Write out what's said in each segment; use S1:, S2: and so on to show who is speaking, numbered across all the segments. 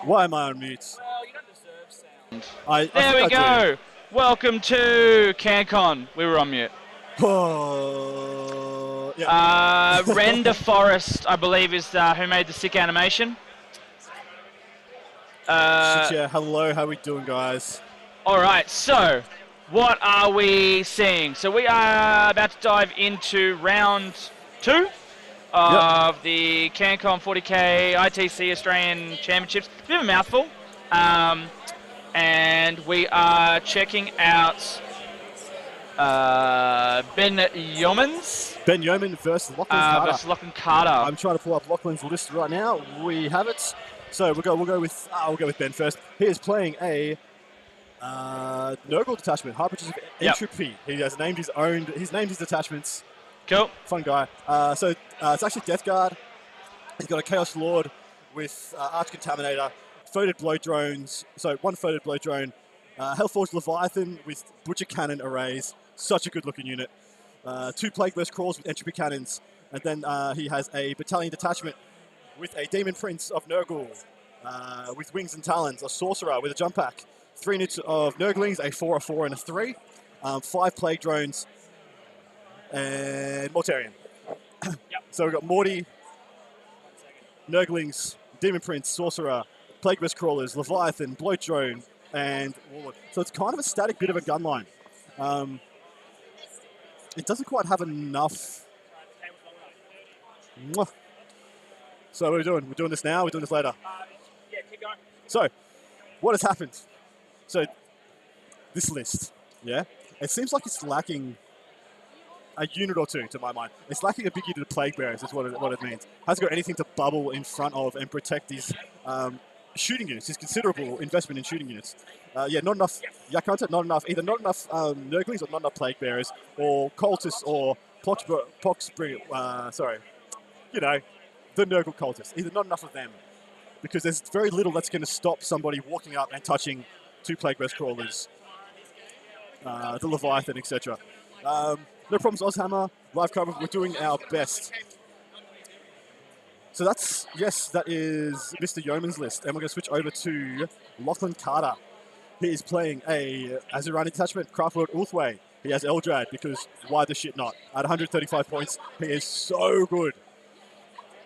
S1: Why am I on mute?
S2: Well, you don't deserve sound.
S1: I
S2: There we
S1: do.
S2: go. Welcome to Cancon. We were on mute.
S1: Oh, yeah.
S2: Render Forest, I believe, is who made the sick animation.
S1: Shit, yeah. Hello, how we doing, guys?
S2: All right, so what are we seeing? So we are about to dive into round 2 of the Cancon 40K ITC Australian Championships. Bit of a mouthful. And we are checking out Ben Yeomans.
S1: Ben Yeoman versus
S2: Lachlan Carter.
S1: I'm trying to pull up Lachlan's list right now. We have it. So we'll go with Ben first. He is playing a Nurgle detachment, Hypertrophy Entropy. He has named he's named his detachments.
S2: Cool.
S1: Fun guy. So it's actually Death Guard. He's got a Chaos Lord with Arch Contaminator, Folded Blow Drones. So one Folded Blow Drone. Hellforged Leviathan with Butcher Cannon arrays. Such a good looking unit. 2 Plague Burst Crawls with Entropy Cannons. And then he has a Battalion Detachment with a Demon Prince of Nurgle with Wings and Talons, a Sorcerer with a Jump Pack, 3 units of Nurglings, a 4, a 4, and a 3, 5 Plague Drones, and Mortarion. So we've got Morty, Nurglings, Demon Prince, Sorcerer, Plague Burst Crawlers, Leviathan, Bloat Drone, and Warlord. So it's kind of a static bit of a gun line. It doesn't quite have enough. Mwah. So what are we doing? We're doing this now? We're doing this later?
S2: Yeah, keep going.
S1: So, what has happened? So, this list, yeah? It seems like it's lacking a unit or two, to my mind. It's lacking a big unit of Plague Bearers, is what it means. Hasn't got anything to bubble in front of and protect these shooting units. His considerable investment in shooting units. Not enough Yakunta, not enough, either not enough Nurglings or not enough Plague Bearers, or Cultists or the Nurgle Cultists. Either not enough of them, because there's very little that's going to stop somebody walking up and touching 2 Plague Burst Crawlers, the Leviathan, etc. No problems, Ozhammer. Live cover, we're doing our best. So that is Mr. Yeoman's list. And we're going to switch over to Lachlan Carter. He is playing a Azurani detachment, Craftworld Ulthway. He has Eldrad, because why the shit not? At 135 points, he is so good.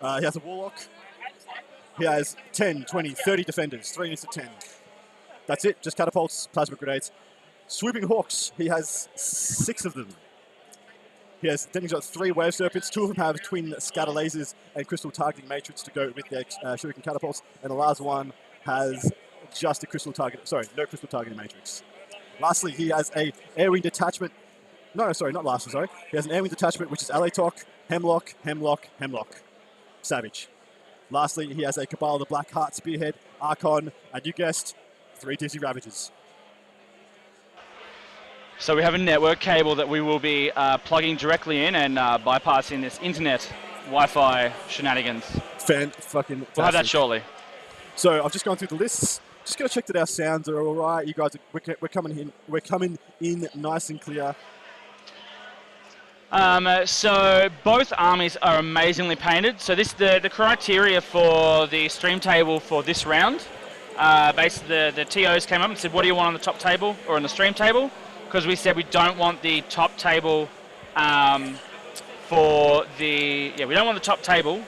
S1: He has a Warlock. He has 10, 20, 30 defenders, 3 units of 10. That's it, just catapults, plasma grenades. Swooping Hawks, he has 6 of them. Then he's got 3 Wave Serpents, 2 of them have twin scatter lasers and crystal targeting matrix to go with their shuriken catapults, and the last one has just a crystal target, no crystal targeting matrix. Lastly, he has a Airwing detachment. He has an Airwing detachment, which is Alatok, Hemlock, Hemlock, Hemlock. Savage. Lastly, he has a Cabal of the Black Heart Spearhead, Archon, and you guessed, 3 Dizzy Ravagers.
S2: So we have a network cable that we will be plugging directly in and bypassing this internet Wi-Fi shenanigans.
S1: Fan-fucking-tastic.
S2: We'll have that shortly.
S1: So I've just gone through the lists. Just going to check that our sounds are all right. You guys, we're coming in nice and clear.
S2: So both armies are amazingly painted. So the criteria for the stream table for this round, basically the TOs came up and said, what do you want on the top table or on the stream table? Because we said we don't want the top table we don't want the top table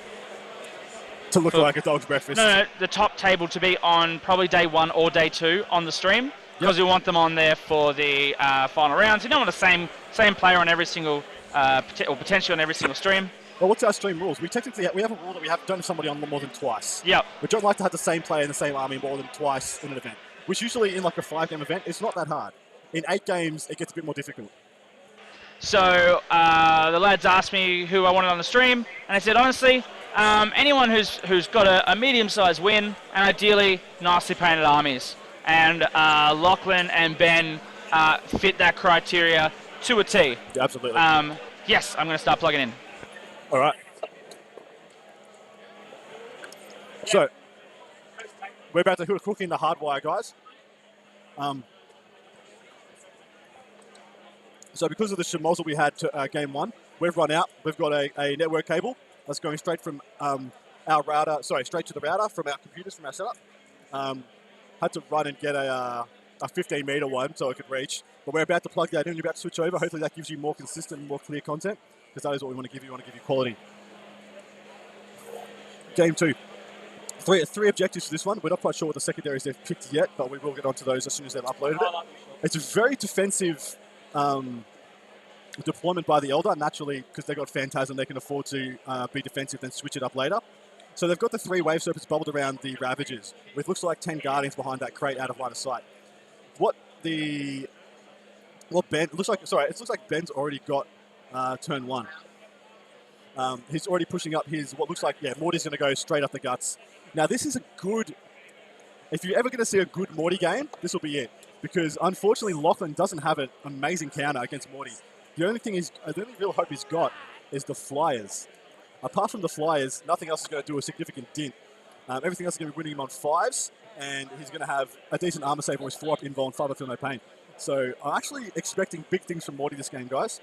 S1: to look like a dog's breakfast.
S2: No, the top table to be on probably day 1 or day 2 on the stream, because we want them on there for the final rounds. You don't want the same player on every single or potentially on every single stream.
S1: Well, what's our stream rules? We have a rule that we have done somebody on more than twice.
S2: Yep.
S1: We don't like to have the same player in the same army more than twice in an event, which usually in like a 5-game event, it's not that hard. In 8 games, it gets a bit more difficult.
S2: So the lads asked me who I wanted on the stream, and I said, honestly, anyone who's got a medium-sized win, and ideally nicely painted armies. And Lachlan and Ben fit that criteria to a T.
S1: Yeah, absolutely.
S2: Yes, I'm going to start plugging in.
S1: All right. So, we're about to hook in the hardwire, guys. So because of the schmozzle we had to game 1, we've run out. We've got a network cable that's going straight from our router, straight to the router from our computers, from our setup. Had to run and get a 15-meter one so I could reach. But we're about to plug that in. We're about to switch over. Hopefully that gives you more consistent and more clear content, because that is what we want to give you. We want to give you quality. Game 2. Three objectives for this one. We're not quite sure what the secondaries they've picked yet, but we will get onto those as soon as they've uploaded it. It's a very defensive deployment by the Elder, naturally, because they've got Phantasm, they can afford to be defensive, then switch it up later. So they've got the 3 Wave Serpents bubbled around the Ravagers, with looks like 10 Guardians behind that crate out of line of sight. It looks like Ben's already got turn 1. He's already pushing up his, what looks like, Morty's going to go straight up the guts. Now, this is a good, if you're ever going to see a good Morty game, this will be it. Because, unfortunately, Lachlan doesn't have an amazing counter against Morty. The only real hope he's got is the Flyers. Apart from the Flyers, nothing else is going to do a significant dint. Everything else is going to be winning him on 5s, and he's going to have a decent armor save on his 4-up invul and 5-up feel no pain. So, I'm actually expecting big things from Morty this game, guys.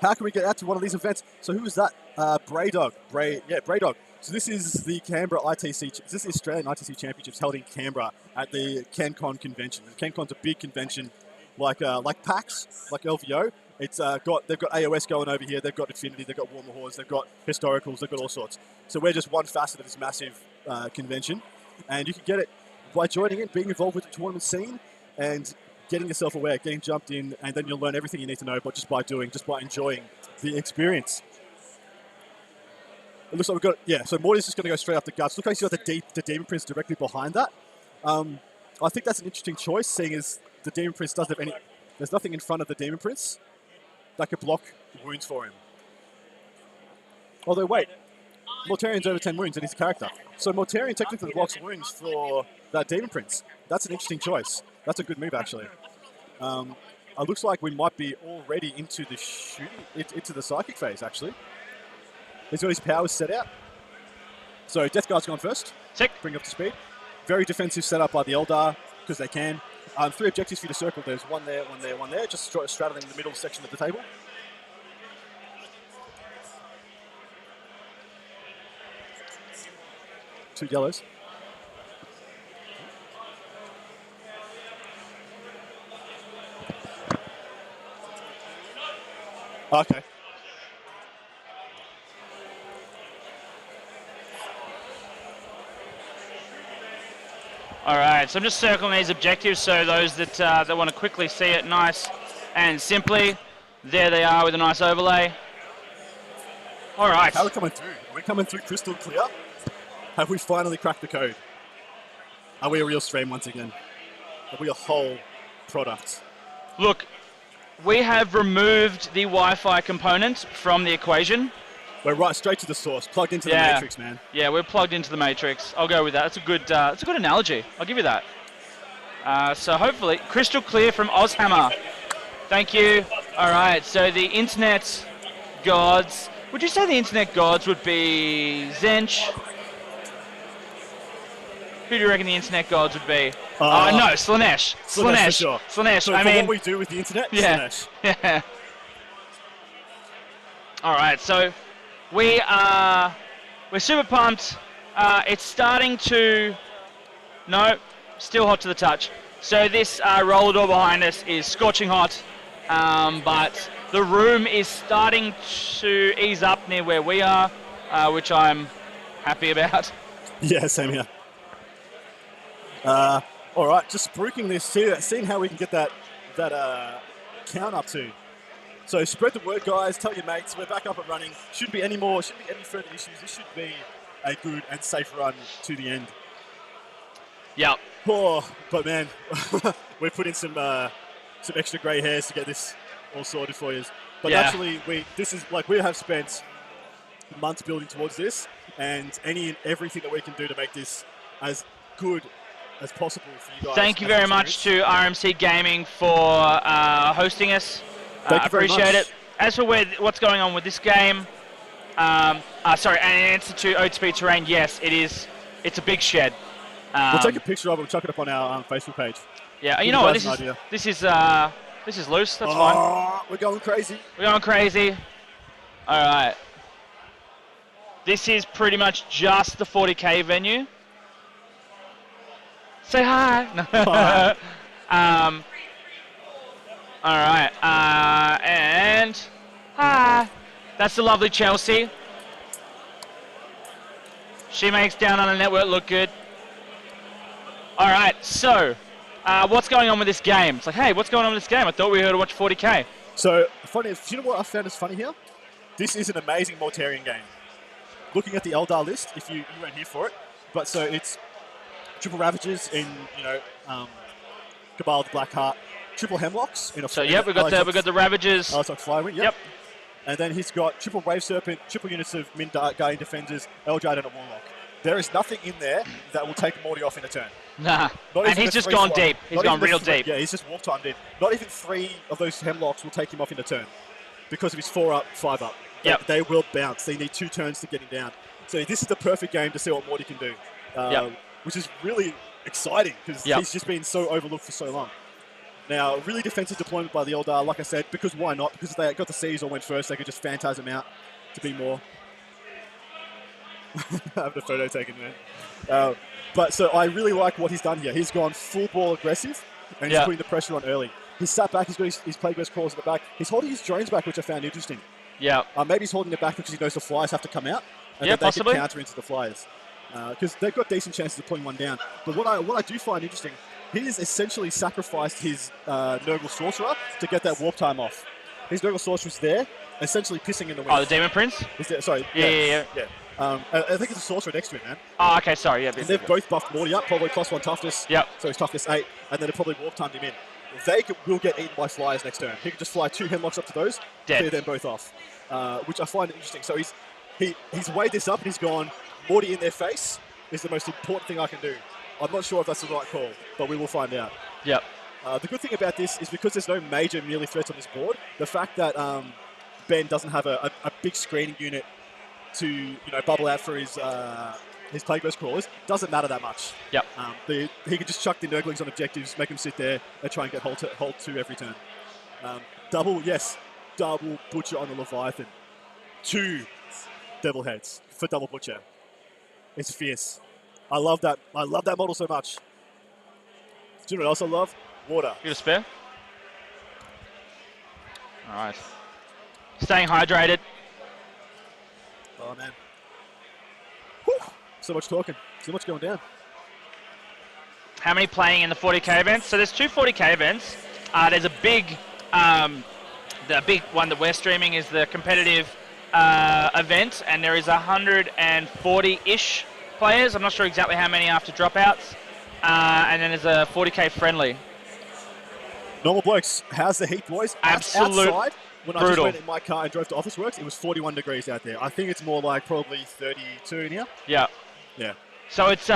S1: How can we get out to one of these events? So who is that? Braydog. Braydog. So this is the Canberra ITC. This is the Australian ITC Championships held in Canberra at the Cancon convention. Cancon's a big convention, like PAX, like LVO. They've got AOS going over here. They've got Infinity. They've got Warmer Hordes. They've got Historicals. They've got all sorts. So we're just one facet of this massive convention, and you can get it by joining in, being involved with the tournament scene, and getting yourself aware, getting jumped in, and then you'll learn everything you need to know, but just by enjoying the experience. It looks like we've got, so Morty's just going to go straight up the guts. Look how he's got the Demon Prince directly behind that. I think that's an interesting choice, seeing as the Demon Prince doesn't have there's nothing in front of the Demon Prince that could block wounds for him. Although, wait, Mortarian's over 10 wounds in his character. So Mortarian technically blocks wounds for that Demon Prince. That's an interesting choice. That's a good move, actually. It looks like we might be already into the into the psychic phase, actually. He's got his powers set out. So Death Guard's gone first.
S2: Sick.
S1: Bring up to speed. Very defensive setup by the Eldar, because they can. 3 objectives for you to circle. There's one there, one there. Just straddling the middle section of the table. Two yellows. Okay.
S2: All right, so I'm just circling these objectives so those that want to quickly see it nice and simply, there they are with a nice overlay. All right.
S1: How are we coming through? Are we coming through crystal clear? Have we finally cracked the code? Are we a real stream once again? Are we a whole product?
S2: Look, we have removed the Wi-Fi component from the equation.
S1: We're right straight to the source, plugged into the matrix, man.
S2: Yeah, we're plugged into the matrix. I'll go with that. It's a good analogy. I'll give you that. So hopefully, crystal clear from Ozhammer. Thank you. All right, so the internet gods. Would you say the internet gods would be Zench? Who do you reckon the internet gods would be? No, Slaanesh.
S1: For sure.
S2: Slaanesh.
S1: So what we do with the internet, Slaanesh.
S2: Yeah. All right, so we're super pumped. It's starting to, no, still hot to the touch. So this roller door behind us is scorching hot, but the room is starting to ease up near where we are, which I'm happy about.
S1: Yeah, same here. All right, just spruiking this, seeing how we can get that count up to. So spread the word, guys. Tell your mates. We're back up and running. Shouldn't be any further issues. This should be a good and safe run to the end.
S2: Yep.
S1: Oh, but man, we've put in some extra grey hairs to get this all sorted for you. But actually, we have spent months building towards this, and everything that we can do to make this as good as possible for you guys.
S2: Thank you very much to RMC Gaming for hosting us. Appreciate it. As for what's going on with this game, and answer to OTP Terrain, yes, it is. It's a big shed.
S1: We'll take a picture of it. We'll chuck it up on our Facebook page.
S2: Yeah, you know what? This is loose. That's fine.
S1: We're going crazy.
S2: All right. This is pretty much just the 40K venue. Say hi. All right. And hi. That's the lovely Chelsea. She makes Down Under Network look good. All right. So, what's going on with this game? It's like, hey, what's going on with this game? I thought we were here to watch 40K.
S1: So, funny, you know what I found is funny here? This is an amazing Mortarian game. Looking at the Eldar list, if you weren't here for it, but so it's triple Ravages in, Cabal the Black Heart, triple Hemlocks in a.
S2: So yep, we got the Ravages.
S1: Oh, it's like Flywing. Yep. And then he's got triple Wave Serpent, triple units of Min Guardian Defenders, Eldrad, and a Warlock. There is nothing in there that will take Morty off in a turn.
S2: Nah. And he's just gone deep. He's gone real deep.
S1: Yeah, he's just walk timed in. Not even 3 of those Hemlocks will take him off in a turn because of his 4 up, 5 up. They will bounce. They need 2 turns to get him down. So this is the perfect game to see what Morty can do, which is really exciting because he's just been so overlooked for so long. Now, really defensive deployment by the Eldar, like I said, because why not? Because they got the Seas or went first, they could just Phantasm him out to be more. Having a photo taken, man. But so I really like what he's done here. He's gone full ball aggressive, and he's putting the pressure on early. He's sat back, he's got his Plague Burst Crawls at the back. He's holding his drones back, which I found interesting.
S2: Yeah.
S1: Maybe he's holding it back because he knows the flyers have to come out, and then they can counter into the flyers. Because they've got decent chances of pulling one down. But what I do find interesting, he has essentially sacrificed his Nurgle Sorcerer to get that warp time off. His Nurgle Sorcerer's there, essentially pissing in the wind.
S2: Oh, the Demon Prince?
S1: Sorry.
S2: Yeah.
S1: I think it's a Sorcerer next to him, man.
S2: Oh, okay, sorry. Yeah.
S1: And they've both buffed Morty up, probably +1 toughness.
S2: Yep.
S1: So he's toughness 8, and then it probably warp timed him in. They will get eaten by flyers next turn. He can just fly 2 Hemlocks up to those, clear them both off, which I find interesting. So he's weighed this up and he's gone, Morty in their face is the most important thing I can do. I'm not sure if that's the right call, but we will find out.
S2: Yep.
S1: The good thing about this is because there's no major melee threats on this board, the fact that Ben doesn't have a big screening unit to bubble out for his Plague Burst Crawlers doesn't matter that much.
S2: Yep.
S1: He can just chuck the Nurglings on objectives, make them sit there, and try and get hold 2 every turn. Double Butcher on the Leviathan. 2 Devil Heads for double Butcher. It's fierce. I love that. I love that model so much. Do you know what else I love? Water.
S2: You got a spare? All right. Staying hydrated.
S1: Oh, man. Whew. So much talking. So much going down.
S2: How many playing in the 40K events? So there's 2 40K events. There's a big, the big one that we're streaming is the competitive event, and there is 140-ish players. I'm not sure exactly how many after dropouts. And then there's a 40K friendly.
S1: Normal blokes, how's the heat, boys?
S2: Absolute
S1: outside, when
S2: brutal.
S1: I just went in my car and drove to Office Works, it was 41 degrees out there. I think it's more like probably 32 in here.
S2: Yeah.
S1: Yeah.
S2: So it's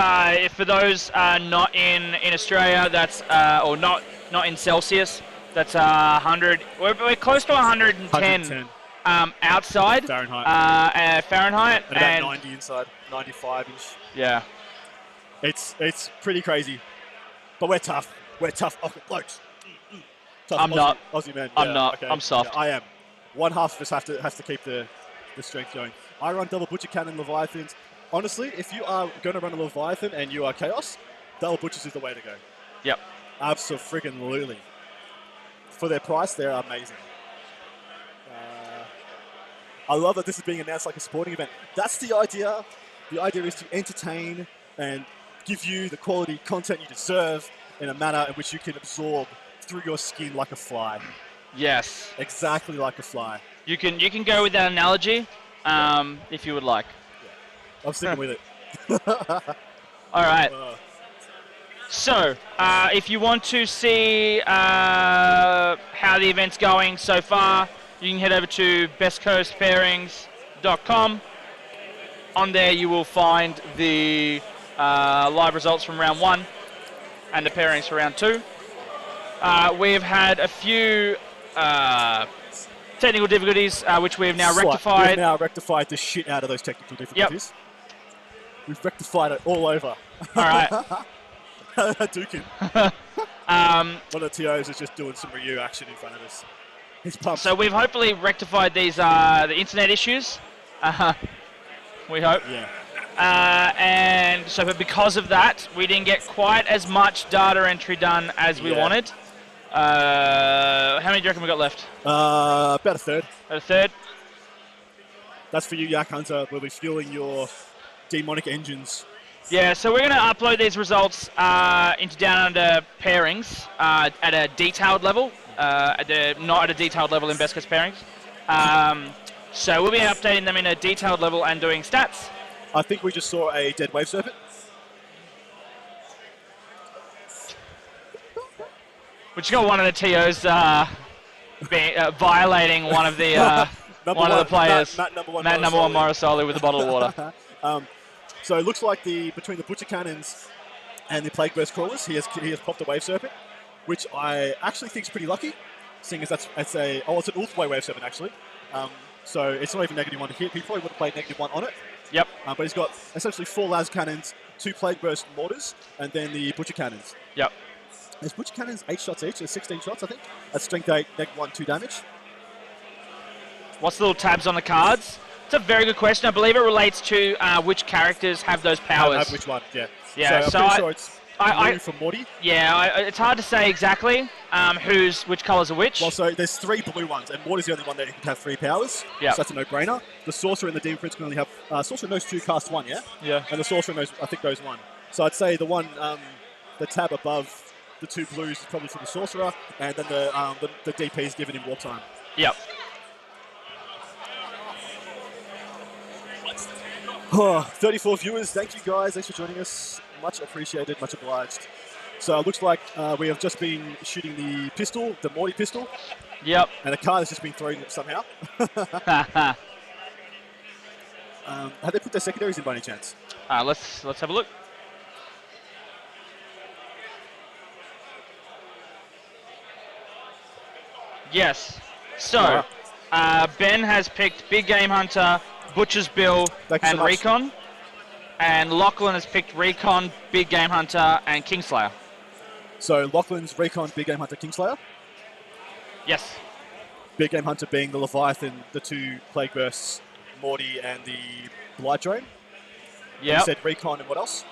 S2: for those not in Australia, that's or not in Celsius, that's 100. We're close to 110. Outside.
S1: Fahrenheit.
S2: Fahrenheit.
S1: And about 90 inside. 95-ish.
S2: Yeah.
S1: It's pretty crazy. But we're tough. We're tough blokes. Tough
S2: I'm
S1: Aussie,
S2: not.
S1: Aussie man.
S2: I'm
S1: yeah,
S2: not.
S1: Okay.
S2: I'm soft.
S1: Yeah, I am. One half of us has to keep the strength going. I run double Butcher Cannon Leviathans. Honestly, if you are going to run a Leviathan and you are Chaos, double Butchers is the way to go.
S2: Yep.
S1: Absolutely. For their price, they're amazing. I love that this is being announced like a sporting event. That's the idea. The idea is to entertain and give you the quality content you deserve in a manner in which you can absorb through your skin like a fly.
S2: Yes.
S1: Exactly like a fly.
S2: You can go with that analogy, if you would like.
S1: Yeah. I'm sticking with it.
S2: All right. So, if you want to see how the event's going so far, you can head over to bestcoastpairings.com. On there, you will find the live results from round 1 and the pairings for round 2. We've had a few technical difficulties, which we have now rectified.
S1: We've now rectified the shit out of those technical difficulties.
S2: Yep.
S1: We've rectified it all over.
S2: All right.
S1: Dukin. One of the TOs is just doing some Ryu action in front of us. He's pumped.
S2: So we've hopefully rectified these the internet issues. we hope.
S1: Yeah.
S2: And so, but because of that, we didn't get quite as much data entry done as we wanted. How many do you reckon we got left?
S1: About a third.
S2: About a third?
S1: That's for you, Yak Hunter. We'll be fueling your demonic engines.
S2: Yeah, so we're going to upload these results into Down Under Pairings at a detailed level, not at a detailed level in Best Case Pairings. So we'll be updating them in a detailed level and doing stats.
S1: I think we just saw a dead wave serpent.
S2: We just got one of the TOs violating one of the one of the players.
S1: Matt number one
S2: Morrisoli with a bottle of water.
S1: So it looks like between the Butcher Cannons and the Plague Burst Crawlers, he has popped a Wave Serpent, which I actually think is pretty lucky, seeing as it's an Ulthway Wave Serpent actually. So it's not even -1 to hit. He probably would have played -1 on it.
S2: Yep.
S1: But he's got essentially 4 Las Cannons, 2 Plague Burst Mortars, and then the Butcher Cannons.
S2: Yep.
S1: There's Butcher Cannons 8 shots each, there's 16 shots I think. That's strength 8, -1, 2 damage.
S2: What's the little tabs on the cards? It's a very good question. I believe it relates to which characters have those powers.
S1: Which one, yeah.
S2: Yeah,
S1: so I'm pretty sure it's blue for Morty.
S2: Yeah, it's hard to say exactly which colours are which.
S1: Well, so there's 3 blue ones, and Morty's the only one that can have 3 powers.
S2: Yeah.
S1: So that's a no-brainer. The Sorcerer and the Demon Prince can only have... Sorcerer knows 2, cast 1, yeah?
S2: Yeah.
S1: And the Sorcerer knows, I think, knows 1. So I'd say the one, the tab above the 2 blues is probably for the Sorcerer, and then the DP is given in Warp Time.
S2: Yep.
S1: 34 viewers, thank you guys. Thanks for joining us. Much appreciated, much obliged. So it looks like we have just been shooting the pistol, the Morty pistol.
S2: Yep.
S1: And a card has just been thrown somehow. Have they put their secondaries in by any chance?
S2: Let's have a look. Yes. So, Ben has picked Big Game Hunter, Butcher's Bill, and
S1: so
S2: Recon. And Lachlan has picked Recon, Big Game Hunter, and Kingslayer.
S1: So Lachlan's Recon, Big Game Hunter, Kingslayer?
S2: Yes.
S1: Big Game Hunter being the Leviathan, the 2 Plague Bursts, Morty, and the Blight Drone.
S2: Yeah.
S1: You said Recon and what else?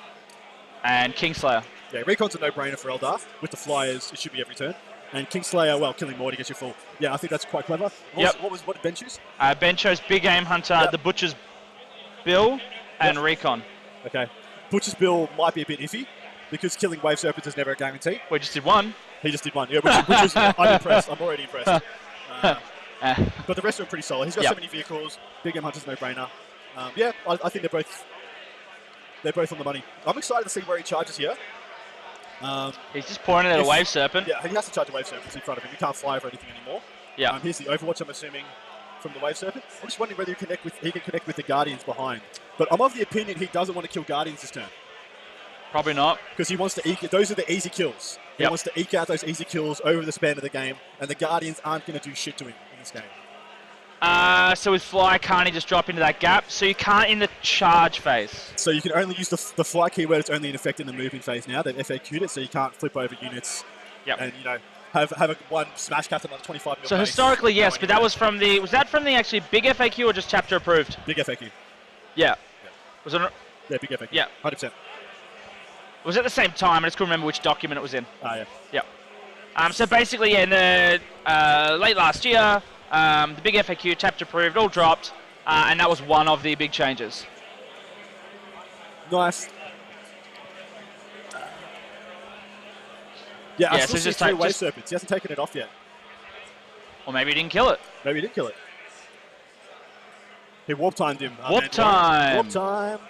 S2: And Kingslayer.
S1: Yeah, Recon's a no-brainer for Eldar. With the Flyers, it should be every turn. And Kingslayer, well, killing Morty gets you full. Yeah, I think that's quite clever. What did Ben choose?
S2: Ben chose Big Game Hunter, the Butcher's Bill, and Recon.
S1: Okay. Butcher's Bill might be a bit iffy, because killing Wave Serpents is never a guarantee.
S2: We just did one.
S1: He just did one, yeah, which is, I'm impressed. I'm already impressed. But the rest are pretty solid. He's got so many vehicles. Big Game Hunter's no-brainer. Yeah, I think they're both on the money. I'm excited to see where he charges here.
S2: He's just pouring it at a Wave Serpent.
S1: Yeah, he has to charge a Wave Serpent in front of him. He can't fly over anything anymore.
S2: Yeah.
S1: Here's the Overwatch, I'm assuming, from the Wave Serpent. I'm just wondering whether he can connect with the Guardians behind. But I'm of the opinion he doesn't want to kill Guardians this turn.
S2: Probably not.
S1: Because he wants to eke it. Those are the easy kills. He wants to eke out those easy kills over the span of the game, and the Guardians aren't going to do shit to him in this game.
S2: So with Fly, can't he just drop into that gap? So you can't in the charge phase.
S1: So you can only use the Fly keyword. It's only in effect in the moving phase now. They've FAQ'd it, so you can't flip over units.
S2: Yep.
S1: And, have a one smash captain on 25 mil.
S2: So
S1: base.
S2: historically, yes, but that was from the... Was that from the actually big FAQ or just chapter approved?
S1: Big FAQ.
S2: Yeah. Was it...
S1: Yeah, big FAQ.
S2: Yeah.
S1: 100%.
S2: It was at the same time. I just couldn't remember which document it was in.
S1: Yeah.
S2: Yeah. So basically, in the late last year, the big FAQ, chapter approved, all dropped, and that was one of the big changes.
S1: Nice. Yeah, I still see 3 Wave Serpents. He hasn't taken it off yet.
S2: Or maybe he didn't kill it.
S1: Maybe he did kill it. He warp timed him.
S2: Warp time.
S1: Warp time.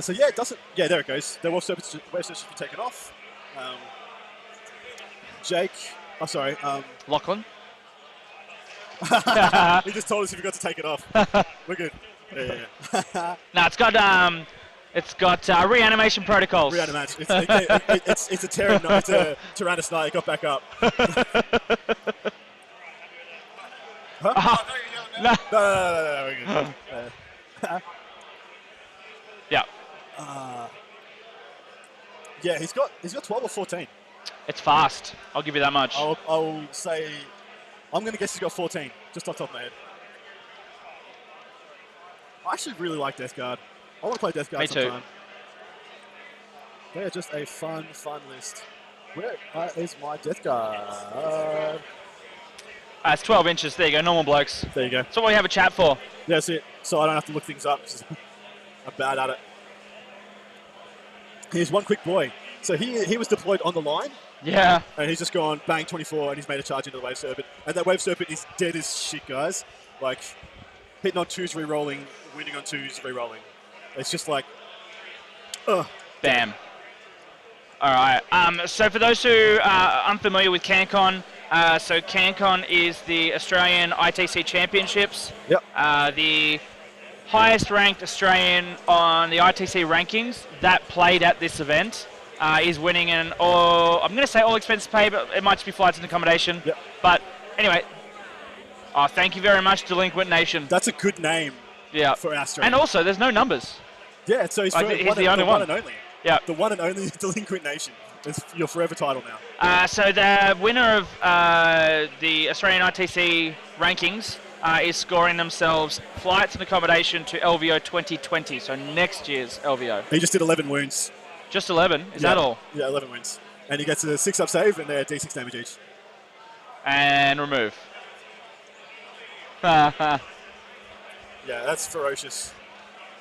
S1: So yeah, it doesn't. Yeah, there it goes. The Wave Serpents should be taken off. Jake. Oh, sorry.
S2: Lachlan.
S1: He just told us he forgot to take it off. We're good. Yeah.
S2: No, it's got reanimation protocols.
S1: Reanimation. It's a Tyrannus Knight. It got back up. Huh? No. No, we're good.
S2: Yeah.
S1: Yeah, he's got 12 or 14.
S2: It's fast. I'll give you that much.
S1: I'll say, I'm going to guess he's got 14, just off the top of my head. I actually really like Death Guard. I want to play Death Guard
S2: Me too.
S1: sometime. They are just a fun list. Where is my Death Guard?
S2: It's 12 inches. There you go. Normal blokes.
S1: There you go.
S2: That's what we have a chat for.
S1: That's it. So I don't have to look things up. I'm bad at it. Here's one quick boy. So he was deployed on the line.
S2: Yeah.
S1: And he's just gone bang 24 and he's made a charge into the Wave Serpent. And that Wave Serpent is dead as shit, guys. Like, hitting on 2s, re-rolling, winning on 2s, re-rolling. It's just like, ugh.
S2: Bam. All right. So for those who are unfamiliar with Cancon, so Cancon is the Australian ITC Championships.
S1: Yep.
S2: The highest ranked Australian on the ITC rankings that played at this event is winning I'm going to say all expenses paid, but it might just be flights and accommodation.
S1: Yep.
S2: But anyway, thank you very much, Delinquent Nation.
S1: That's a good name for Australia.
S2: And also, there's no numbers.
S1: Yeah, so he's
S2: he's the only one.
S1: And only.
S2: Yeah.
S1: The one and only Delinquent Nation. It's your forever title now.
S2: So the winner of the Australian ITC rankings is scoring themselves flights and accommodation to LVO 2020, so next year's LVO.
S1: He just did 11 wounds.
S2: Just 11? Is that all?
S1: Yeah, 11 wins. And he gets a 6-up save and they're D6 damage each.
S2: And remove.
S1: Yeah, that's ferocious.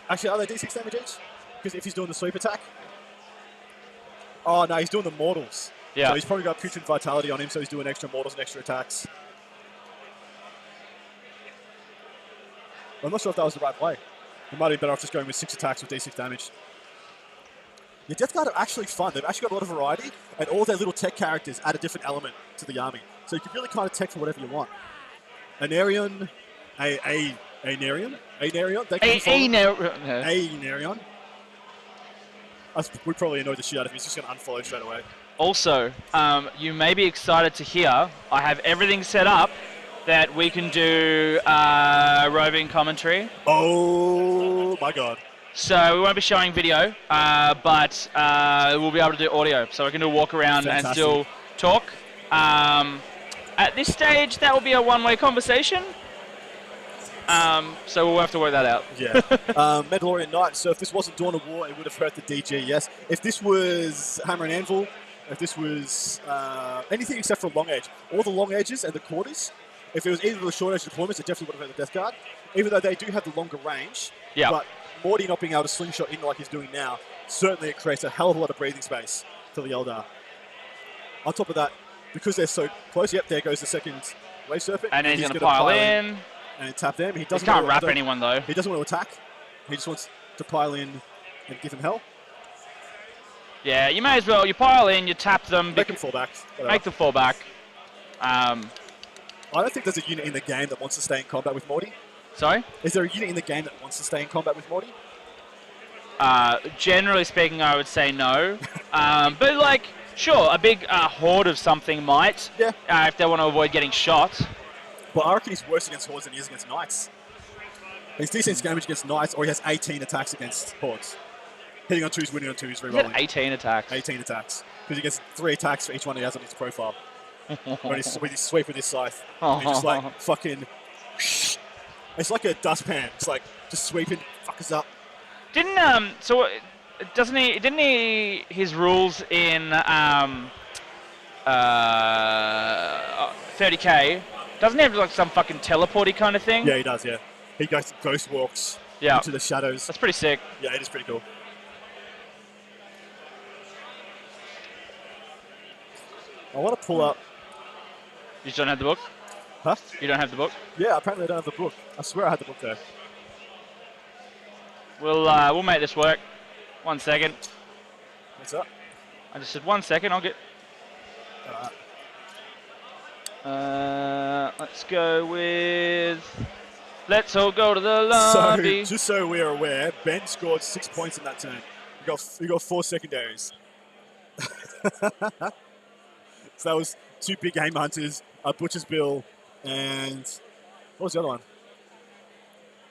S1: Actually, are they D6 damage each? Because if he's doing the sweep attack. Oh, no, he's doing the mortals.
S2: Yeah.
S1: So he's probably got putrid vitality on him, so he's doing extra mortals and extra attacks. I'm not sure if that was the right play. It might have been better off just going with 6 attacks with D6 damage. The Death Guard are actually fun. They've actually got a lot of variety, and all their little tech characters add a different element to the army. So you can really kind of tech for whatever you want. Anarion, Anarion? Anarion. We probably annoyed the shit out of him. He's just going to unfollow straight away.
S2: Also, you may be excited to hear, I have everything set up that we can do roving commentary.
S1: Oh my god.
S2: So we won't be showing video, but we'll be able to do audio. So we can do a walk around and still talk. At this stage, that will be a one-way conversation. So we'll have to work that out.
S1: Yeah. Mandalorian Knight. So if this wasn't Dawn of War, it would have hurt the DG, yes. If this was Hammer and Anvil, if this was anything except for Long Edge, all the long edges and the quarters, if it was either of the short edge deployments, it definitely would have hurt the Death Guard. Even though they do have the longer range.
S2: Yeah.
S1: But Morty not being able to slingshot in like he's doing now, certainly it creates a hell of a lot of breathing space for the Eldar. On top of that, because they're so close, yep, there goes the second Wave Serpent.
S2: And then he's going to pile in.
S1: And tap them. He
S2: can't wrap anyone, though.
S1: He doesn't want to attack. He just wants to pile in and give him hell.
S2: Yeah, you may as well. You pile in, you tap them.
S1: Make them fall back.
S2: Make them fall back.
S1: I don't think there's a unit in the game that wants to stay in combat with Morty.
S2: Sorry?
S1: Is there a unit in the game that wants to stay in combat with Morty?
S2: Generally speaking, I would say no. But, like, sure, a big horde of something might.
S1: Yeah.
S2: If they want to avoid getting shot.
S1: But I reckon he's worse against hordes than he is against knights. He's decent damage against knights, or he has 18 attacks against hordes. Hitting on 2s, winning on 2s, rerolling.
S2: He's got 18 attacks.
S1: 18 attacks. Because he gets 3 attacks for each one he has on his profile. When he's with his sweep with his scythe. He's just like fucking... It's like a dustpan. It's like just sweeping fuckers up.
S2: Didn't his rules in 30k, doesn't he have like some fucking teleporty kind of thing?
S1: Yeah, he does, yeah. He goes ghost walks into the shadows.
S2: That's pretty sick.
S1: Yeah, it is pretty cool. I want to pull up...
S2: You just don't have the book?
S1: Huh?
S2: You don't have the book?
S1: Yeah, apparently I don't have the book. I swear I had the book there.
S2: We'll make this work. 1 second.
S1: What's up?
S2: I just said 1 second. I'll get. Let's go with. Let's all go to the lobby.
S1: So, just so we're aware, Ben scored 6 points in that turn. We got 4 secondaries. So that was 2 big game hunters, a Butcher's Bill, and what was the other one?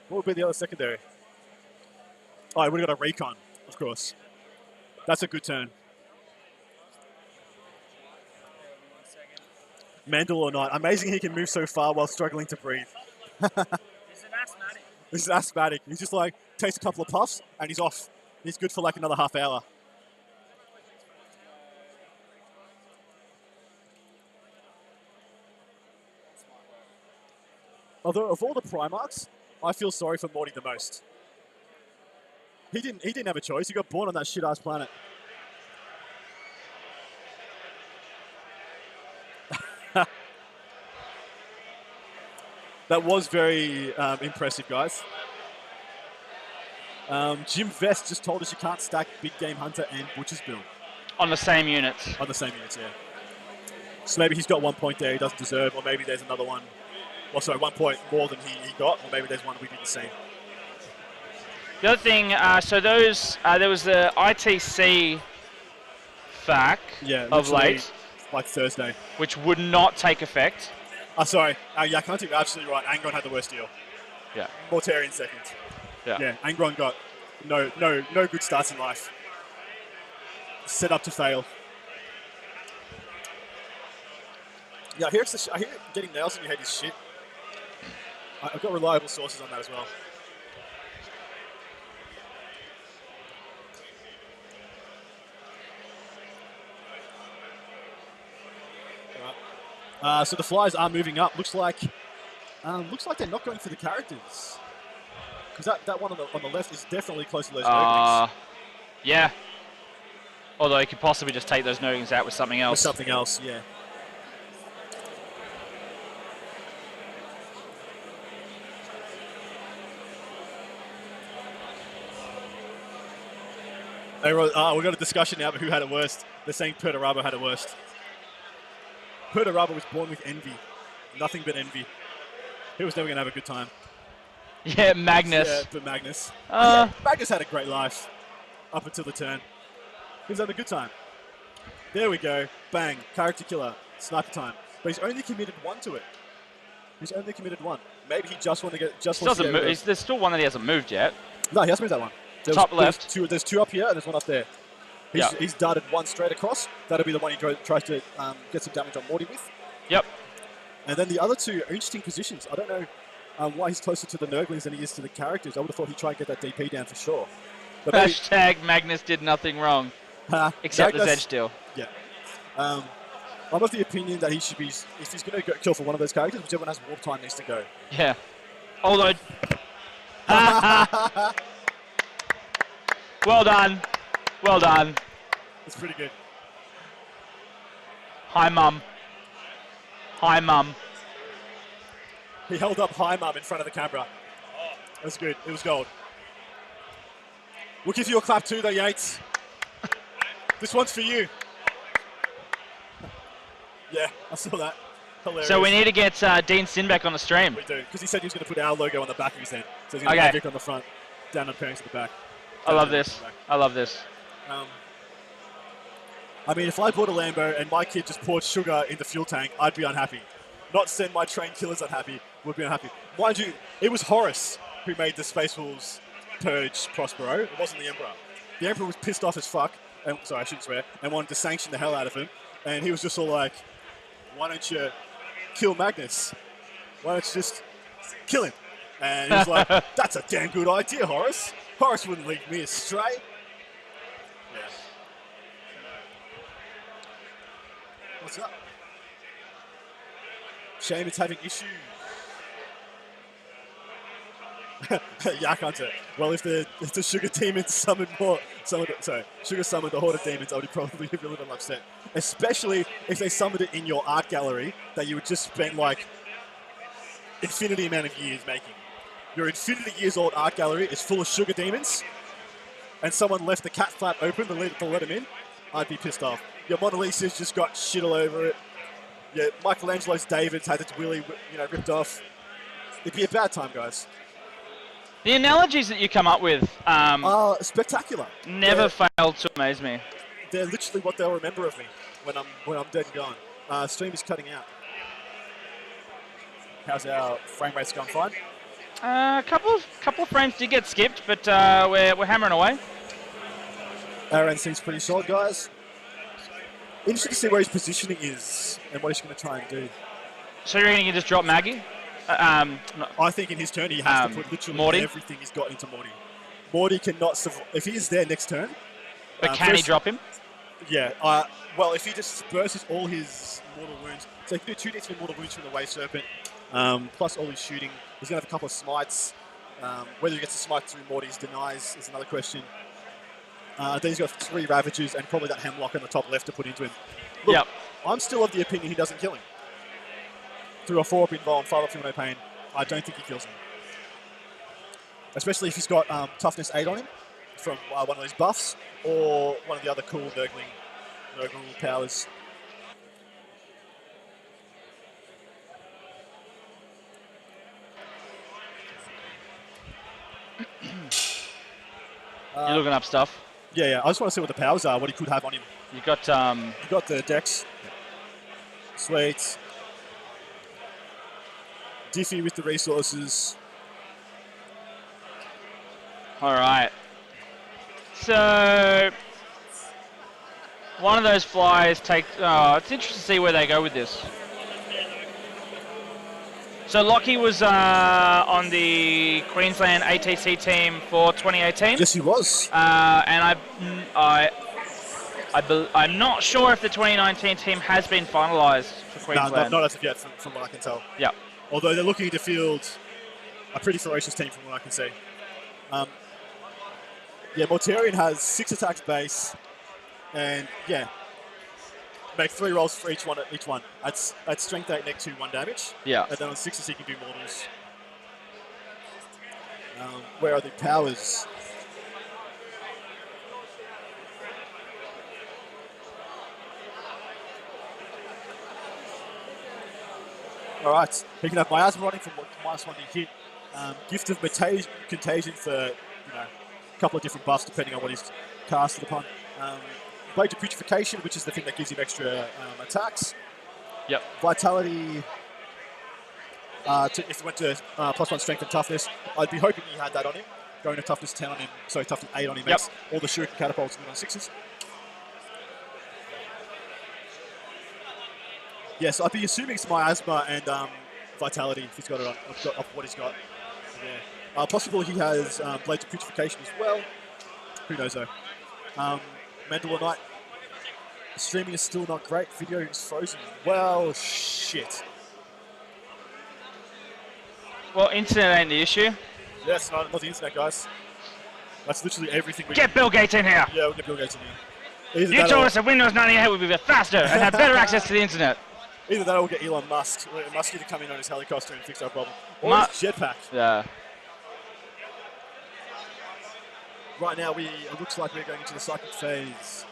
S1: What would be the other secondary? Oh, I would have got a Recon, of course. That's a good turn. Mandal or not. Amazing he can move so far while struggling to breathe.
S3: He's an asthmatic.
S1: This is asthmatic. He's just like, takes a couple of puffs and he's off. He's good for like another half hour. Although of all the Primarchs, I feel sorry for Morty the most. He didn't have a choice. He got born on that shit-ass planet. That was very impressive, guys. Jim Vest just told us you can't stack Big Game Hunter and Butcher's Bill.
S2: On the same units.
S1: On the same units, yeah. So maybe he's got 1 point there he doesn't deserve, or maybe there's another one. Well, sorry, 1 point more than he got, or maybe there's one we didn't see.
S2: The other thing, so those there was the ITC FAQ of late,
S1: like Thursday,
S2: which would not take effect.
S1: Sorry, yeah, Can't you're absolutely right. Angron had the worst deal.
S2: Yeah.
S1: Mortarian second. Yeah, Angron got no good starts in life. Set up to fail. Yeah, I hear getting nails in your head is shit. I've got reliable sources on that as well. So the Flyers are moving up. Looks like they're not going for the characters. Because that one on the left is definitely close to those Nurglings.
S2: Yeah. Although he could possibly just take those Nurglings out with something else.
S1: With something else, yeah. We've got a discussion now about who had it worst. They're saying Perturabo had it worst. Perturabo was born with envy. Nothing but envy. He was never going to have a good time.
S2: Yeah, Magnus.
S1: Yeah, but Magnus. Yeah, Magnus had a great life up until the turn. He was having a good time. There we go. Bang. Character killer. Sniper time. But he's only committed one to it. He's only committed one. Maybe he just wants to get...
S2: There's still one that he hasn't moved yet.
S1: No, he hasn't moved that one.
S2: Top left.
S1: There's two up here and there's one up there. He's darted one straight across. That'll be the one he tries to get some damage on Morty with.
S2: Yep.
S1: And then the other two are interesting positions. I don't know why he's closer to the Nurglings than he is to the characters. I would have thought he'd try and get that DP down for sure.
S2: But hashtag Magnus did nothing wrong. Except the Zedge deal.
S1: Yeah. I'm of the opinion that he should be, if he's going to kill for one of those characters, whichever one has warp time needs to go.
S2: Yeah. Although... Well done. Well done.
S1: It's pretty good.
S2: Hi, Mum. Hi, Mum.
S1: He held up Hi, Mum in front of the camera. That was good. It was gold. We'll give you a clap too, though, Yates. This one's for you. Yeah, I saw that. Hilarious.
S2: So we need to get Dean Sin back on the stream.
S1: We do, because he said he was going to put our logo on the back of his head. So he's going to have Vic on the front, Down Under Pairings at the back.
S2: I love this. I love this.
S1: I mean, if I bought a Lambo and my kid just poured sugar in the fuel tank, I'd be unhappy. Not send my trained killers unhappy, would be unhappy. Mind you, it was Horus who made the Space Wolves purge Prospero. It wasn't the Emperor. The Emperor was pissed off as fuck, and sorry, I shouldn't swear, and wanted to sanction the hell out of him. And he was just all like, why don't you kill Magnus? Why don't you just kill him? And he was like, that's a damn good idea, Horus. Horus wouldn't lead me astray. Yeah. What's up? Shame it's having issues. Yak Hunter. Well, if the Sugar Demons summoned Sugar summoned the Horde of Demons, I would probably be a little upset. Especially if they summoned it in your art gallery that you would just spend like infinity amount of years making. Your infinity years old art gallery is full of Sugar Demons, and someone left the cat flap open to let them in, I'd be pissed off. Your Mona Lisa's just got shit all over it. Yeah, Michelangelo's David's had its willy, ripped off. It'd be a bad time, guys.
S2: The analogies that you come up with
S1: are spectacular.
S2: Never failed to amaze me.
S1: They're literally what they'll remember of me when I'm dead and gone. Stream is cutting out. How's our frame rates going? Fine.
S2: A couple of frames did get skipped, but we're hammering away.
S1: Our end seems pretty solid, guys. Interesting to see where his positioning is and what he's going to try and do.
S2: So you're going to just drop Maggie?
S1: I think in his turn he has to put literally
S2: Morty?
S1: everything he's got into Morty. Morty cannot survive. If he is there next turn...
S2: But can he drop him?
S1: Yeah. Well, if he just bursts all his mortal wounds... So he can do 2d3 mortal wounds from the Wave Serpent, plus all his shooting. He's going to have a couple of smites. Whether he gets a smite through Morty's denies is another question. Then he's got 3 Ravagers and probably that Hemlock on the top left to put into him. Look,
S2: Yep.
S1: I'm still of the opinion he doesn't kill him. Through a 4-up invuln, 5-up Feel No Pain, I don't think he kills him. Especially if he's got Toughness 8 on him from one of those buffs, or one of the other cool Nurgle powers.
S2: You're looking up stuff.
S1: Yeah. I just want to see what the powers are, what he could have on him.
S2: You got
S1: You got the Dex. Sweet. Diffy with the resources.
S2: all right. So one of those flyers take. Oh, it's interesting to see where they go with this. So Lockie was on the Queensland ATC team for 2018.
S1: Yes, he was.
S2: And I'm not sure if the 2019 team has been finalised for Queensland.
S1: No, not as of yet, from what I can tell.
S2: Yeah.
S1: Although they're looking to field a pretty ferocious team from what I can see. Yeah, Mortarion has 6 attacks base, and yeah, make 3 rolls for each one. That's strength 8, neck 2, 1 damage.
S2: Yeah.
S1: And then on 6s he can do mortals. Where are the powers? All right, he can have Miasma running from -1 to hit. Gift of Contagion for a couple of different buffs depending on what he's casted upon. Blade of Putrefaction, which is the thing that gives him extra attacks.
S2: Yep.
S1: Vitality. If he went to +1 strength and toughness, I'd be hoping he had that on him. Going to toughness 10 on him, sorry, toughness 8 on him makes all the shuriken catapults good on 6s. Yes, I'd be assuming it's Miasma and Vitality if he's got it on, of what he's got. Yeah. Possible he has Blades of Putrefaction as well. Who knows though. Mandalore Knight. Streaming is still not great. Video is frozen. Well, shit.
S2: Well, internet ain't the issue.
S1: Yes, not the internet, guys. That's literally everything we
S2: Get Bill Gates in here.
S1: Yeah, we'll get Bill Gates in here.
S2: You told us that Windows 98 would be faster and have better access to the internet.
S1: Either that or we'll get Elon Musk. Muskie to come in on his helicopter and fix our problem. Or his jetpack.
S2: Yeah.
S1: Right now, it looks like we're going into the psychic phase.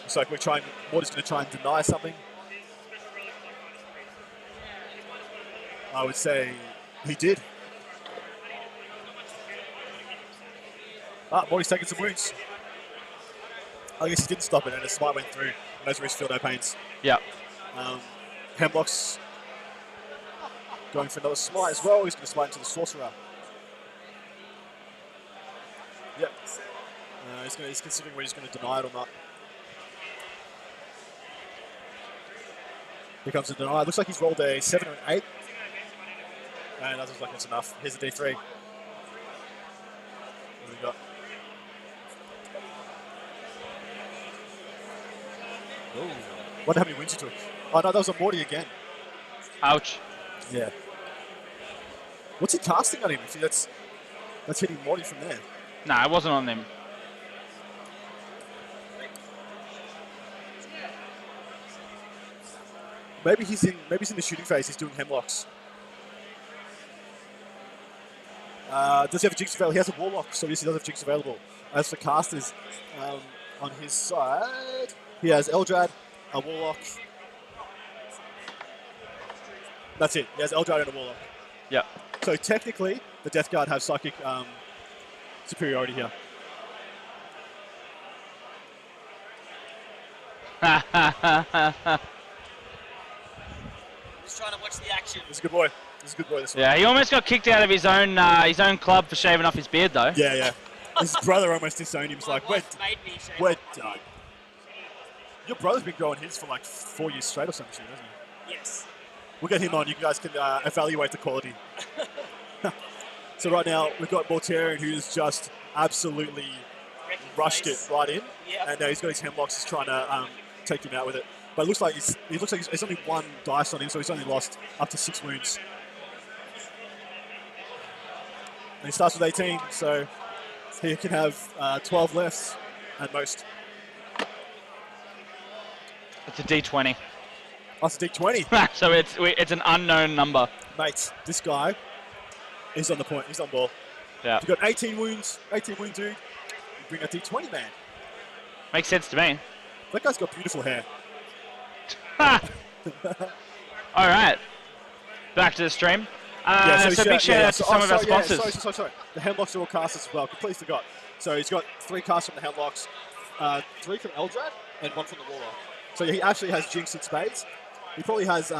S1: Looks like Morty's going to try and deny something. I would say he did. Morty's taking some wounds. I guess he didn't stop it, and a smite went through. And those were his Feel No Pains.
S2: Yeah.
S1: Hemlock's going for another smite as well. He's going to smite into the Sorcerer. Yep. He's considering whether he's going to deny it or not. Here comes a deny. Looks like he's rolled a 7 or an 8. And that looks like it's enough. Here's a D3. What do we got? Ooh. Wonder how many wins he took. Oh no, that was a Morty again.
S2: Ouch.
S1: Yeah. What's he casting on him? See, that's hitting Morty from there.
S2: Nah, it wasn't on them.
S1: Maybe he's in the shooting phase. He's doing hemlocks. Does he have a Jinx available? He has a Warlock, so yes, he does have Jinx available. As for casters, on his side, he has Eldrad, a Warlock. That's it. He has Eldrad and a Warlock.
S2: Yeah.
S1: So technically, the Death Guard have psychic superiority here.
S3: Just trying to watch the action.
S1: This is a good boy. This one.
S2: Yeah, he almost got kicked out of his own club for shaving off his beard, though.
S1: Yeah. His brother almost disowned him. He's like, we're done. Your brother's been growing his for like 4 years straight or some shit, hasn't he?
S3: Yes.
S1: We'll get him on. You guys can evaluate the quality. So right now, we've got Mortarian, who's just absolutely rushed it right in.
S3: Yep.
S1: And now he's got his hemlocks. He's trying to take him out with it. But it looks like he's only one dice on him, so he's only lost up to 6 wounds. And he starts with 18, so he can have 12 left at most.
S2: It's a D20.
S1: That's a D20.
S2: So it's an unknown number.
S1: Mate, this guy is on the point. He's on ball.
S2: Yeah.
S1: You've got 18 wounds, dude. You bring a D20, man.
S2: Makes sense to me.
S1: That guy's got beautiful hair.
S2: All right. Back to the stream. So big shout out to some of our sponsors.
S1: Sorry. The hemlocks are all casters as well. Completely forgot. So he's got 3 casts from the hemlocks, 3 from Eldrad, and 1 from the Warlock. So he actually has Jinx and Spades. He probably has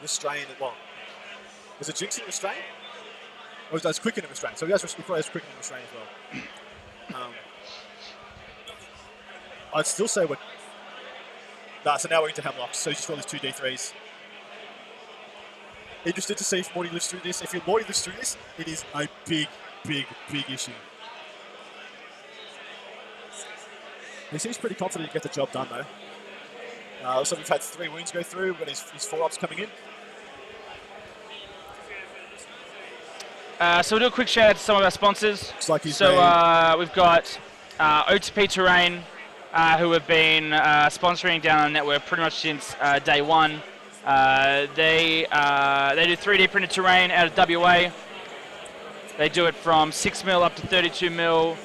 S1: Restrain as well. Is it Jinx and Restrain? Or does Quicken and Restrain? So he probably has Quicken and Restrain as well. I'd still say we're... so now we're into hemlocks. So he just rolled his 2 D3s. Interested to see if Morty lives through this. If Morty lives through this, it is a big issue. He seems pretty confident to get the job done, though. So we've had 3 wounds go through. We've got his 4-ups coming in.
S2: So we'll do a quick shout out to some of our sponsors.
S1: Looks like he's
S2: we've got OTP Terrain, who have been sponsoring Down on the network pretty much since day 1. They do 3D printed terrain out of WA. They do it from 6mm up to 32mm.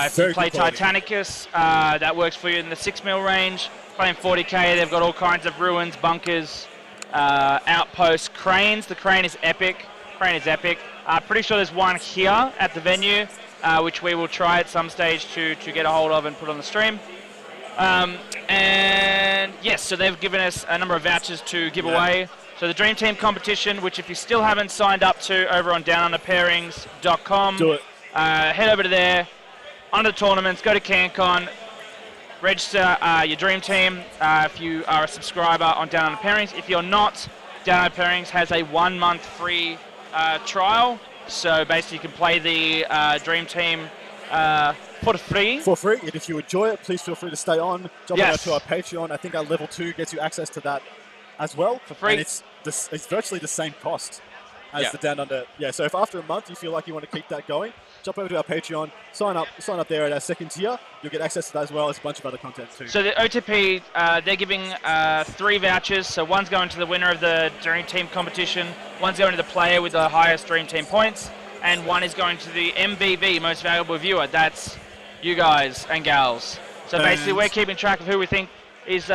S2: If you play Titanicus, that works for you in the 6mm range. Playing 40k, they've got all kinds of ruins, bunkers, outposts, cranes. The crane is epic. Pretty sure there's one here at the venue, which we will try at some stage to get a hold of and put on the stream. And yes, so they've given us a number of vouchers to give away. So the Dream Team competition, which if you still haven't signed up to over on downunderpairings.com,
S1: do it.
S2: Head over to there, under tournaments, go to Cancon, register your Dream Team if you are a subscriber on Down Under Pairings. If you're not, Down Under Pairings has a 1-month free trial. So basically you can play the Dream Team for free.
S1: And if you enjoy it, please feel free to stay on. Jump over to our Patreon. I think our level 2 gets you access to that as well.
S2: For free.
S1: And it's virtually the same cost as the Down Under. Yeah, so if after a month you feel like you want to keep that going, jump over to our Patreon, sign up there at our 2nd tier. You'll get access to that as well as a bunch of other content too.
S2: So the OTP, they're giving 3 vouchers. So one's going to the winner of the Dream Team competition, one's going to the player with the highest Dream Team points, and one is going to the MVV, Most Valuable Viewer. That's you guys and gals. So basically we're keeping track of who we think is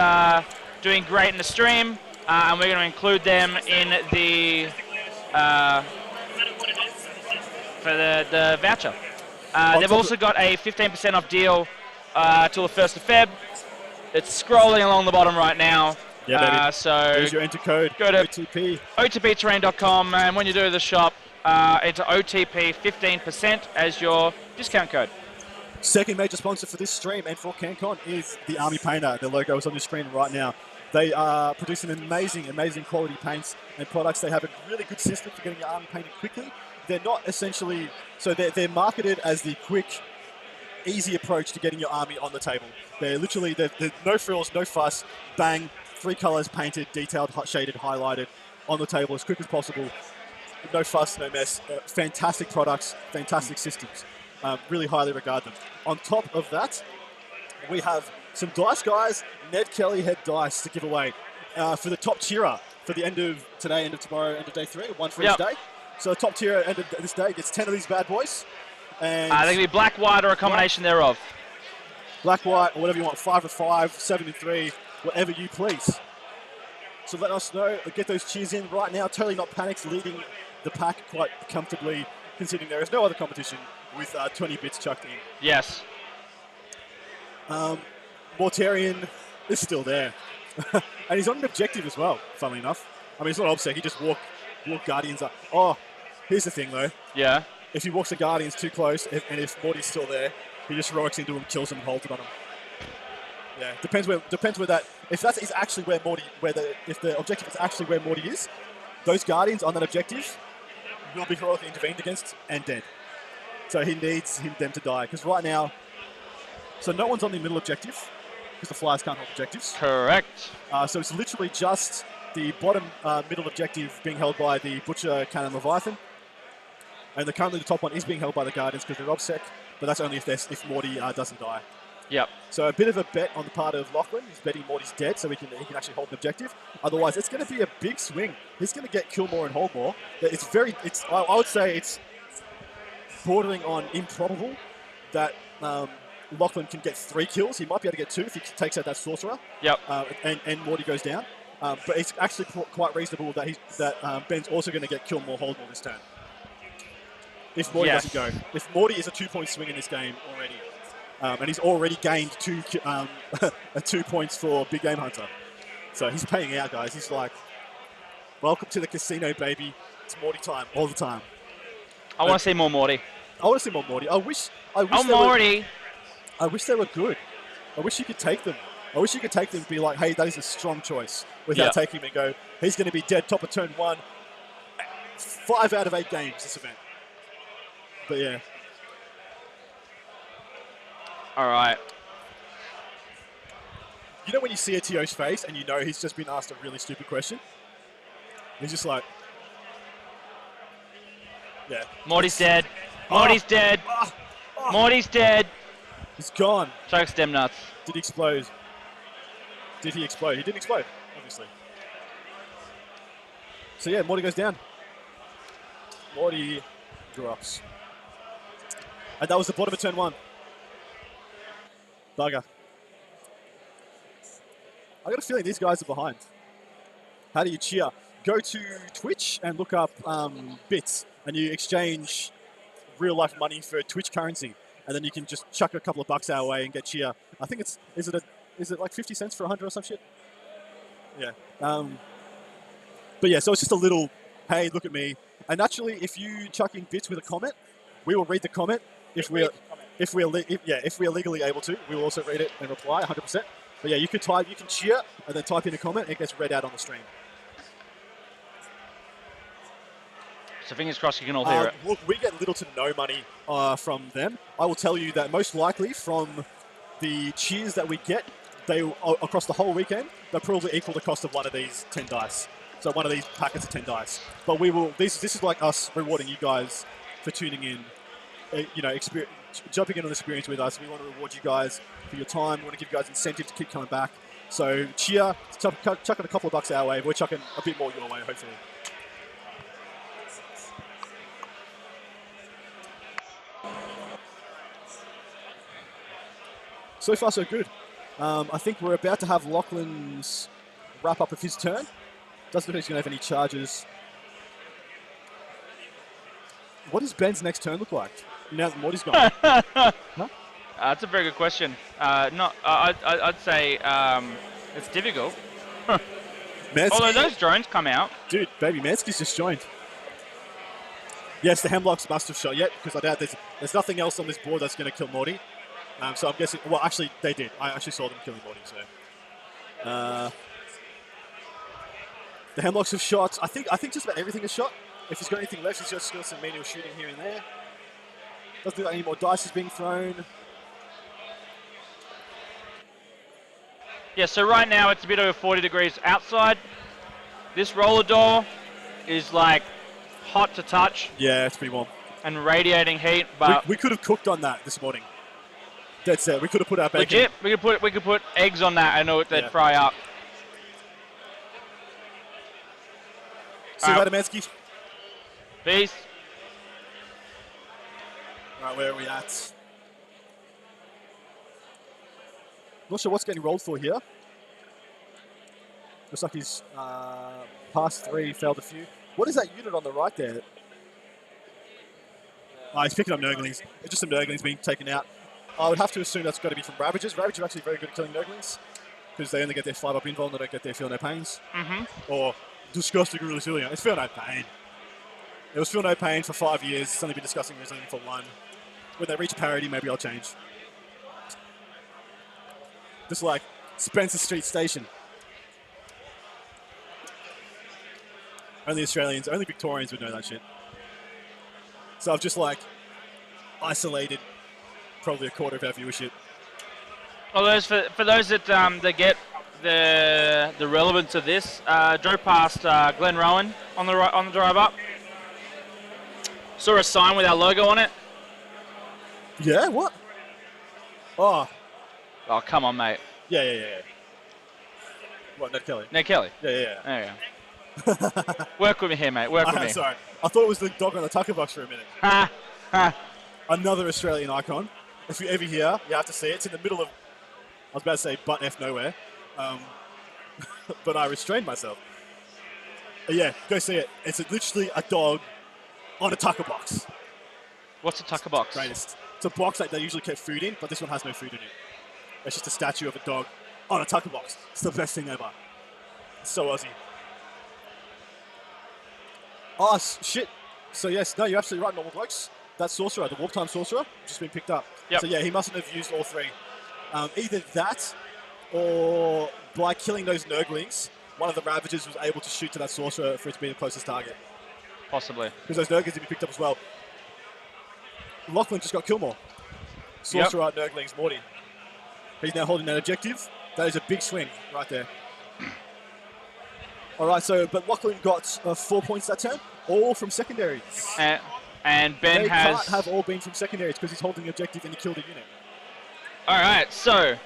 S2: doing great in the stream, and we're going to include them in the for the voucher. They've also got a 15% off deal till the 1st of Feb. It's scrolling along the bottom right now.
S1: Yeah,
S2: so
S1: there's your enter code.
S2: Go to
S1: OTP.
S2: OTPterrain.com, and when you do the shop, enter OTP 15% as your discount code.
S1: Second major sponsor for this stream and for Cancon is the Army Painter. Their logo is on your screen right now. They are producing amazing quality paints and products. They have a really good system for getting your army painted quickly. They're not essentially, so they're marketed as the quick, easy approach to getting your army on the table. They're literally, they're no frills, no fuss, bang, 3 colors painted, detailed, shaded, highlighted, on the table as quick as possible. No fuss, no mess. Fantastic products, fantastic systems. Really highly regard them. On top of that, we have some dice guys, Ned Kelly head dice to give away for the top tierer for the end of today, end of tomorrow, end of day 3, 1 for each day. So the top tier end of this day gets 10 of these bad boys. And
S2: they can be black, white, or a combination thereof.
S1: Black, white, or whatever you want. 5 or 5, 7 and 3, whatever you please. So let us know. Get those cheers in right now. Totally not panicked, leading the pack quite comfortably, considering there is no other competition with 20 bits chucked in.
S2: Yes.
S1: Mortarian is still there. And he's on an objective as well, funnily enough. I mean, it's not obsec. He just walk Guardians up. Oh, here's the thing, though.
S2: Yeah.
S1: If he walks the Guardians too close, and if Morty's still there, he just heroics into him, kills him, and holds it on him. Yeah, depends where that. if that is actually where Morty, if the objective is actually where Morty is, those Guardians on that objective will be heroically intervened against and dead. So he needs them to die because right now, so no one's on the middle objective because the Flyers can't hold objectives.
S2: Correct.
S1: So it's literally just the bottom middle objective being held by the Butcher, Cannon, Leviathan. And currently the top one is being held by the Guardians because they're obsec, but that's only if Morty doesn't die.
S2: Yep.
S1: So a bit of a bet on the part of Lachlan. He's betting Morty's dead so he can actually hold an objective. Otherwise, it's going to be a big swing. He's going to get kill more and hold more. I would say it's bordering on improbable that Lachlan can get 3 kills. He might be able to get 2 if he takes out that sorcerer.
S2: Yep.
S1: And Morty goes down. But it's actually quite reasonable that Ben's also going to get kill more, hold more this turn. If Morty doesn't go. If Morty is a 2-point swing in this game already. And he's already gained 2 points for Big Game Hunter. So he's paying out, guys. He's like, welcome to the casino, baby. It's Morty time all the time.
S2: I want to see more Morty.
S1: I want to see more Morty. I wish
S2: Morty.
S1: I wish they were good. I wish you could take them. I wish you could take them and be like, hey, that is a strong choice. Without taking him and go, he's going to be dead top of turn 1. 5 out of 8 games this event. But yeah.
S2: All right.
S1: You know when you see a TO's face and you know he's just been asked a really stupid question? He's just like, yeah.
S2: Morty's dead. Morty's dead. Morty's dead.
S1: He's gone.
S2: Chokes them nuts.
S1: Did he explode? Did he explode? He didn't explode, obviously. So yeah, Morty goes down. Morty drops. And that was the bottom of turn 1. Bugger. I got a feeling these guys are behind. How do you cheer? Go to Twitch and look up bits, and you exchange real life money for Twitch currency, and then you can just chuck a couple of bucks our way and get cheer. I think is it like 50 cents for 100 or some shit? Yeah. But yeah, so it's just a little, hey, look at me. And naturally, if you chuck in bits with a comment, we will read the comment. If we are legally able to, we will also read it and reply 100%. But yeah, you can cheer and then type in a comment. It gets read out on the stream.
S2: So fingers crossed you can all hear it.
S1: Look, we get little to no money from them. I will tell you that most likely from the cheers that we get, they across the whole weekend, they'll probably equal the cost of one of these 10 dice. So one of these packets of 10 dice. But we will. This is like us rewarding you guys for tuning in. Jumping in on the experience with us. We want to reward you guys for your time. We want to give you guys incentive to keep coming back. So cheer, chucking a couple of bucks our way. We're chucking a bit more your way, hopefully. So far, so good. I think we're about to have Lachlan's wrap up of his turn. Doesn't look like he's going to have any charges. What does Ben's next turn look like? Now that Morty's gone. Huh?
S2: That's a very good question. I'd say it's difficult. Although those drones come out.
S1: Dude, baby, Mansky's just joined. Yes, the Hemlocks must have shot yet, because I doubt there's nothing else on this board that's going to kill Morty. So I'm guessing, well, actually, they did. I actually saw them killing Morty, so. The Hemlocks have shot. I think just about everything is shot. If he's got anything left, he's just got some manual shooting here and there. Doesn't look like any more dice is being thrown.
S2: Yeah, so right now it's a bit over 40 degrees outside. This roller door is like hot to touch.
S1: Yeah, it's pretty warm.
S2: And radiating heat, but
S1: we could have cooked on that this morning. That's it. We could have put our bacon.
S2: Legit, we could put eggs on that and they'd fry up.
S1: See you later, Mansky.
S2: Peace.
S1: Right, where are we at? Not sure what's getting rolled for here. Looks like he's passed 3, failed a few. What is that unit on the right there? He's picking up Nurglings. It's just some Nurglings being taken out. I would have to assume that's got to be from Ravagers. Ravagers are actually very good at killing Nurglings because they only get their 5-up invul and they don't get their feel no pains. Or disgusting resilient. It's feel no pain. It was feel no pain for 5 years. It's only been discussing resilient for 1. When they reach parity, maybe I'll change. Just like Spencer Street Station. Only Australians, only Victorians would know that shit. So I've just like isolated probably a quarter of our viewership.
S2: Well, for those that get the relevance of this, drove past Glen Rowan on the drive up. Saw a sign with our logo on it.
S1: Yeah, what? Oh,
S2: come on, mate.
S1: yeah. What, Ned Kelly?
S2: Ned Kelly.
S1: Yeah.
S2: There you go. Work with me here, mate. Work with me.
S1: Sorry. I thought it was the dog on the tucker box for a minute. Another Australian icon. If you're ever here, you have to see it. It's in the middle of, I was about to say butt F nowhere. But I restrained myself. Yeah, go see it. It's literally a dog on a tucker box.
S2: What's a tucker box?
S1: Greatest. It's a box that they usually keep food in, but this one has no food in it. It's just a statue of a dog on a tucker box. It's the best thing ever. It's so Aussie. Oh, shit. So, yes, no, you're absolutely right, normal blokes. That sorcerer, the warp time sorcerer, just been picked up.
S2: Yep.
S1: So, yeah, he mustn't have used all three. Either that or by killing those Nurglings, one of the Ravagers was able to shoot to that sorcerer for it to be the closest target.
S2: Possibly.
S1: Because those Nurglings have been picked up as well. Lachlan just got Killmore. Sorcerer, Nurglings, Morty. He's now holding that objective. That is a big swing right there. All right, but Lachlan got 4 points that turn, all from secondaries.
S2: And Ben
S1: they
S2: has...
S1: can't have all been from secondaries because he's holding the objective and he killed a unit.
S2: All right, so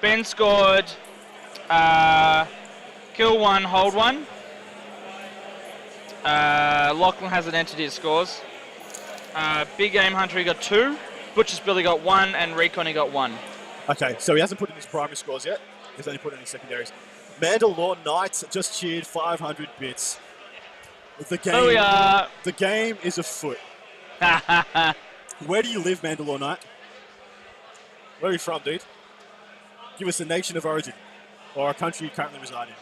S2: Ben scored kill 1, hold 1. Lachlan hasn't entered his scores. Big Game Hunter, he got 2. Butcher's Billy got 1, and Recon, he got 1.
S1: Okay, so he hasn't put in his primary scores yet. He's only put in his secondaries. Mandalore Knights just cheered 500 bits. The game is afoot. Where do you live, Mandalore Knight? Where are you from, dude? Give us a nation of origin or a country you currently reside in.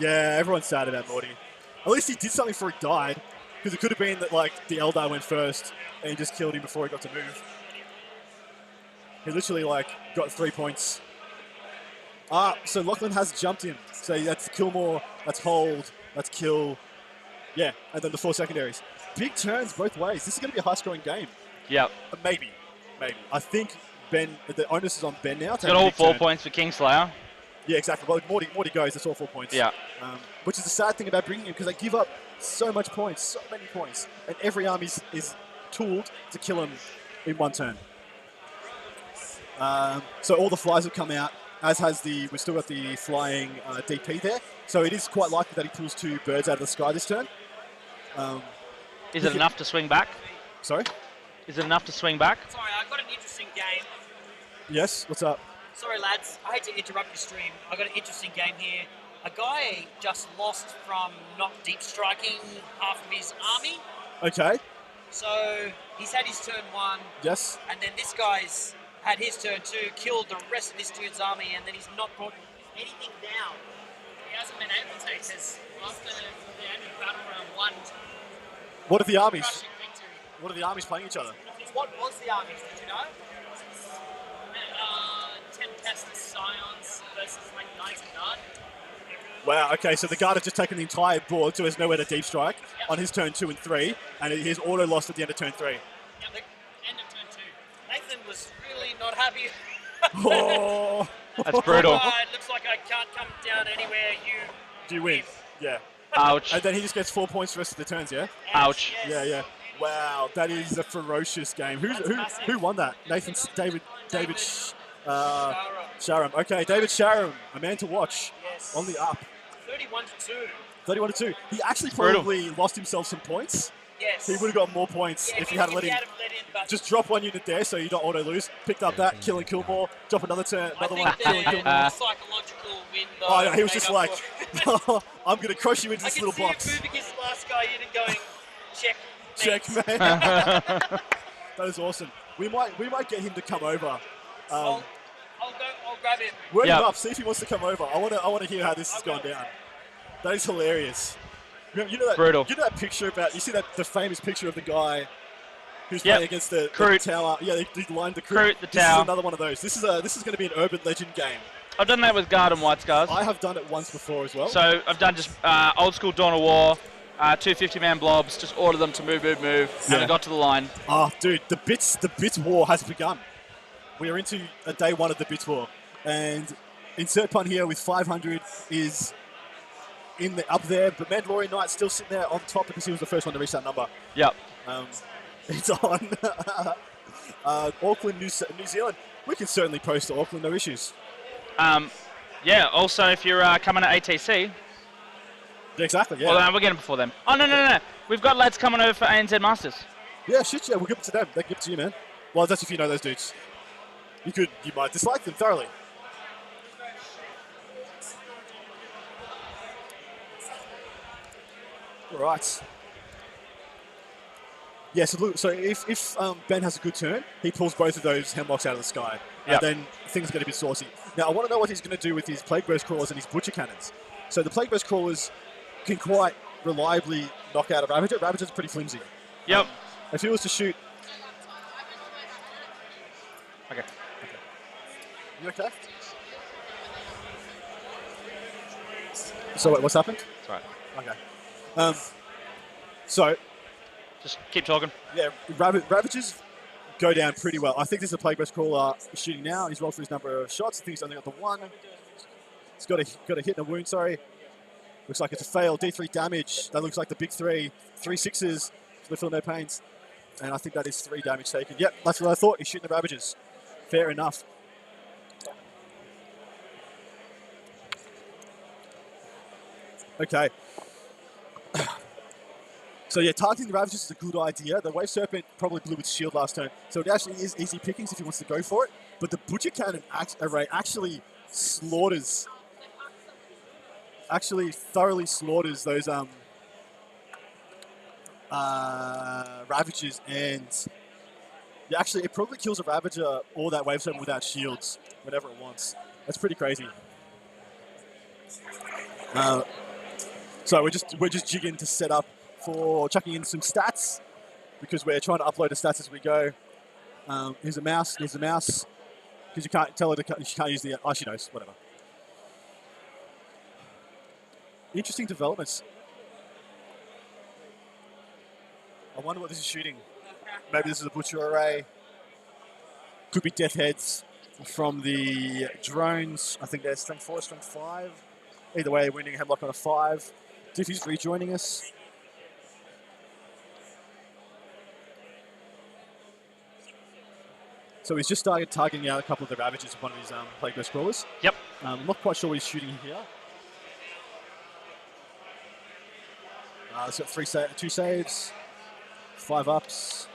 S1: Yeah, everyone's sad about Morty. At least he did something before he died, because it could have been that like the Eldar went first and he just killed him before he got to move. He literally like got 3 points. So Lachlan has jumped him. So that's Killmore, that's hold, that's kill. Yeah, and then the 4 secondaries. Big turns both ways. This is going to be a high-scoring game.
S2: Yep.
S1: Maybe. I think Ben, the onus is on Ben now.
S2: Got all 4 points for Kingslayer.
S1: Yeah, exactly. Well, Morty goes, it's all 4 points.
S2: Yeah.
S1: Which is the sad thing about bringing him, because they give up so much points, so many points, and every army is tooled to kill him in one turn. So all the flies have come out, as has we've still got the flying DP there. So it is quite likely that he pulls 2 birds out of the sky this turn.
S2: Is it enough to swing back?
S1: Sorry?
S2: Is it enough to swing back?
S3: Sorry, I've got an interesting game.
S1: Yes, what's up?
S3: Sorry, lads. I hate to interrupt your stream. I've got an interesting game here. A guy just lost from not deep striking half of his army.
S1: Okay.
S3: So he's had his turn 1.
S1: Yes.
S3: And then this guy's had his turn 2, killed the rest of this dude's army, and then he's not brought anything down.
S4: He hasn't been able to because after the end of battle round 1,
S1: What are the armies?
S4: crushing victory.
S1: What are the armies playing each other?
S3: What was the armies? Did you know?
S4: 10 Pestis Scions versus like Knights and Guard.
S1: Wow, okay, so the guard has just taken the entire board, so there's nowhere to deep strike on his turn 2 and 3, and he's auto lost at the end of turn 3.
S4: Yeah, the end of turn 2.
S3: Nathan was really not happy.
S1: Oh,
S2: That's brutal.
S3: It looks like I can't come down anywhere.
S1: do you win? Yeah.
S2: Ouch.
S1: And then he just gets 4 points for the rest of the turns, yeah?
S2: Ouch.
S3: Yes.
S1: Yeah. Wow, that is a ferocious game. Who won that? David Sharam. Okay, David Sharam, a man to watch.
S3: Yes.
S1: On the up.
S3: 31-2.
S1: 31-2. He actually probably lost himself some points.
S3: Yes.
S1: He would have got more points if he hadn't let him.
S3: But
S1: Just drop 1 unit there so you don't auto lose. Picked up that, kill and kill more. Drop another turn,
S3: I
S1: another
S3: think
S1: one, kill and kill more.
S3: the psychological win, though.
S1: Oh, yeah, he was just
S3: made
S1: like,
S3: up for-
S1: I'm going to crush you into
S3: I
S1: this
S3: can
S1: little
S3: see
S1: box.
S3: him moving his last guy in and going, check.
S1: Check,
S3: mate."
S1: man. That is awesome. We might get him to come over.
S3: I'll grab him.
S1: Word
S2: Yep.
S1: him up. See if he wants to come over. I want to hear how this has gone down. That is hilarious. You know that
S2: Brutal.
S1: You know that picture about? You see that the famous picture of the guy who's
S2: Yep.
S1: playing against the
S2: Kroot.
S1: tower? Yeah, they lined the
S2: Kroot, the
S1: This
S2: tower.
S1: is another one of those. This is going to be an urban legend game.
S2: I've done that with guard and white scars.
S1: I have done it once before as well.
S2: So I've done just old school Dawn of War, 250-man blobs, just order them to move, and I got to the line.
S1: Oh, dude, the bits war has begun. We are into a day one of the bits war, and insert pun here with 500 is up there, but Mandalorian Knight's still sitting there on top because he was the first one to reach that number.
S2: Yep.
S1: It's on Auckland, New Zealand. We can certainly post to Auckland, no issues.
S2: Yeah. Also, if you're coming to ATC.
S1: Exactly. Yeah.
S2: Well, no, we're getting before them. Oh no. We've got lads coming over for ANZ Masters.
S1: Yeah, shit. Yeah, we'll give it to them. They give it to you, man. Well, that's if you know those dudes. You might dislike them thoroughly. All right. Yeah, so if Ben has a good turn, he pulls both of those hemlocks out of the sky.
S2: Yep.
S1: And then things get a bit saucy. Now, I want to know what he's going to do with his Plague Burst Crawlers and his Butcher Cannons. So the Plague Burst Crawlers can quite reliably knock out a Ravager. Ravager's pretty flimsy.
S2: Yep.
S1: If he was to shoot...
S2: Okay.
S1: You okay? So what's happened?
S2: That's right.
S1: Okay. So...
S2: Just keep talking.
S1: Yeah, Ravagers go down pretty well. I think this is a Plague Burst Crawler shooting now. He's rolled for his number of shots. I think he's only got the one. He's got a hit and a wound, sorry. Looks like it's a fail. D3 damage. That looks like the big three. 3 6s. Little no pains. And I think that is 3 damage taken. Yep, that's what I thought. He's shooting the Ravagers. Fair enough. Okay. So yeah, targeting the Ravagers is a good idea. The Wave Serpent probably blew its shield last turn, so it actually is easy pickings if he wants to go for it. But the Butcher Cannon array actually thoroughly slaughters those Ravagers, and yeah, actually it probably kills a Ravager or that Wave Serpent without shields whenever it wants. That's pretty crazy. So we're just jigging to set up for chucking in some stats because we're trying to upload the stats as we go. Here's a mouse. Because you can't tell her she can't use the. Oh, she knows. Whatever. Interesting developments. I wonder what this is shooting. Maybe this is a Butcher array. Could be Death Heads from the drones. I think they're strength 4, strength 5. Either way, winning Hemlock on a 5. Diffy's rejoining us. So he's just started targeting out a couple of the Ravagers with one of his Plague Burst Crawlers. Yep. I'm not quite sure what he's shooting here. He's got 2 saves, 5 ups.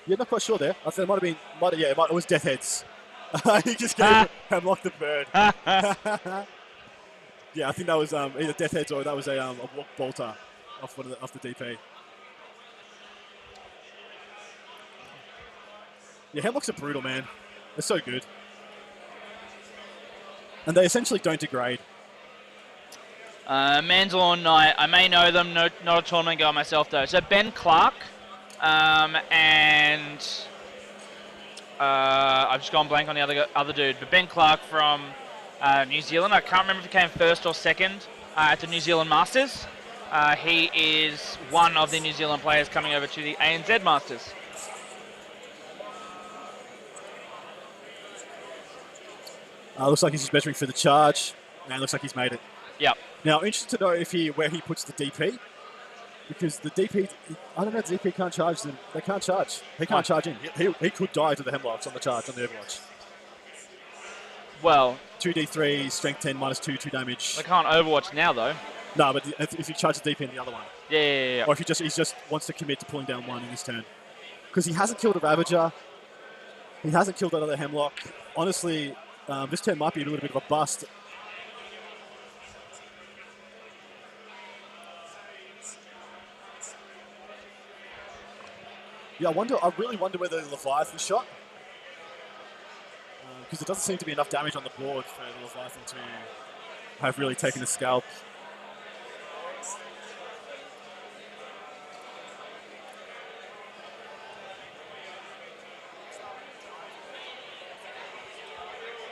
S1: Yeah, not quite sure there. I think it it was Death Heads. He just gave Hemlock the bird. Yeah, I think that was either Death Heads or that was a walk bolter off the DP. Yeah, Hemlocks are brutal, man. They're so good. And they essentially don't degrade.
S2: Mandalorian Knight, I may know them, not a tournament guy myself though. So Ben Clark, and I've just gone blank on the other dude, but Ben Clark from New Zealand. I can't remember if he came first or second at the New Zealand Masters. He is one of the New Zealand players coming over to the ANZ Masters.
S1: Looks like he's just measuring for the charge, and looks like he's made it.
S2: Yep.
S1: Now, interested to know where he puts the DP, because the DP, I don't know, the DP can't charge them. They can't charge. He can't charge in. He could die to the Hemlocks on the charge, on the Overwatch.
S2: Well,
S1: 2d3, strength 10, -2, 2 damage.
S2: They can't Overwatch now though.
S1: No, but if you charge the DP in the other one.
S2: Yeah.
S1: Or if he just wants to commit to pulling down 1 in this turn. Because he hasn't killed a Ravager. He hasn't killed another Hemlock. Honestly, this turn might be a little bit of a bust. Yeah, I really wonder whether the Leviathan shot. Because there doesn't seem to be enough damage on the board for the Leviathan to have really taken a scalp.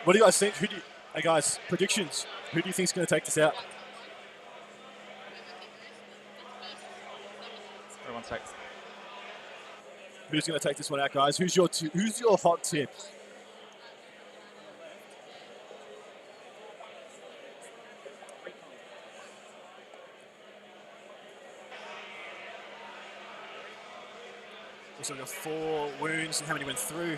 S1: What do you guys think? Hey guys, predictions. Who do you think is going to take this out?
S2: Wait 1 sec.
S1: Who's going to take this one out, guys? Who's your hot tip? So we got 4 wounds. How many went through?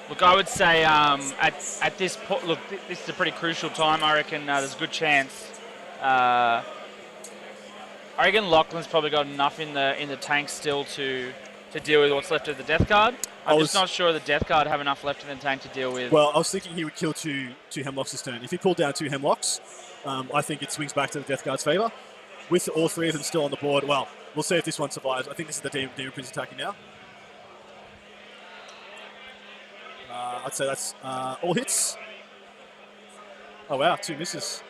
S2: Look, I would say at this point, look, this is a pretty crucial time. I reckon there's a good chance. I reckon Lachlan's probably got enough in the tank still to deal with what's left of the death card. I'm just not sure the death card have enough left in the tank to deal with.
S1: Well, I was thinking he would kill two Hemlocks this turn. If he pulled down 2 Hemlocks, I think it swings back to the death card's favour. With all 3 of them still on the board, well, we'll see if this one survives. I think this is the Demon Prince attacking now. I'd say that's all hits. Oh wow, 2 misses.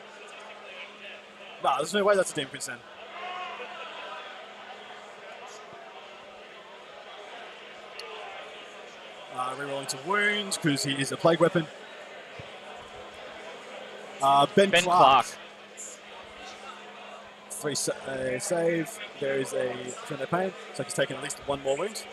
S1: Nah, there's no way that's a Demon Prince then. Rerolling to wounds because he is a plague weapon. Ben Clark. 3 save. There is a Fender Pain, so he's taken at least 1 more wound.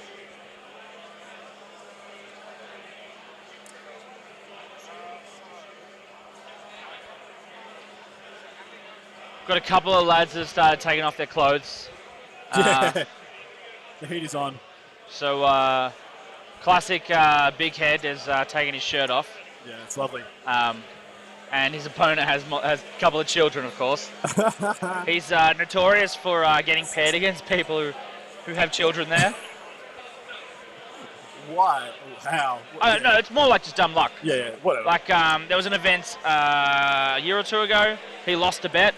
S2: Got a couple of lads that have started taking off their clothes.
S1: Yeah, the heat is on.
S2: So classic big head is taking his shirt off.
S1: Yeah, it's lovely.
S2: And his opponent has a couple of children, of course. He's notorious for getting paired against people who have children there.
S1: Why? How?
S2: No, it's more like just dumb luck.
S1: Yeah, whatever.
S2: Like there was an event a year or 2 ago. He lost a bet,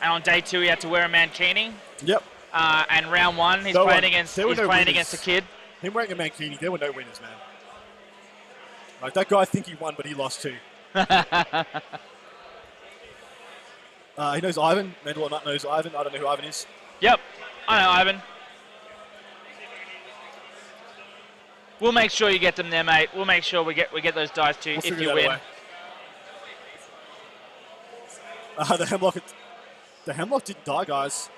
S2: and on day 2 he had to wear a mankini.
S1: Yep.
S2: And round 1 he's playing against a kid.
S1: Him wearing a mankini, there were no winners, man. Like that guy, I think he won, but he lost too. He knows Ivan. Mendel or not knows Ivan. I don't know who Ivan is.
S2: Yep, I know Ivan. We'll make sure you get them there, mate. We'll make sure we get those dice to you if you win.
S1: The Hemlock didn't die, guys.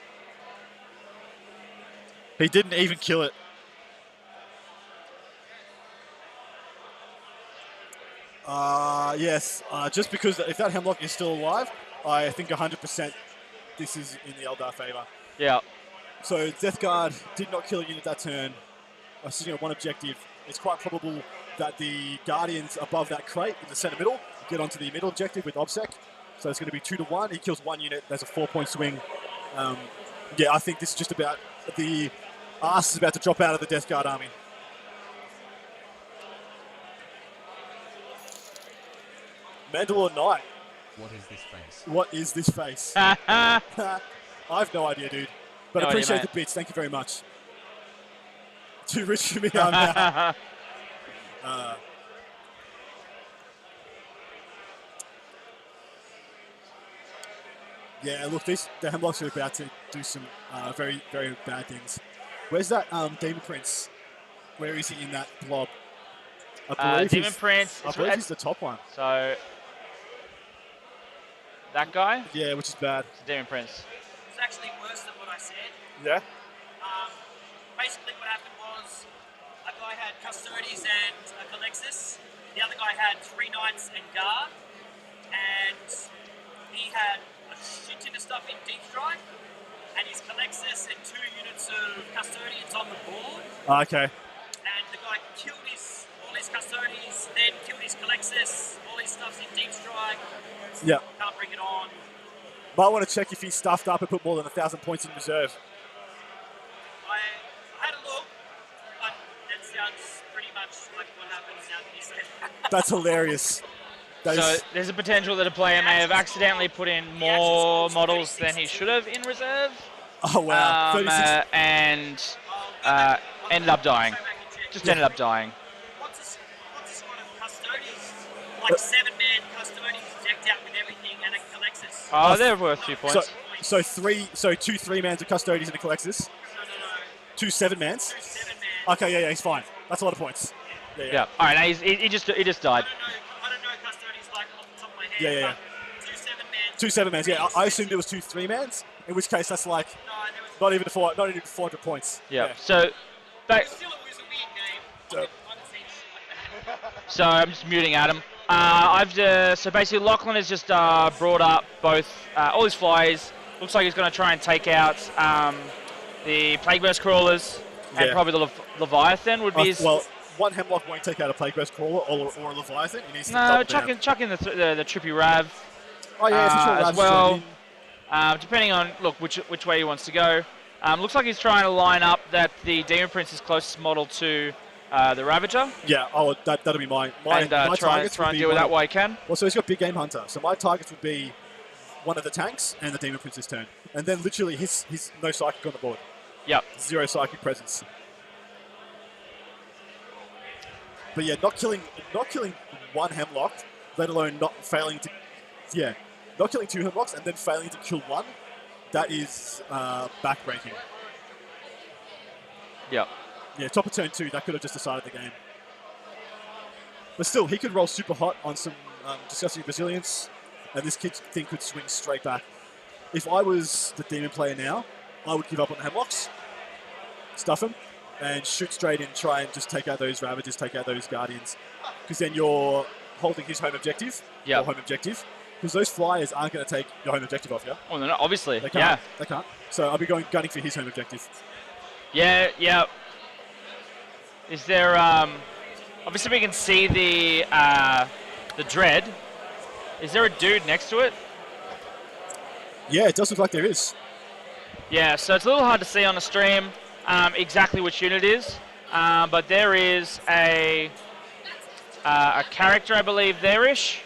S1: He didn't even kill it. Yes, just because if that Hemlock is still alive, I think 100% this is in the Eldar favour.
S2: Yeah.
S1: So Death Guard did not kill a unit that turn. Sitting on 1 objective. It's quite probable that the Guardians above that crate in the centre middle get onto the middle objective with OBSEC. So it's going to be 2 to 1. He kills 1 unit. There's a 4-point swing. Yeah, I think this is just about the arse is about to drop out of the Death Guard army. Mendel or Knight?
S5: What is this face?
S1: What is this face? I have no idea, dude. But I appreciate the bits. Thank you very much. Too rich for me, I'm now. Yeah, look, the Hemlocks are about to do some very, very bad things. Where's that Demon Prince? Where is he in that blob?
S2: Demon Prince.
S1: I believe he's the top one.
S2: So that guy?
S1: Yeah, which is bad.
S2: It's Demon Prince.
S3: It's actually worse than what I said.
S1: Yeah?
S3: Basically what happened was a guy had Custodes and a Calexis. The other guy had 3 Knights and Guard. And he had a shit ton of stuff in Deep Strike. And his Calexis and 2 units of Custodians on the board.
S1: Okay.
S3: And the guy killed all his Custodians, then killed his Calexis. All his stuff's in Deep Strike.
S1: Yeah.
S3: Can't bring it on.
S1: Might want to check if he's stuffed up and put more than 1,000 points in reserve.
S3: I had a look, but that sounds pretty much like what happened now that you said.
S1: That's hilarious.
S2: So there's a potential that a player may have accidentally put in more models than he should have in reserve.
S1: Oh, wow. 36.
S2: And ended up dying. Just ended up dying.
S3: What's a squad of Custodians? Like 7-man Custodians decked out with everything and a Calexis.
S2: Oh, they're worth 2 points.
S1: So 2 3-mans of Custodians and a Calexis?
S3: No.
S1: 2 7-mans?
S3: 7-man.
S1: Okay, yeah, he's fine. That's a lot of points.
S2: Yeah. All right, he just died.
S3: I
S1: Yeah.
S3: Two 7-man.
S1: Two 7-mans. Yeah, I assumed it was two 3-mans. In which case, that's like
S3: No, there was.
S1: not even 400 points.
S2: Yeah. So, back.
S3: Still, it was a weird game.
S1: So-
S3: I haven't seen shit like that.
S2: So I'm just muting Adam. So basically Lachlan has just brought up both all his flies. Looks like he's going to try and take out the Plague Burst Crawlers and
S1: Yeah.
S2: probably the Leviathan would be his.
S1: Well, one Hemlock won't take out a Plague Burst Crawler or a Leviathan. He needs to
S2: No,
S1: double down.
S2: chuck in the Trippy Rav
S1: Oh yeah, for sure.
S2: as
S1: Rav's
S2: well.
S1: straight in.
S2: Depending on which way he wants to go. Looks like he's trying to line up that the Demon Prince is closest model to the Ravager,
S1: Yeah, that'll be my
S2: and try
S1: targets would
S2: and
S1: be
S2: deal with
S1: one
S2: that
S1: of-
S2: while he can.
S1: Well, so he's got Big Game Hunter. So my targets would be one of the tanks and the Demon Prince's turn. And then literally his no psychic on the board.
S2: Yep.
S1: 0 psychic presence. But yeah, not killing one Hemlock, let alone not killing two Hemlocks and then failing to kill one, that is backbreaking.
S2: Yep.
S1: Yeah, top of turn 2, that could have just decided the game. But still, he could roll super hot on some disgusting resilience, and this thing could swing straight back. If I was the Demon player now, I would give up on the Hemlocks, stuff him, and shoot straight in, try and just take out those Ravagers, take out those Guardians. Because then you're holding his home objective,
S2: Yep.
S1: or home objective, because those Flyers aren't going to take your home objective off you.
S2: Well, no, obviously.
S1: They can't.
S2: Yeah.
S1: They can't. So I'll be gunning for his home objective.
S2: Yeah. Is there obviously we can see the Dread. Is there a dude next to it?
S1: Yeah, it does look like there is.
S2: Yeah, so it's a little hard to see on the stream exactly which unit it is, but there is a character, I believe, there-ish.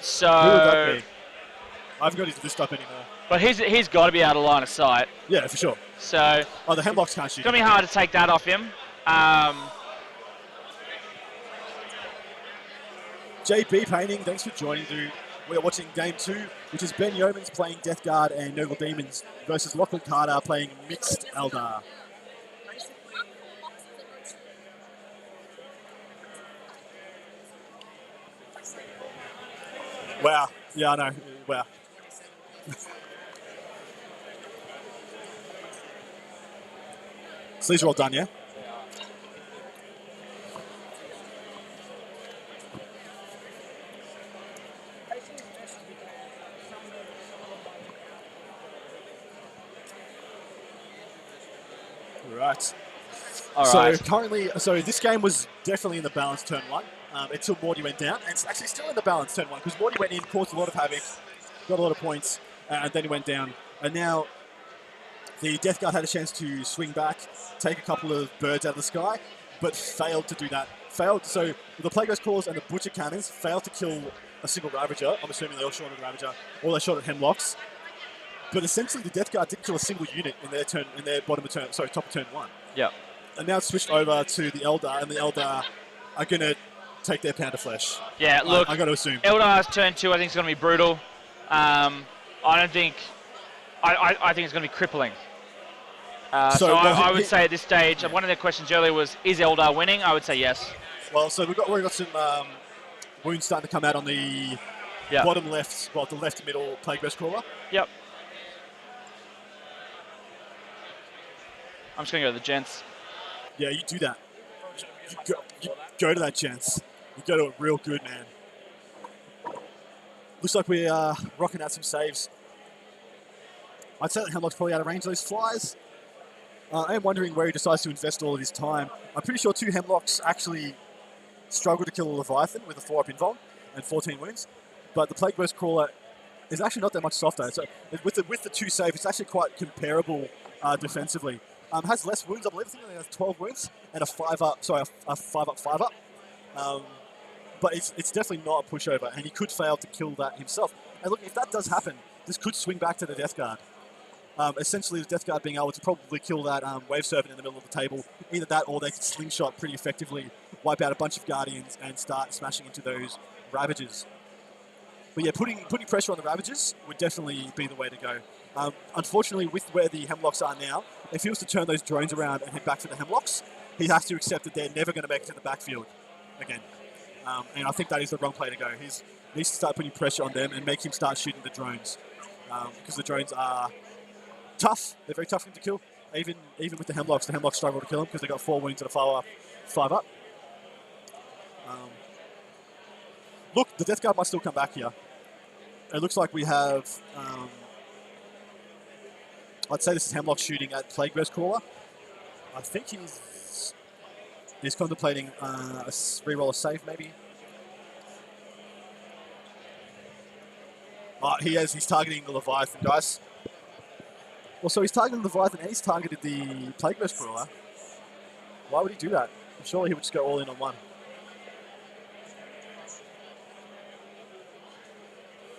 S2: So,
S1: Who would that be? I haven't got his list up anymore.
S2: but he's got to be out of line of sight.
S1: Yeah, for sure.
S2: So
S1: Oh, the Hemlocks can't shoot.
S2: it's gonna be hard to take that off him.
S1: JB Painting, thanks for joining, dude. We are watching Game 2, which is Ben Yeomans playing Death Guard and Noble Demons versus Lachlan Carter playing Mixed Eldar. Wow. Yeah, I know. Wow. So these are all done, yeah? Right.
S2: All
S1: So
S2: right.
S1: currently, this game was definitely in the balance turn 1 until Morty went down, and it's actually still in the balance turn 1 because Morty went in, caused a lot of havoc, got a lot of points, and then he went down. And now the Death Guard had a chance to swing back, take a couple of birds out of the sky, but failed to do that. So the Plague Ghost Claws and the Butcher Cannons failed to kill a single Ravager. I'm assuming they all shot at Ravager, or they shot at Hemlocks. But essentially, the Death Guard didn't kill a single unit in their top of turn 1.
S2: Yeah.
S1: And now it's switched over to the Eldar, and the Eldar are going to take their pound of flesh.
S2: Yeah. Look,
S1: I got to assume.
S2: Eldar's turn 2, I think, is going to be brutal. I think it's going to be crippling. So I would say at this stage, one of the questions earlier was, is Eldar winning? I would say yes.
S1: Well, so we've got some wounds starting to come out on the bottom left, the left middle Plague Burst Crawler.
S2: Yep. I'm just going to go to the gents.
S1: Yeah, you do that. You go to that, gents. You go to it real good, man. Looks like we're rocking out some saves. I'd say that Hemlock's probably out of range of those flies. I am wondering where he decides to invest all of his time. I'm pretty sure 2 Hemlocks actually struggle to kill a Leviathan with a 4-up invuln and 14 wounds. But the Plague Burst Crawler is actually not that much softer. So with the 2 saves, it's actually quite comparable defensively. Has less wounds, I believe. I think it has 12 wounds and a 5-up, 5-up. But it's definitely not a pushover, and he could fail to kill that himself. And look, if that does happen, this could swing back to the Death Guard. Essentially, the Death Guard being able to probably kill that Wave Serpent in the middle of the table. Either that, or they could slingshot pretty effectively, wipe out a bunch of Guardians, and start smashing into those Ravagers. But yeah, putting pressure on the Ravagers would definitely be the way to go. Unfortunately, with where the Hemlocks are now, if he was to turn those drones around and head back to the Hemlocks, he has to accept that they're never going to make it to the backfield again. And I think that is the wrong play to go. He needs to start putting pressure on them and make him start shooting the drones. Because the drones are tough. They're very tough for him to kill. Even with the Hemlocks struggle to kill him because they got 4 wounds and a 5 up. Look, the Death Guard might still come back here. It looks like we have... I'd say this is Hemlock shooting at Plague Bear's Crawler. I think he's contemplating a reroll a save, maybe. He's targeting the Leviathan, guys. Well, so he's targeting the Leviathan and he's targeted the Plague Bear's Crawler. Why would he do that? Surely he would just go all in on one.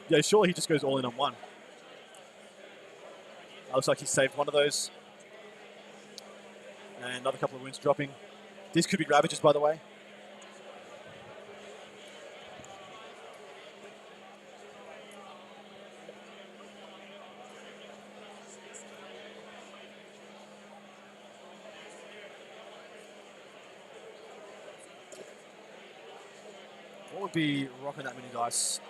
S1: Yeah, surely he just goes all in on one. Looks like he saved one of those. And another couple of wounds dropping. These could be Ravages, by the way. What would be rocking that many dice?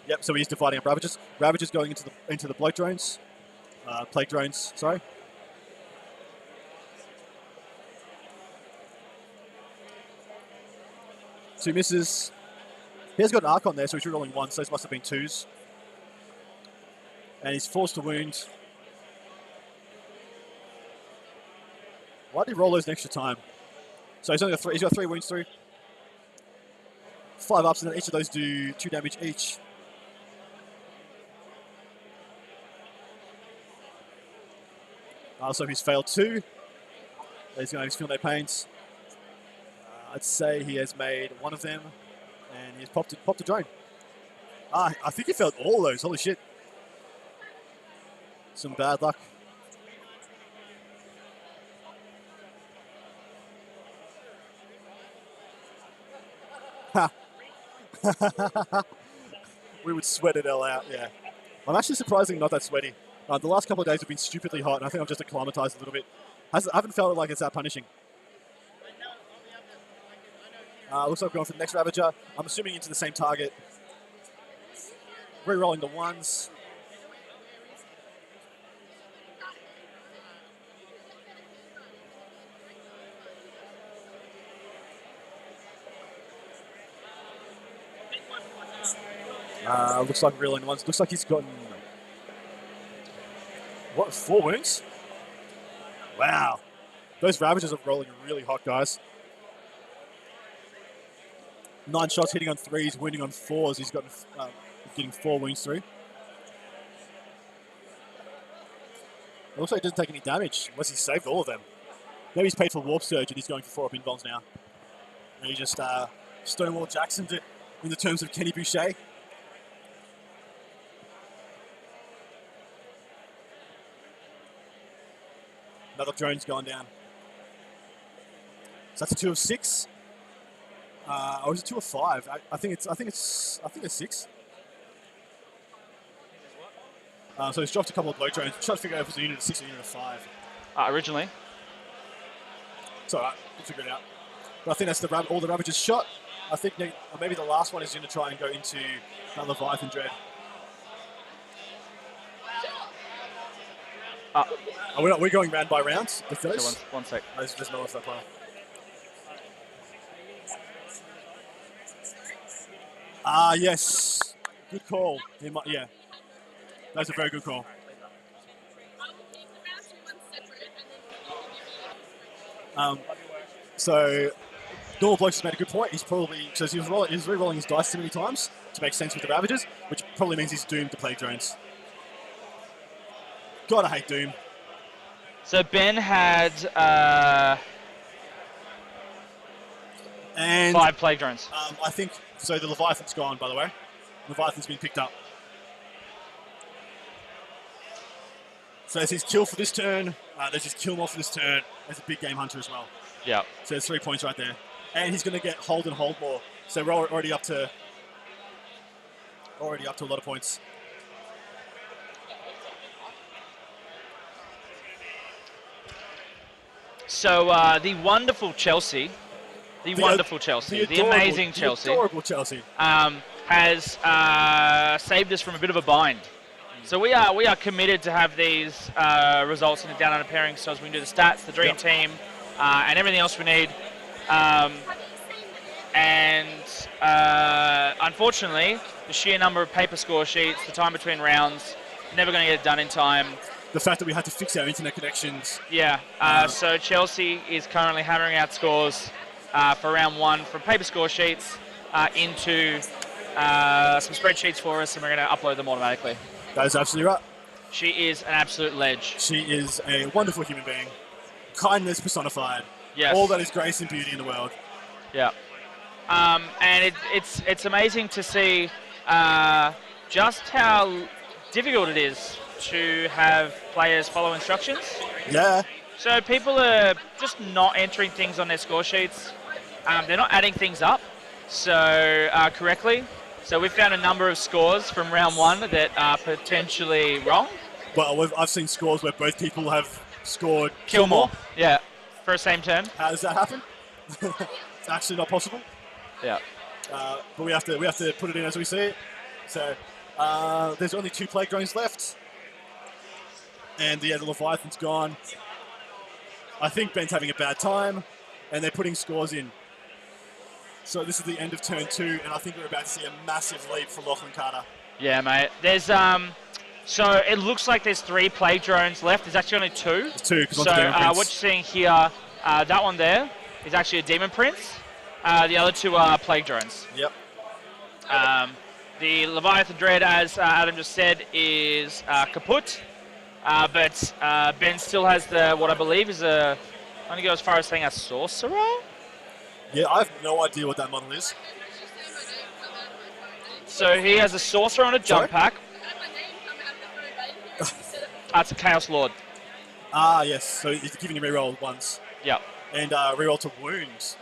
S1: Yep, so he's dividing up Ravages. Ravages going into the Bloat drones. Plague drones, sorry. Two misses. He has got an Archon there, so he's rolling 1, so those must have been 2s. And he's forced to wound. Why did he roll those an extra time? So he's only got 3. He's got 3 wounds through. 5 ups, and then each of those do 2 damage each. So he's failed 2. He's going to feel no pains. I'd say he has made 1 of them, and he's popped a drone. I think he failed all those. Holy shit! Some bad luck. Ha! We would sweat it all out. Yeah, I'm actually surprisingly not that sweaty. The last couple of days have been stupidly hot, and I think I've just acclimatized a little bit. I haven't felt like it's that punishing. Looks like we're going for the next Ravager. I'm assuming into the same target. Re-rolling the 1s. Looks like re-rolling the 1s. Looks like he's gotten... What, 4 wounds? Wow. Those Ravagers are rolling really hot, guys. 9 shots, hitting on 3s, wounding on 4s. He's gotten getting 4 wounds through. It looks like he doesn't take any damage unless he saved all of them. Maybe he's paid for Warp Surge and he's going for 4 up invulns now. And he just Stonewall Jacksoned it in the terms of Kenny Boucher. Another drone's gone down. So that's a 2 of 6. Or is it 2 of 5? I think it's 6. So he's dropped a couple of blow drones. Trying to figure out if it's a unit of 6 or a unit of 5.
S2: Originally.
S1: It's alright, we'll figure it out. But I think that's all the Ravagers shot. I think maybe the last one is going to try and go into that Leviathan Dread. We're going round by round with those?
S2: So one sec.
S1: There's no one for that player. Yes. Good call. Yeah. That's a very good call. So, Normal Blokes has made a good point. He's probably, because he's re-rolling his dice too many times to make sense with the Ravagers, which probably means he's doomed to Plague Drones. God, I hate Doom.
S2: So Ben had
S1: and
S2: 5 Plague Drones.
S1: I think, so the Leviathan's gone, by the way. Leviathan's been picked up. So there's his kill for this turn. There's his kill more for this turn. There's a big game hunter as well.
S2: Yeah.
S1: So there's 3 points right there. And he's going to get hold and hold more. So we're already up to a lot of points.
S2: So the wonderful Chelsea the wonderful Chelsea, the amazing Chelsea,
S1: adorable Chelsea.
S2: has saved us from a bit of a bind. So we are committed to have these results in the Down Under Pairings, so as we can do the stats, the dream team, and everything else we need. Unfortunately, the sheer number of paper score sheets, the time between rounds, never going to get it done in time.
S1: The fact that we had to fix our internet connections.
S2: Yeah. So Chelsea is currently hammering out scores for round 1 from paper score sheets into some spreadsheets for us, and we're going to upload them automatically.
S1: That is absolutely right.
S2: She is an absolute ledge.
S1: She is a wonderful human being. Kindness personified.
S2: Yes.
S1: All that is grace and beauty in the world.
S2: Yeah. And it's amazing to see just how difficult it is to have players follow instructions.
S1: Yeah.
S2: So people are just not entering things on their score sheets. They're not adding things up correctly. So we've found a number of scores from round 1 that are potentially wrong.
S1: Well, I've seen scores where both people have scored
S2: Kill more. Yeah. For a same turn.
S1: How does that happen? It's actually not possible.
S2: Yeah.
S1: But we have to put it in as we see it. So there's only 2 plague drones left. And the Leviathan's gone. I think Ben's having a bad time, and they're putting scores in. So this is the end of turn 2, and I think we're about to see a massive leap for Lachlan Carter.
S2: Yeah, mate. There's so it looks like there's 3 plague drones left. There's actually only 2.
S1: There's 2.
S2: So what you're seeing here, that one there is actually a Demon Prince. The other 2 are plague drones.
S1: Yep.
S2: The Leviathan Dread, as Adam just said, is kaput. But Ben still has what I believe is I'm going to go as far as saying a sorcerer?
S1: Yeah, I have no idea what that model is.
S2: So he has a sorcerer on a jump pack. That's a Chaos Lord.
S1: Ah, yes. So he's giving you reroll once.
S2: Yep.
S1: And reroll to wounds.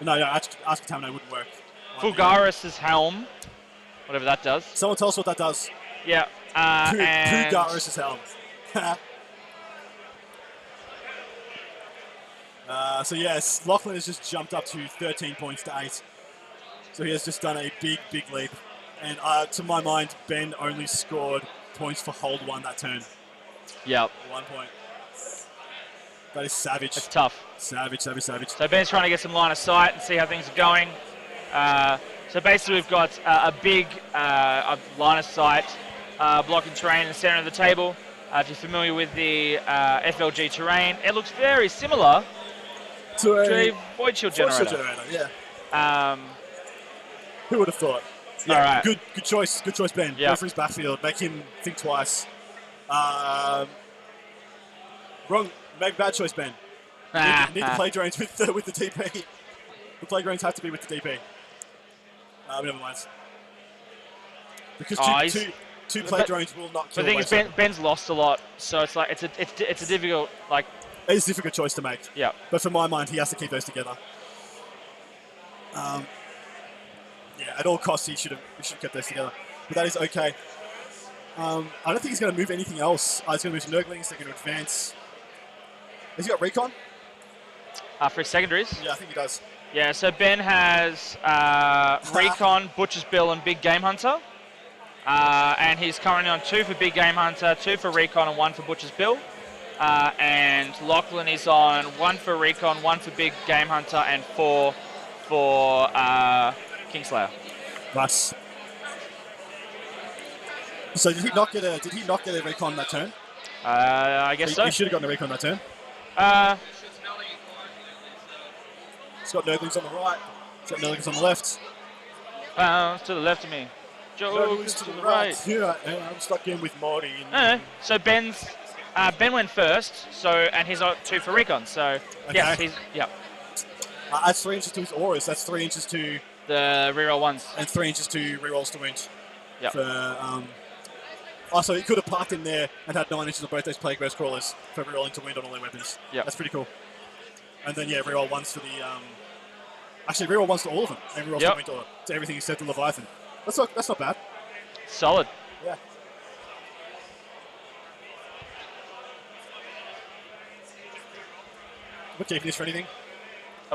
S1: No, Ask Contaminate wouldn't work.
S2: Fulgaris' Helm. Whatever that does.
S1: Someone tell us what that does.
S2: Yeah.
S1: Fulgaris' Helm. So yes, Lachlan has just jumped up to 13 points to 8. So he has just done a big, big leap. And to my mind, Ben only scored points for hold 1 that turn.
S2: Yep.
S1: 1 point. That is savage.
S2: It's tough.
S1: Savage.
S2: So Ben's trying to get some line of sight and see how things are going. So basically we've got a big line of sight blocking terrain in the center of the table. If you're familiar with the FLG terrain, it looks very similar to a Void Shield generator.
S1: Yeah. Who would have thought? Yeah,
S2: all right.
S1: Good choice, Ben.
S2: Yep.
S1: Go for his backfield. Make him think twice. Wrong. Make bad choice, Ben. Need the play drones with the DP. The play drones have to be with the DP. Never mind. Because two play drones will not kill.
S2: The thing is, Ben's lost a lot, so it's like it's a difficult like.
S1: It's a difficult choice to make.
S2: Yeah.
S1: But for my mind, he has to keep those together. At all costs, he should have kept those together. But that is okay. I don't think he's going to move anything else. He's going to move some Nurglings. They're going to advance. Has he got Recon?
S2: For his secondaries?
S1: Yeah, I think he does.
S2: Yeah, so Ben has Recon, Butcher's Bill, and Big Game Hunter. And he's currently on 2 for Big Game Hunter, 2 for Recon, and 1 for Butcher's Bill. And Lachlan is on 1 for Recon, 1 for Big Game Hunter, and 4 for Kingslayer.
S1: Nice. So did he not get a Recon that turn?
S2: I guess so.
S1: He should have gotten a Recon that turn. He's got Nurglings on the right. He's got Nurglings on the left.
S2: To the left of me. Joe's to the right.
S1: Yeah, I'm stuck in with Marty.
S2: So Ben went first, and he's on 2 for Recon. So
S1: okay.
S2: Yes,
S1: that's 3 inches to his auras. That's 3 inches to
S2: the reroll ones,
S1: and 3 inches to rerolls to wound.
S2: Yeah.
S1: So he could have parked in there and had 9 inches on both those Plague Burst Crawlers for rerolling to wound on all their weapons.
S2: Yeah.
S1: That's pretty cool. And then reroll 1s for the actually reroll 1s to all of them and reroll to wound to everything except the Leviathan. That's not bad.
S2: Solid.
S1: Yeah. We're keeping this for anything.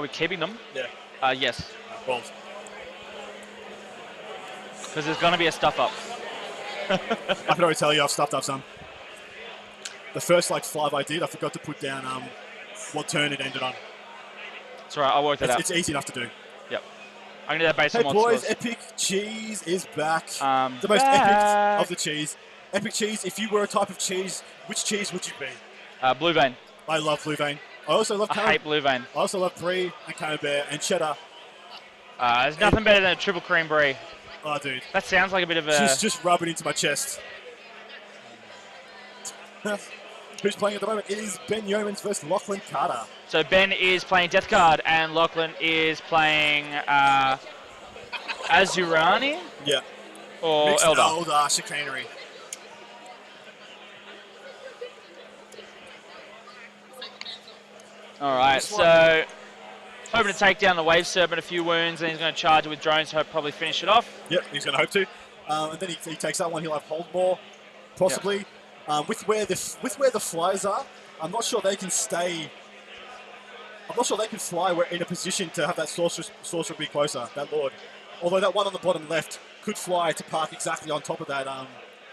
S2: Are we keeping them?
S1: Yeah.
S2: Yes.
S1: Well,
S2: Because there's going to be a stuff up.
S1: I can already tell you I've stuffed up some. The first like 5 I did, I forgot to put down what turn it ended on.
S2: That's all right. I'll work that out.
S1: It's easy enough to do.
S2: Yep. I'm going to do that based
S1: Hey
S2: on
S1: boys,
S2: scores.
S1: Epic Cheese is back. The most
S2: Back.
S1: epic of the cheese. Epic Cheese, if you were a type of cheese, which cheese would you be?
S2: Blue vein.
S1: I love Blue Vein. I also love
S2: I hate blue vein.
S1: I also love Brie and Camembert and Cheddar.
S2: There's nothing better than a triple cream brie.
S1: Oh, dude.
S2: That sounds like a bit of a...
S1: She's just rubbing into my chest. Who's playing at the moment? It is Ben Yeomans versus Lachlan Carter.
S2: So Ben is playing Death Card and Lachlan is playing Azurani
S1: Yeah.
S2: or
S1: Mixed
S2: Eldar.
S1: chicanery.
S2: All right, so hoping to take down the Wave Serpent, a few wounds, and he's going to charge it with drones, hope probably finish it off.
S1: Yep, he's going to hope to. And then he takes that one. He'll have hold more, possibly. Yep. With where the flyers are, I'm not sure they can stay. I'm not sure they can fly. We're in a position to have that sorcerer be closer. That Lord, although that one on the bottom left could fly to park exactly on top of that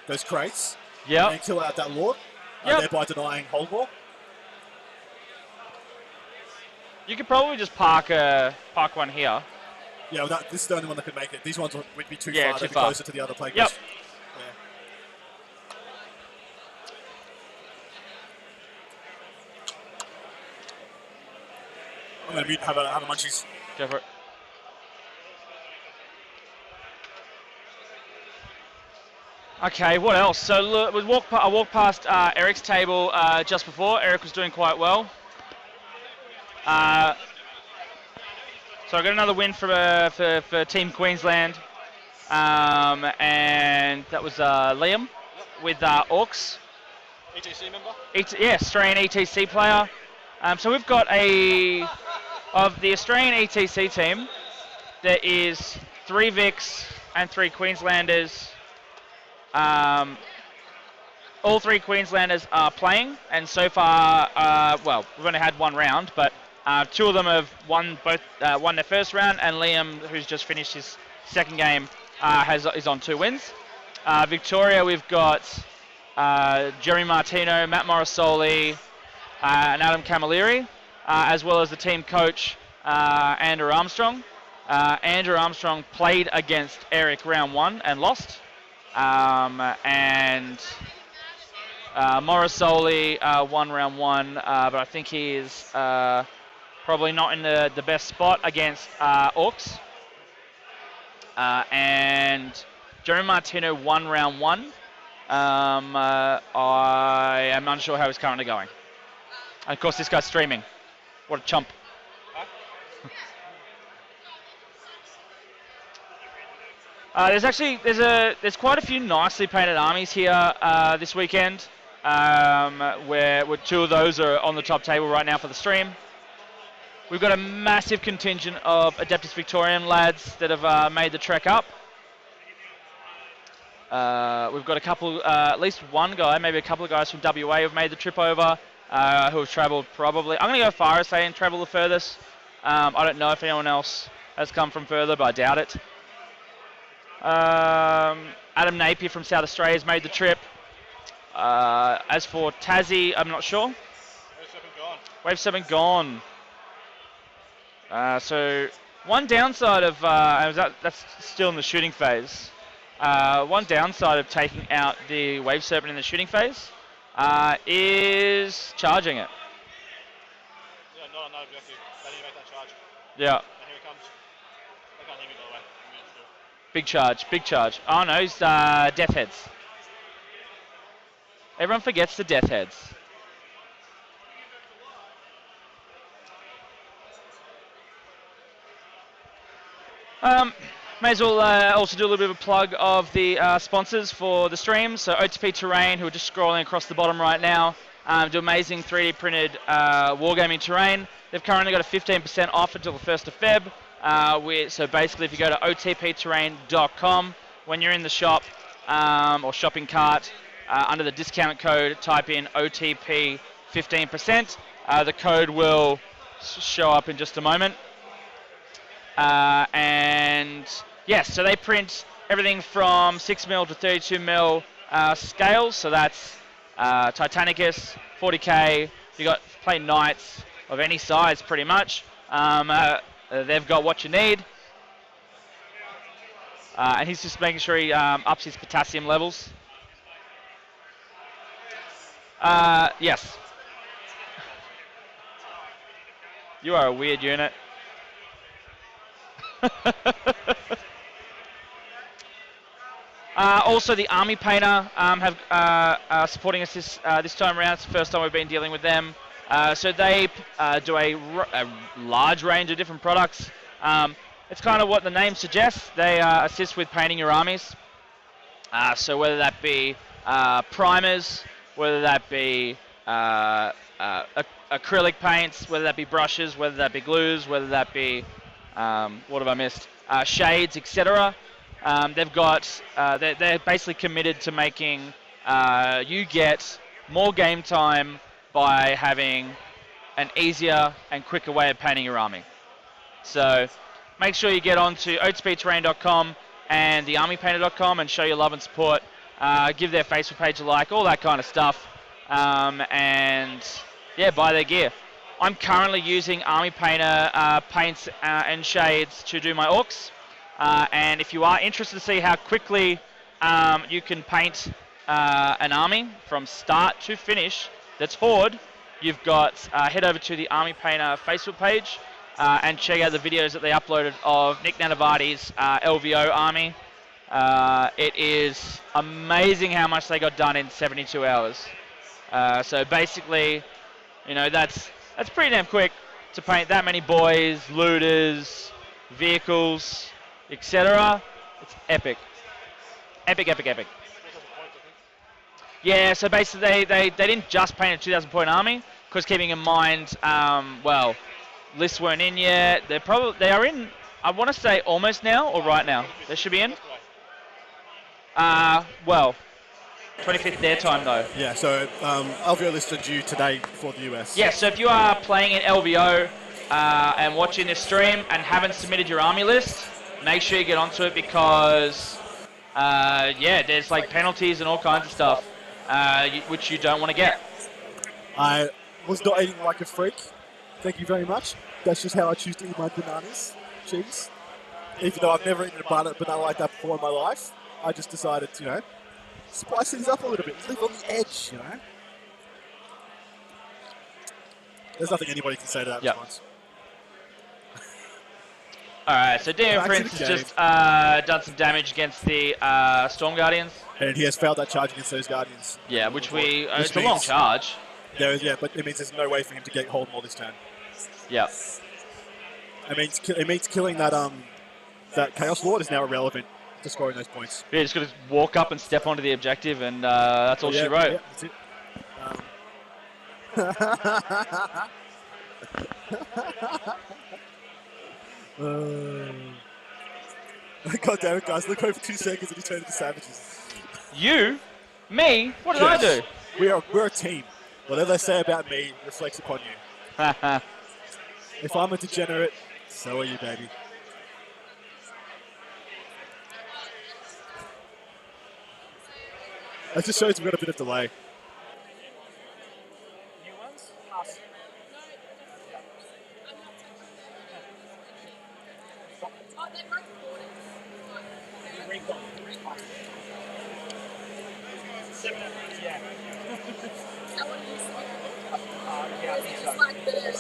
S1: those crates.
S2: Yeah.
S1: And kill out that Lord, thereby denying hold more.
S2: You could probably just park one here.
S1: Yeah, well this is the only one that could make it. These ones would be too
S2: Yeah,
S1: far.
S2: too
S1: They'd be
S2: far.
S1: closer to the other plague.
S2: Yep.
S1: Yeah. I'm going to mute and have a munchies.
S2: Go for it. Okay, what else? So look, I walked past Eric's table just before. Eric was doing quite well. So I got another win for Team Queensland, and that was Liam with Orcs.
S5: ETC member?
S2: Yeah, Australian ETC player. So we've got of the Australian ETC team, there is 3 Vics and 3 Queenslanders. All 3 Queenslanders are playing, and so far, well, we've only had 1 round, but 2 of them have won their first round, and Liam, who's just finished his second game, is on 2 wins. Victoria, we've got Jeremy Martino, Matt Morrisoli, and Adam Camilleri, as well as the team coach, Andrew Armstrong. Andrew Armstrong played against Eric round 1 and lost. And Morrisoli won round 1, but I think he is probably not in the best spot against Orcs. And Jeremy Martino won round 1. I am unsure how he's currently going. And of course, this guy's streaming. What a chump. There's quite a few nicely painted armies here this weekend. Where 2 of those are on the top table right now for the stream. We've got a massive contingent of Adeptus Victorian lads that have made the trek up. We've got a couple, at least one guy, maybe a couple of guys from WA who've made the trip over, who have travelled probably. I'm going to go far as saying travel the furthest. I don't know if anyone else has come from further, but I doubt it. Adam Napier from South Australia has made the trip. As for Tassie, I'm not sure. Wave 7 gone. So one downside of that's still in the shooting phase. One downside of taking out the Wave Serpent in the shooting phase is charging it.
S5: Yeah, not an objective. They need to make that charge.
S2: Yeah.
S5: And here it comes. They can't hear me, by the way. I'm muted still.
S2: Big charge, big charge. Oh no, he's Death Heads. Everyone forgets the Death Heads. May as well also do a little bit of a plug of the sponsors for the stream. So OTP Terrain, who are just scrolling across the bottom right now, do amazing 3D printed wargaming terrain. They've currently got a 15% off until the 1st of Feb. So basically, if you go to otpterrain.com, when you're in the shop or shopping cart, under the discount code, type in OTP 15%. The code will show up in just a moment. And yes, so they print everything from 6mm to 32mm scales. So that's Titanicus, 40K. You got plain knights of any size, pretty much. They've got what you need. And he's just making sure he ups his potassium levels. Yes. You are a weird unit. Also, the Army Painter have supporting us this time around. It's the first time we've been dealing with them. So they do a large range of different products. It's kind of what the name suggests. They assist with painting your armies. So whether that be primers, whether that be acrylic paints, whether that be brushes, whether that be glues, whether that be, what have I missed? Shades, etc. They've got, they're basically committed to making you get more game time by having an easier and quicker way of painting your army. So make sure you get on to oatspeedterrain.com and thearmypainter.com and show your love and support. Give their Facebook page a like, all that kind of stuff. And yeah, buy their gear. I'm currently using Army Painter paints and shades to do my orcs. And if you are interested to see how quickly you can paint an army from start to finish that's Horde, you've got head over to the Army Painter Facebook page and check out the videos that they uploaded of Nick Nanavati's LVO army. It is amazing how much they got done in 72 hours. So basically, you know, that's pretty damn quick to paint that many boys, looters, vehicles, etc. It's epic. Epic, epic, epic. Yeah, so basically they didn't just paint a 2,000 point army, because keeping in mind, well, lists weren't in yet. They are in, I want to say almost now or right now. They should be in. Well, 25th their time though.
S1: Yeah, so LVO lists are due today for the US.
S2: Yeah, so if you are playing in LVO and watching this stream and haven't submitted your army list, make sure you get onto it because, yeah, there's like penalties and all kinds of stuff which you don't want to get.
S1: I was not eating like a freak. Thank you very much. That's just how I choose to eat my bananas, cheese. Even though I've never eaten a banana like that before in my life, I just decided to, you know, spice things up a little bit, live on the edge, you know. There's nothing anybody can say to that response.
S2: Alright, so Demon Prince has just done some damage against the Storm Guardians.
S1: And he has failed that charge against those Guardians.
S2: Yeah, which it's a long charge.
S1: Yeah, but it means there's no way for him to get hold more this turn.
S2: Yeah.
S1: It means killing that that Chaos Lord is now irrelevant to scoring those points.
S2: Yeah, just got to walk up and step onto the objective, and that's all she wrote.
S1: Yeah, that's it. God damn it, guys! Look over 2 seconds and he turned into savages.
S2: You? Me? What did I do?
S1: We're a team. Whatever they say about me reflects upon you. If I'm a degenerate, so are you, baby. That just shows we've got a bit of delay.
S3: Yeomans? Us.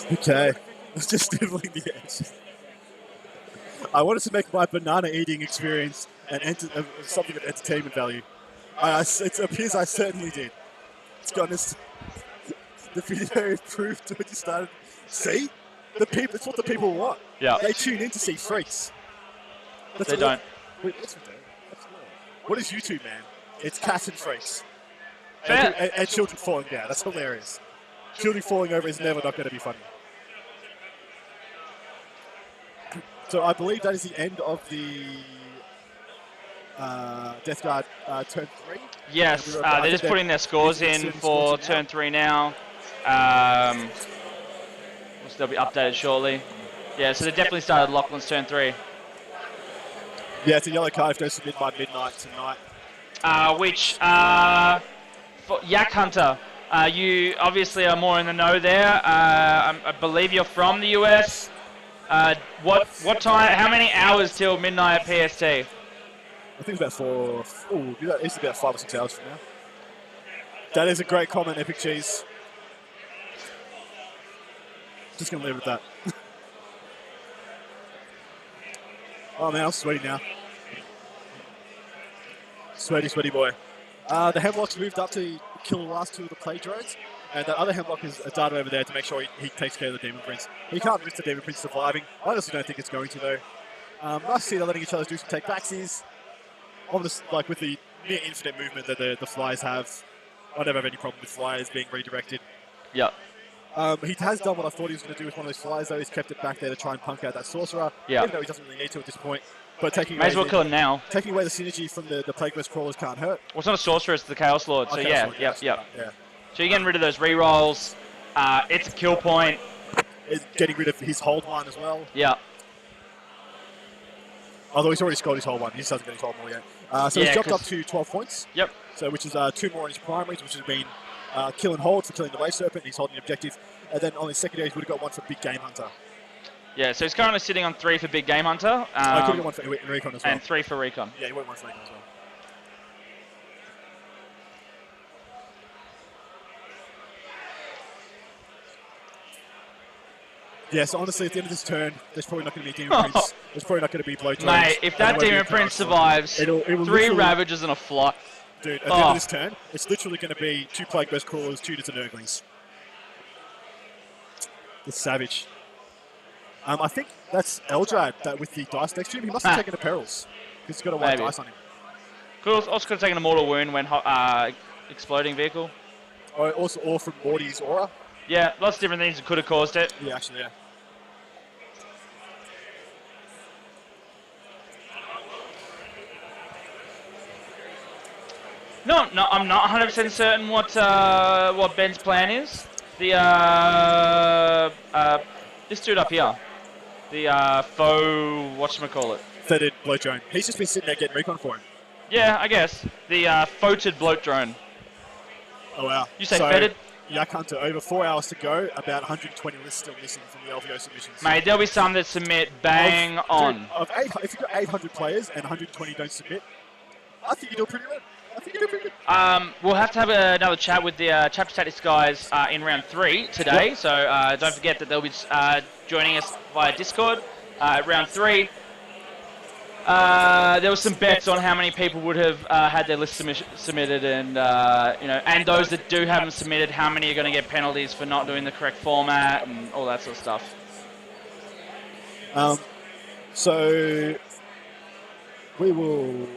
S1: Okay, let's just diddling the edge. I wanted to make my banana eating experience something of entertainment value. It appears I certainly did. Let's be honest. The video proved when you started. See? That's what the people want.
S2: Yeah.
S1: They tune in to see freaks.
S2: They don't.
S1: Wait, what's with that? What is YouTube, man? It's cats and freaks.
S2: Fair.
S1: And children falling down. That's hilarious. Children falling over is never not going to be funny. So I believe that is the end of the Death Guard turn 3.
S2: Yes, they're just putting their scores in for turn 3 now. which they'll be updated shortly. Yeah, so they definitely started Lachlan's turn 3.
S1: Yeah, it's a yellow card if they submit by midnight tonight.
S2: For Yak Hunter, you obviously are more in the know there. I believe you're from the US. What time? How many hours till midnight PST?
S1: I think it's about 4. Oh, it's about 5 or 6 hours from now. That is a great comment, Epic Cheese. Just gonna leave it at that. Oh man, I'm sweaty now. Sweaty boy. The Hemlock's moved up to kill the last 2 of the play drones, and the other Hemlock is a dart over there to make sure he takes care of the Demon Prince. He can't risk the Demon Prince surviving. I honestly don't think it's going to though. Nice to see they're letting each other do some take-backsies. Like with the near infinite movement that the Flyers have. I never have any problem with Flyers being redirected.
S2: Yeah.
S1: He has done what I thought he was going to do with one of those Flyers though. He's kept it back there to try and punk out that Sorcerer.
S2: Yeah.
S1: Even though he doesn't really need to at this point. But taking
S2: May as well kill him now.
S1: Taking away the synergy from the Plague Burst Crawlers can't hurt.
S2: Well, it's not a Sorcerer, it's the Chaos Lord. So
S1: Okay,
S2: yeah,
S1: sorry,
S2: yep.
S1: yeah.
S2: So you're getting rid of those rerolls. It's a kill point.
S1: It's getting rid of his hold one as well.
S2: Yeah.
S1: Although he's already scored his hold one. He just hasn't got his hold more yet. So he's jumped up to 12 points.
S2: Yep.
S1: So which is 2 more on his primaries, which has been kill and hold for killing the Wave Serpent. He's holding the objective. And then on his secondaries, would have got 1 for Big Game Hunter.
S2: Yeah, so he's currently sitting on 3 for Big Game Hunter.
S1: I could have got 1 for Recon as well.
S2: And 3 for Recon.
S1: Yeah, he went 1 for Recon as well. Yeah, so honestly, at the end of this turn, there's probably not going to be Demon Prince. There's probably not going to be Blow Drones.
S2: Mate, if that Demon Prince survives,
S1: it will
S2: 3 Ravages and a Flock.
S1: Dude, at the end of this turn, it's literally going to be 2 Plague Burst Crawlers, 2 Distant Urglings. The Savage. I think that's Eldrad that with the dice next to him. He must have taken a Perils. He's got a white dice on him.
S2: Also could have taken a Mortal Wound when exploding vehicle.
S1: Or from Morty's Aura.
S2: Yeah, lots of different things that could have caused it.
S1: Yeah, actually, yeah.
S2: No, I'm not 100% certain what Ben's plan is. The this dude up here, the faux whatchamacallit.
S1: Feathered bloat drone. He's just been sitting there getting recon for him.
S2: Yeah, I guess the foated bloat drone.
S1: Oh wow.
S2: You say feathered?
S1: Yak Hunter, over 4 hours to go. About 120 lists still missing from the LVO submissions.
S2: Mate, there'll be some that submit bang on.
S1: If you've got 800 players and 120 don't submit, I think you do pretty well.
S2: We'll have to have another chat with the Chapter Tactics guys in round 3 today. Yep. So don't forget that they'll be joining us via Discord at round 3. There was some bets on how many people would have had their list submitted, and and those that do have them submitted, how many are going to get penalties for not doing the correct format and all that sort of stuff.
S1: So we will.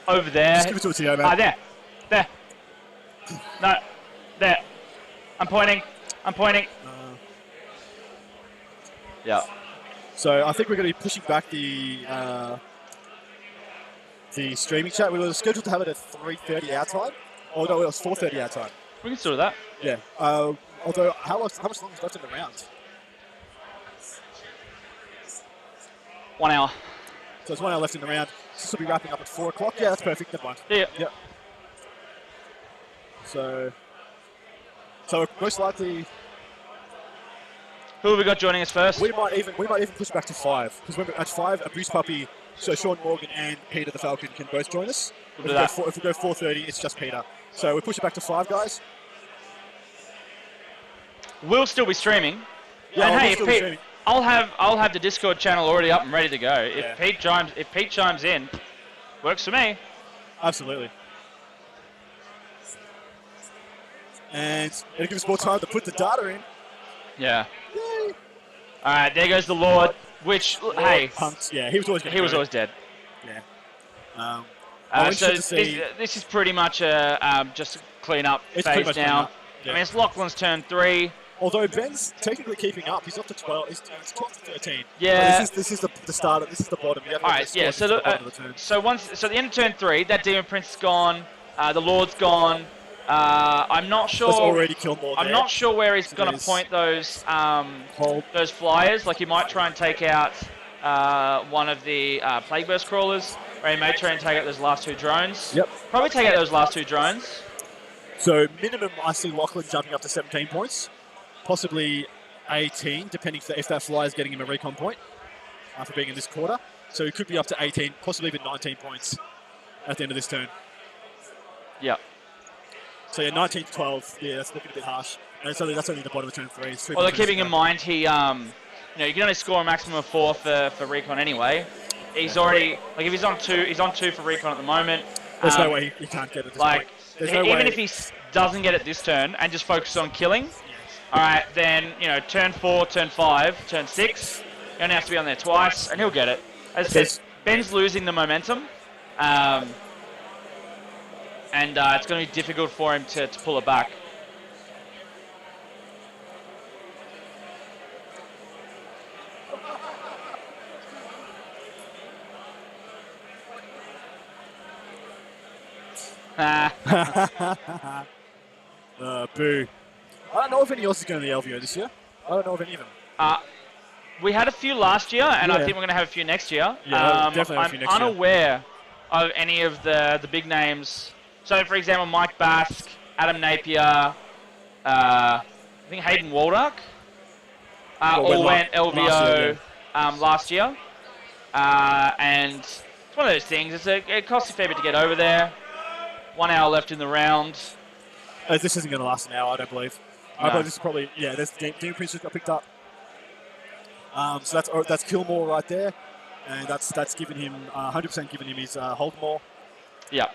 S2: Over there.
S1: Just give it to a TO, man.
S2: There. No, there. I'm pointing. Yeah.
S1: So I think we're going to be pushing back the streaming chat. We were scheduled to have it at 3:30 our time. Oh no, it was 4:30 our time.
S2: We can still do that.
S1: Yeah. Although, how much longer is left in the round?
S2: 1 hour.
S1: So there's 1 hour left in the round. This will be wrapping up at 4 o'clock. Yeah, that's perfect. Never mind.
S2: Yeah.
S1: Yep. So most likely.
S2: Who have we got joining us first?
S1: We might even push back to 5 because at 5, a Boost Puppy, so Sean Morgan and Peter the Falcon can both join us. If we go 4:30, it's just Peter. So we push it back to 5, guys.
S2: We'll still be streaming.
S1: Yeah,
S2: and hey,
S1: still be streaming.
S2: I'll have the Discord channel already up and ready to go. If Pete chimes in, works for me.
S1: Absolutely. And it'll give us more time to put the data in.
S2: Yeah.
S1: Yay.
S2: All right, there goes the Lord. Which, hey,
S1: Punked. Yeah, he was always
S2: dead.
S1: Yeah.
S2: So this is pretty much just a clean up phase now.
S1: Yeah.
S2: I mean, it's Lachlan's turn 3.
S1: Although Ben's technically keeping up, he's up to 12. He's 12 to 13.
S2: Yeah.
S1: But this is the start. This is the bottom.
S2: All right, yeah. So
S1: the bottom of the turn.
S2: so at the end of turn 3, that Demon Prince is gone. The Lord's gone. I'm not sure.
S1: There's already killed more.
S2: I'm not sure where he's going to point those flyers. Like he might try and take out one of the Plague Burst crawlers, or he may try and take out those last 2 drones.
S1: Yep.
S2: Probably take out those last 2 drones.
S1: So minimum, I see Lachlan jumping up to 17 points, possibly 18, depending if that flyer is getting him a recon point after being in this quarter. So he could be up to 18, possibly even 19 points at the end of this turn.
S2: Yeah.
S1: So yeah, 19 to 12. Yeah, that's looking a bit harsh. And that's only the bottom of turn 3.
S2: Although keeping in mind he, you know, you can only score a maximum of 4 for recon anyway. He's already if he's on 2, he's on 2 for recon at the moment.
S1: There's no way he can't get it. At this point.
S2: Even if he doesn't get it this turn and just focuses on killing, all right, then turn 4, turn 5, turn 6, he only has to be on there twice, and he'll get it. As I said, Ben's losing the momentum, and it's going to be difficult for him to pull it back.
S1: Boo. I don't know if any else is going to the LVO this year. I don't know of any of them.
S2: We had a few last year, and I think we're going to have a few next year.
S1: Yeah, definitely have a few next year.
S2: I'm unaware of any of the big names. So, for example, Mike Bask, Adam Napier, I think Hayden Waldock, all went LVO last year. And it's one of those things. It costs a fair bit to get over there. 1 hour left in the round.
S1: This isn't going to last an hour, I don't believe. I believe this is probably, there's Demon Prince just got picked up. So that's Killmore right there. And that's given him, 100% given him his Holdmore.
S2: Yeah.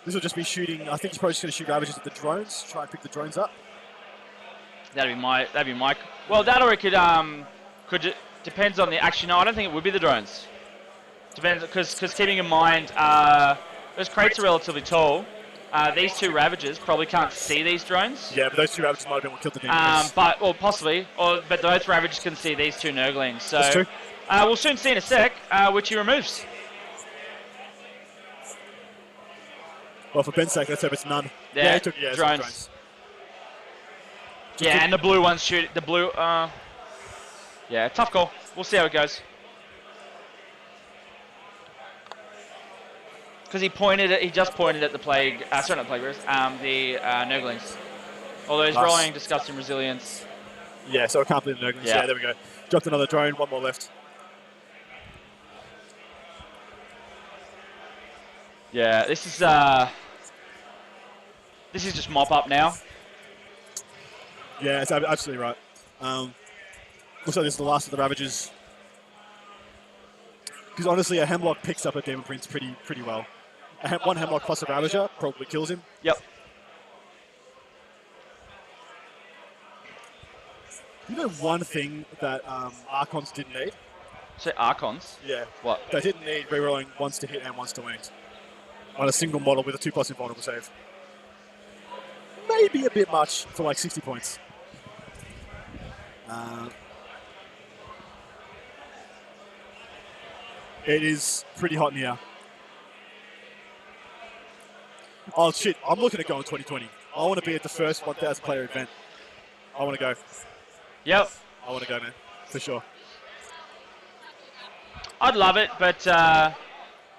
S1: This will just be shooting, I think he's probably just going to shoot Ravages at the drones, try and pick the drones up.
S2: That'd be my. Well, that or it could depends on the. Actually, no, I don't think it would be the drones. Depends, because keeping in mind, those crates are relatively tall. These 2 Ravagers probably can't see these drones.
S1: Yeah, but those 2 Ravagers might have been what killed the Demon Prince.
S2: Possibly. But those Ravagers can see these 2 Nurglings. So
S1: that's true.
S2: We'll soon see in a sec which he removes.
S1: Well, for Ben's sake, let's hope it's none.
S2: Yeah,
S1: he took drones.
S2: Yeah, and the blue ones shoot. The blue, yeah, tough call. We'll see how it goes. Because he just pointed at the plague, sorry, not plague, the Nurglings. Although he's rolling Disgusting Resilience.
S1: Yeah, so I can't believe the Nurglings. Yeah, there we go. Dropped another drone, 1 more left.
S2: Yeah, this is just mop up now.
S1: Yeah, it's absolutely right. Looks like this is the last of the Ravagers. Because honestly, a Hemlock picks up a Demon Prince pretty well. One Hemlock plus a Ravager probably kills him.
S2: Yep.
S1: You know one thing that Archons didn't need?
S2: So Archons?
S1: Yeah.
S2: What?
S1: They didn't need rerolling once to hit and once to wound. On a single model with a 2+ invulnerable save. Maybe a bit much for like 60 points. It is pretty hot in here. Oh shit, I'm looking at going 2020. I want to be at the first 1,000 player event. I want to go.
S2: Yep.
S1: I want to go, man. For sure.
S2: I'd love it, but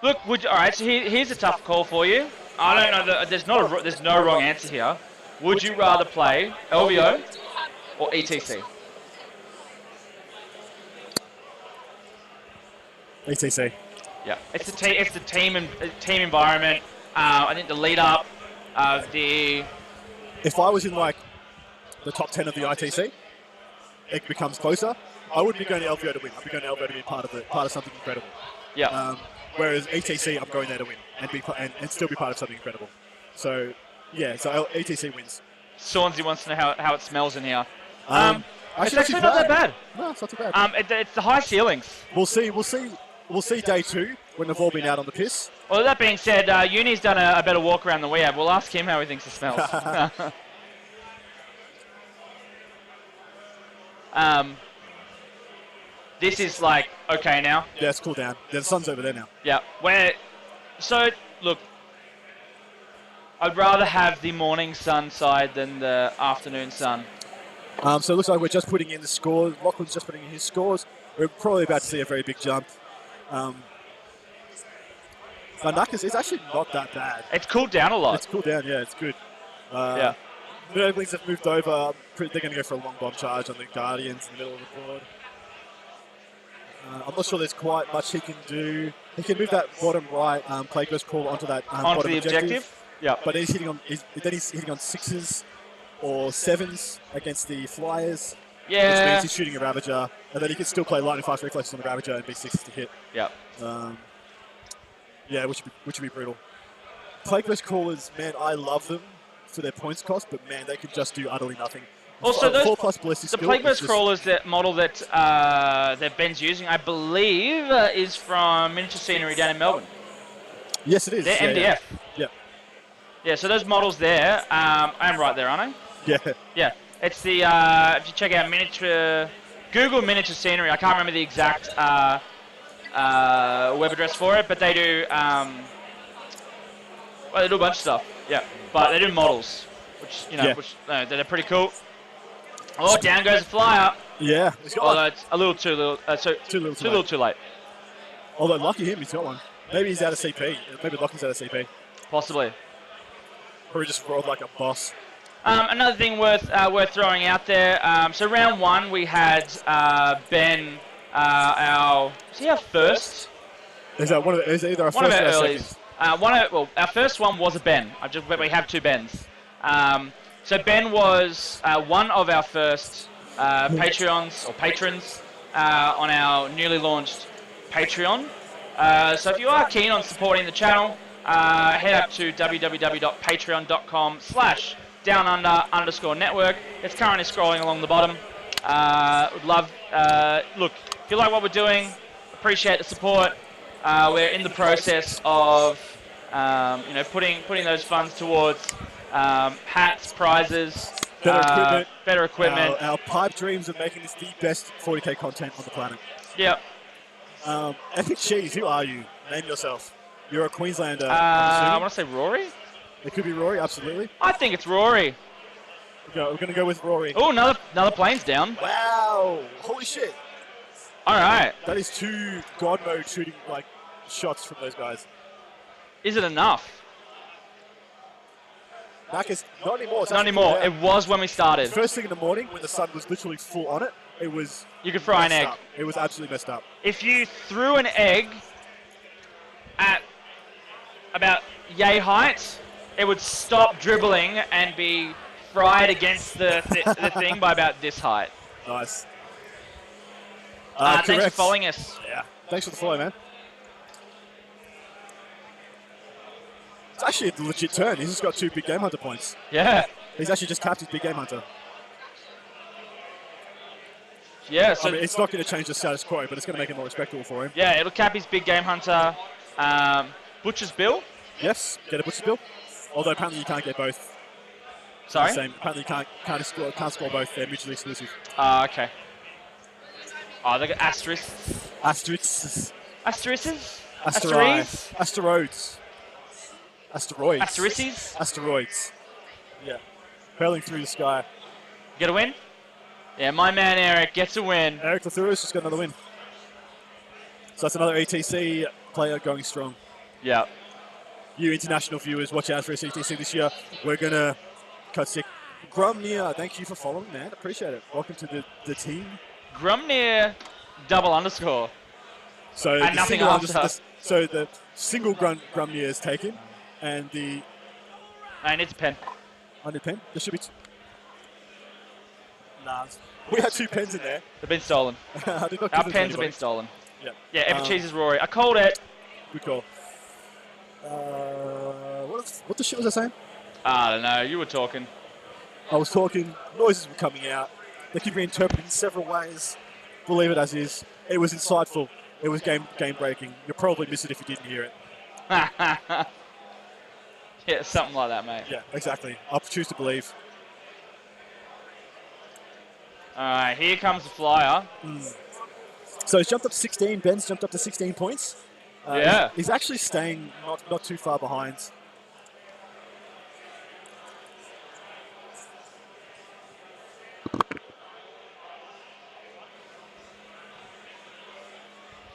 S2: look, all right, so here's a tough call for you. I don't know, there's no wrong answer here. Would you rather play LVO or ETC?
S1: ETC.
S2: Yeah, it's the team environment. I think the lead up,
S1: If I was in like the top 10 of the ITC, it becomes closer. I wouldn't be going to LVO to win. I'd be going to LVO to be part of something incredible.
S2: Yeah.
S1: Whereas ETC, I'm going there to win and still be part of something incredible. So yeah, so ETC wins.
S2: Swansea wants to know how it smells in here.
S1: Actually,
S2: it's actually not that bad.
S1: No, it's not too bad.
S2: It's the high ceilings.
S1: We'll see day 2 when they've all been out on the piss.
S2: Well, that being said, Uni's done a better walk around than we have. We'll ask him how he thinks it smells. This is like okay now.
S1: Yeah, it's cool down. Yeah, the sun's over there now.
S2: Yeah. So look, I'd rather have the morning sun side than the afternoon sun.
S1: So it looks like we're just putting in the scores. Lachlan's just putting in his scores. We're probably about to see a very big jump. But Nakas is actually not that bad.
S2: It's cooled down a lot.
S1: It's cooled down, yeah, it's good.
S2: Yeah.
S1: The Nurglings have moved over. They're going to go for a long bomb charge on the Guardians in the middle of the board. I'm not sure there's quite much he can do. He can move that bottom right Plague Ghost Crawler onto that
S2: Onto
S1: bottom
S2: the objective. Yeah.
S1: But he's hitting on. Then he's hitting on 6s or 7s against the Flyers.
S2: Yeah.
S1: Which means he's shooting a Ravager, and then he can still play lightning fast reflexes on the Ravager and be 6s to hit.
S2: Yeah.
S1: Yeah, which would be brutal. Plague Ghost Crawlers, man, I love them for their points cost, but man, they can just do utterly nothing.
S2: Also, those
S1: 4+ ballistic
S2: the
S1: skill
S2: Plague
S1: is
S2: Ghost
S1: just-
S2: Crawlers, that model that Ben's using, I believe, is from Miniature Scenery down in Melbourne.
S1: Yes, it is.
S2: They're
S1: yeah,
S2: MDF.
S1: Yeah.
S2: Yeah, so those models there, I'm right there, aren't I?
S1: Yeah.
S2: Yeah. It's the, if you check out Google Miniature Scenery, I can't remember the exact web address for it, but they do, well, they do a bunch of stuff, yeah. But they do models, which, you know,
S1: Yeah.
S2: they're pretty cool. Oh, down goes the flyer.
S1: Yeah. He's got
S2: Although
S1: one.
S2: it's a little too little, too late.
S1: Although lucky him, he's got one. Maybe he's out of CP. Maybe Lachlan's out of CP.
S2: Possibly.
S1: Or he just rolled like a boss.
S2: Another thing worth throwing out there. So round one we had Ben, was he our first?
S1: Is that one of the, is it either our
S2: One of
S1: first
S2: our
S1: or our
S2: earlies.
S1: second?
S2: Our first one was a Ben. We have two Bens. So Ben was one of our first Patreons or patrons on our newly launched Patreon. So if you are keen on supporting the channel, head up to www.patreon.com/downunder_network. It's currently scrolling along the bottom. Would love, look, if you like what we're doing, appreciate the support. We're in the process of, putting those funds towards hats, prizes, better equipment.
S1: Our pipe dreams of making this the best 40k content on the planet.
S2: Yep.
S1: Epic Cheese, who are you? Name yourself. You're a Queenslander.
S2: I want to say Rory.
S1: It could be Rory, absolutely.
S2: I think it's Rory.
S1: We're going to go with Rory.
S2: Oh, another plane's down.
S1: Wow! Holy shit!
S2: All right.
S1: That is 2 God mode shooting like shots from those guys.
S2: Is it enough?
S1: Nakas, not anymore. It's
S2: Not
S1: actually
S2: anymore.
S1: cooled
S2: It
S1: down.
S2: was when we started.
S1: First thing in the morning when the sun was literally full on it, it was
S2: You could fry an
S1: messed
S2: egg.
S1: up. It was absolutely messed up.
S2: If you threw an egg at about yay height, it would stop dribbling and be fried against the thing by about this height.
S1: Nice.
S2: Thanks for
S1: correct.
S2: following us.
S1: Yeah. Thanks for the follow, man. It's actually a legit turn. He's just got 2 big game hunter points.
S2: Yeah.
S1: He's actually just capped his big game hunter.
S2: Yeah, so
S1: I mean, it's not going to change the status quo, but it's going to make it more respectable for him.
S2: yeah, it'll cap his big game hunter. Butcher's Bill.
S1: Yes, get a butcher bill. Although apparently you can't get both.
S2: Sorry.
S1: The same. Apparently you can't score both. They're mutually exclusive.
S2: Okay. Oh, they got asterisks.
S1: Asterisks.
S2: Asterisks?
S1: Asteroids. Asteroids. Asteroids.
S2: Asterisks?
S1: Asteroids. Yeah. Hurling through the sky.
S2: Get a win? Yeah, my man Eric gets a win.
S1: Eric Lathuris just got another win. So that's another ETC player going strong.
S2: Yeah.
S1: You international viewers, watch out for us ETC this year. We're going to cut sick. Grumnia, thank you for following, man. Appreciate it. Welcome to the team.
S2: Grumnir _.
S1: So
S2: And
S1: the
S2: nothing
S1: single
S2: after.
S1: so the single Grumnia is taken, and the
S2: I need a pen.
S1: under pen. There should be. Nah, we had 2 pens in there.
S2: They've been stolen.
S1: I did not give
S2: Our
S1: them to
S2: pens have
S1: anybody.
S2: been stolen.
S1: Yeah.
S2: Yeah, Epic Cheese is Rory. I called it.
S1: Good call. What the shit was I saying?
S2: I don't know. You were talking.
S1: I was talking. Noises were coming out. They could be interpreted in several ways. Believe it as is. It was insightful. It was game breaking. You'll probably miss it if you didn't hear it.
S2: Yeah, something like that, mate.
S1: Yeah, exactly. I'll choose to believe.
S2: All right, here comes the flyer.
S1: So he's jumped up to 16. Ben's jumped up to 16 points.
S2: Yeah.
S1: He's actually staying not too far behind.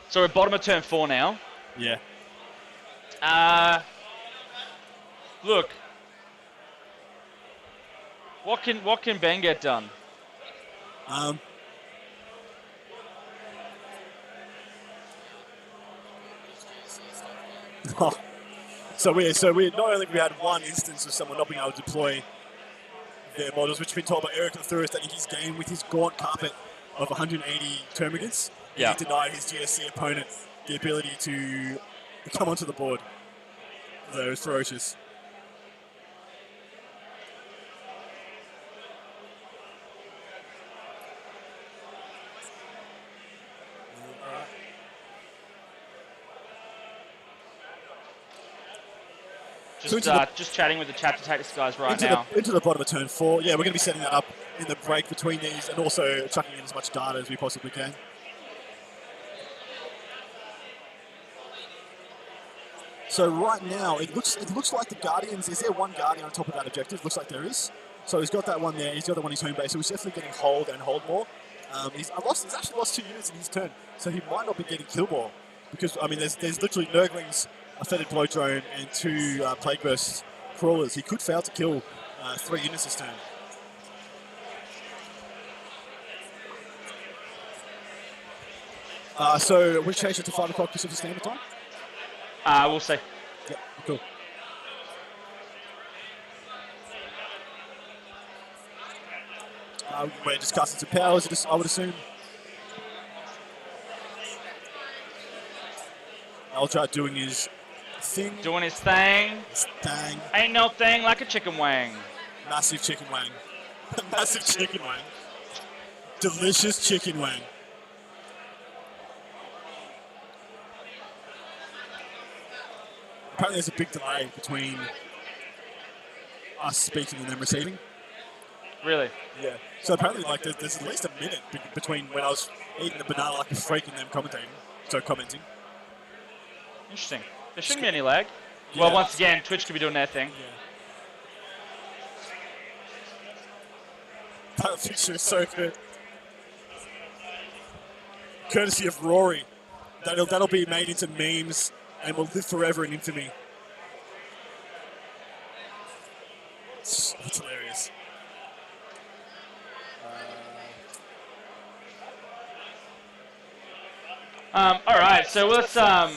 S2: So we're bottom of turn 4 now.
S1: Yeah.
S2: Look. What can Ben get done?
S1: So we not only we had one instance of someone not being able to deploy their models, which has been told by Eric Lethurus that in his game with his gaunt carpet of 180 termagants,
S2: Yeah.
S1: he denied his GSC opponent the ability to come onto the board. That was ferocious.
S2: Just chatting with the chat to take this guys right now.
S1: Into the bottom of turn 4. Yeah, we're going to be setting that up in the break between these and also chucking in as much data as we possibly can. So right now, it looks like the Guardians, is there one Guardian on top of that objective? Looks like there is. So he's got that one there, he's got the one in his home base, so he's definitely getting hold more. He's actually lost 2 units in his turn, so he might not be getting kill more. Because, I mean, there's literally Nurglings, a Feathered Blow Drone, and 2 Plague Burst Crawlers. He could fail to kill 3 units this turn. So we change it to 5 o'clock Pacific Standard Time?
S2: We'll see.
S1: Yeah, cool. We're just casting some powers, I would assume. Eldra doing his thing.
S2: Doing his thing.
S1: Dang.
S2: Ain't no thing like a chicken wing.
S1: Massive chicken wang. Massive chicken wang. Delicious chicken wang. Apparently there's a big delay between us speaking and them receiving.
S2: Really?
S1: Yeah. So apparently, like, there's at least a minute between when I was eating the banana like a freak and them commenting.
S2: Interesting. There shouldn't be any lag.
S1: Yeah.
S2: Well, once again, Twitch could be doing their thing.
S1: Yeah. That picture is so good. Courtesy of Rory. That'll be made into memes and will live forever in infamy. It's hilarious.
S2: All right, so let's as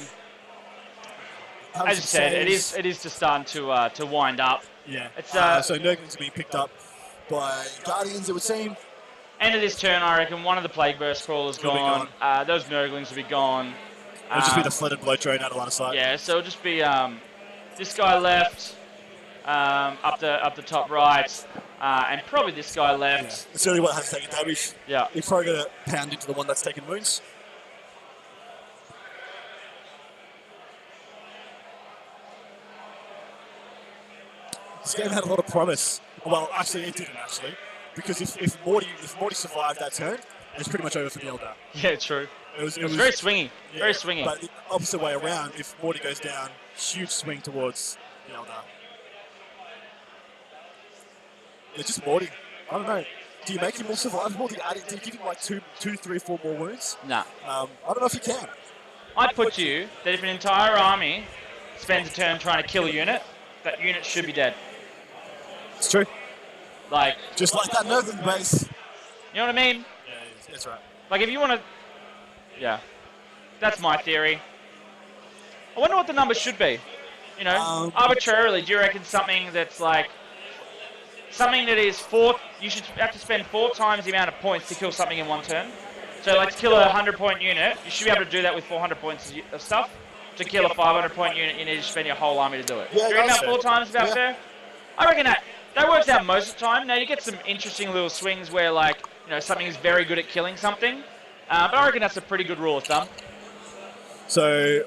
S2: you said, it is just starting to wind up.
S1: Yeah.
S2: It's
S1: so Nurglings are being picked up by Guardians, it would seem.
S2: end of this turn, I reckon one of the Plague Burst Crawlers
S1: Will be
S2: gone. Those Nurglings will be gone.
S1: It'll just be the Flooded Blow Drone out of line of sight.
S2: Yeah, so it'll just be this guy left, up the top right, and probably this guy left.
S1: Yeah. It's the only one that has taken damage.
S2: Yeah.
S1: He's probably going to pound into the one that's taken wounds. This game had a lot of promise. Well, actually, it didn't actually, because if Morty survived that turn, it was pretty much over for the Eldar.
S2: Yeah, true.
S1: It was
S2: very swingy.
S1: Yeah,
S2: very swingy.
S1: But the opposite way around, if Morty goes down, huge swing towards the Eldar. Yeah, just Morty. I don't know. Do you make him more survivable? Do you give him like two, 3, 4 more wounds?
S2: Nah.
S1: I don't know if you can.
S2: I'd put you that if an entire army spends a turn trying to kill a unit, that unit should be dead.
S1: It's true.
S2: Like,
S1: just like that Nurgling base.
S2: You know what I mean?
S1: Yeah, that's right.
S2: Like, if you want to... Yeah. That's my theory. I wonder what the number should be. You know, arbitrarily, do you reckon something that's like... Something that is 4... You should have to spend 4 times the amount of points to kill something in one turn. So, like, to kill a 100-point unit, you should be able to do that with 400 points of stuff. To kill a 500-point unit, you need to spend your whole army to do it.
S1: Yeah,
S2: do you reckon that 4 times is about fair? I reckon that works out most of the time. Now, you get some interesting little swings where, like, you know, something is very good at killing something. But I reckon that's a pretty good rule of thumb.
S1: So,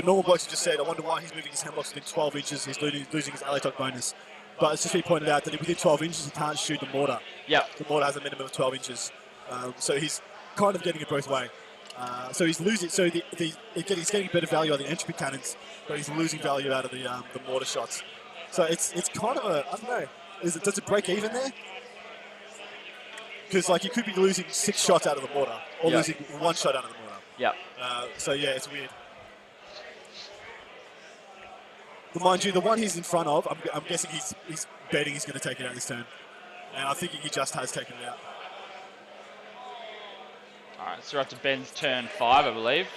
S1: Normal Blokes just said, I wonder why he's moving his handblocks within 12 inches. He's losing his ally talk bonus. But it's just been pointed out that within 12 inches, he can't shoot the mortar.
S2: Yeah.
S1: The mortar has a minimum of 12 inches. So he's kind of getting it both way. So he's losing. So he's getting better value out of the entropy cannons, but he's losing value out of the mortar shots. So it's kind of a, I don't know. Does it break even there? Because like you could be losing 6 shots out of the mortar, or losing 1 shot out of the mortar.
S2: Yeah.
S1: So yeah, it's weird. But mind you, the one he's in front of, I'm guessing he's betting he's going to take it out this turn, and I'm thinking he just has taken it out.
S2: All right, so we're up to Ben's turn 5, I believe.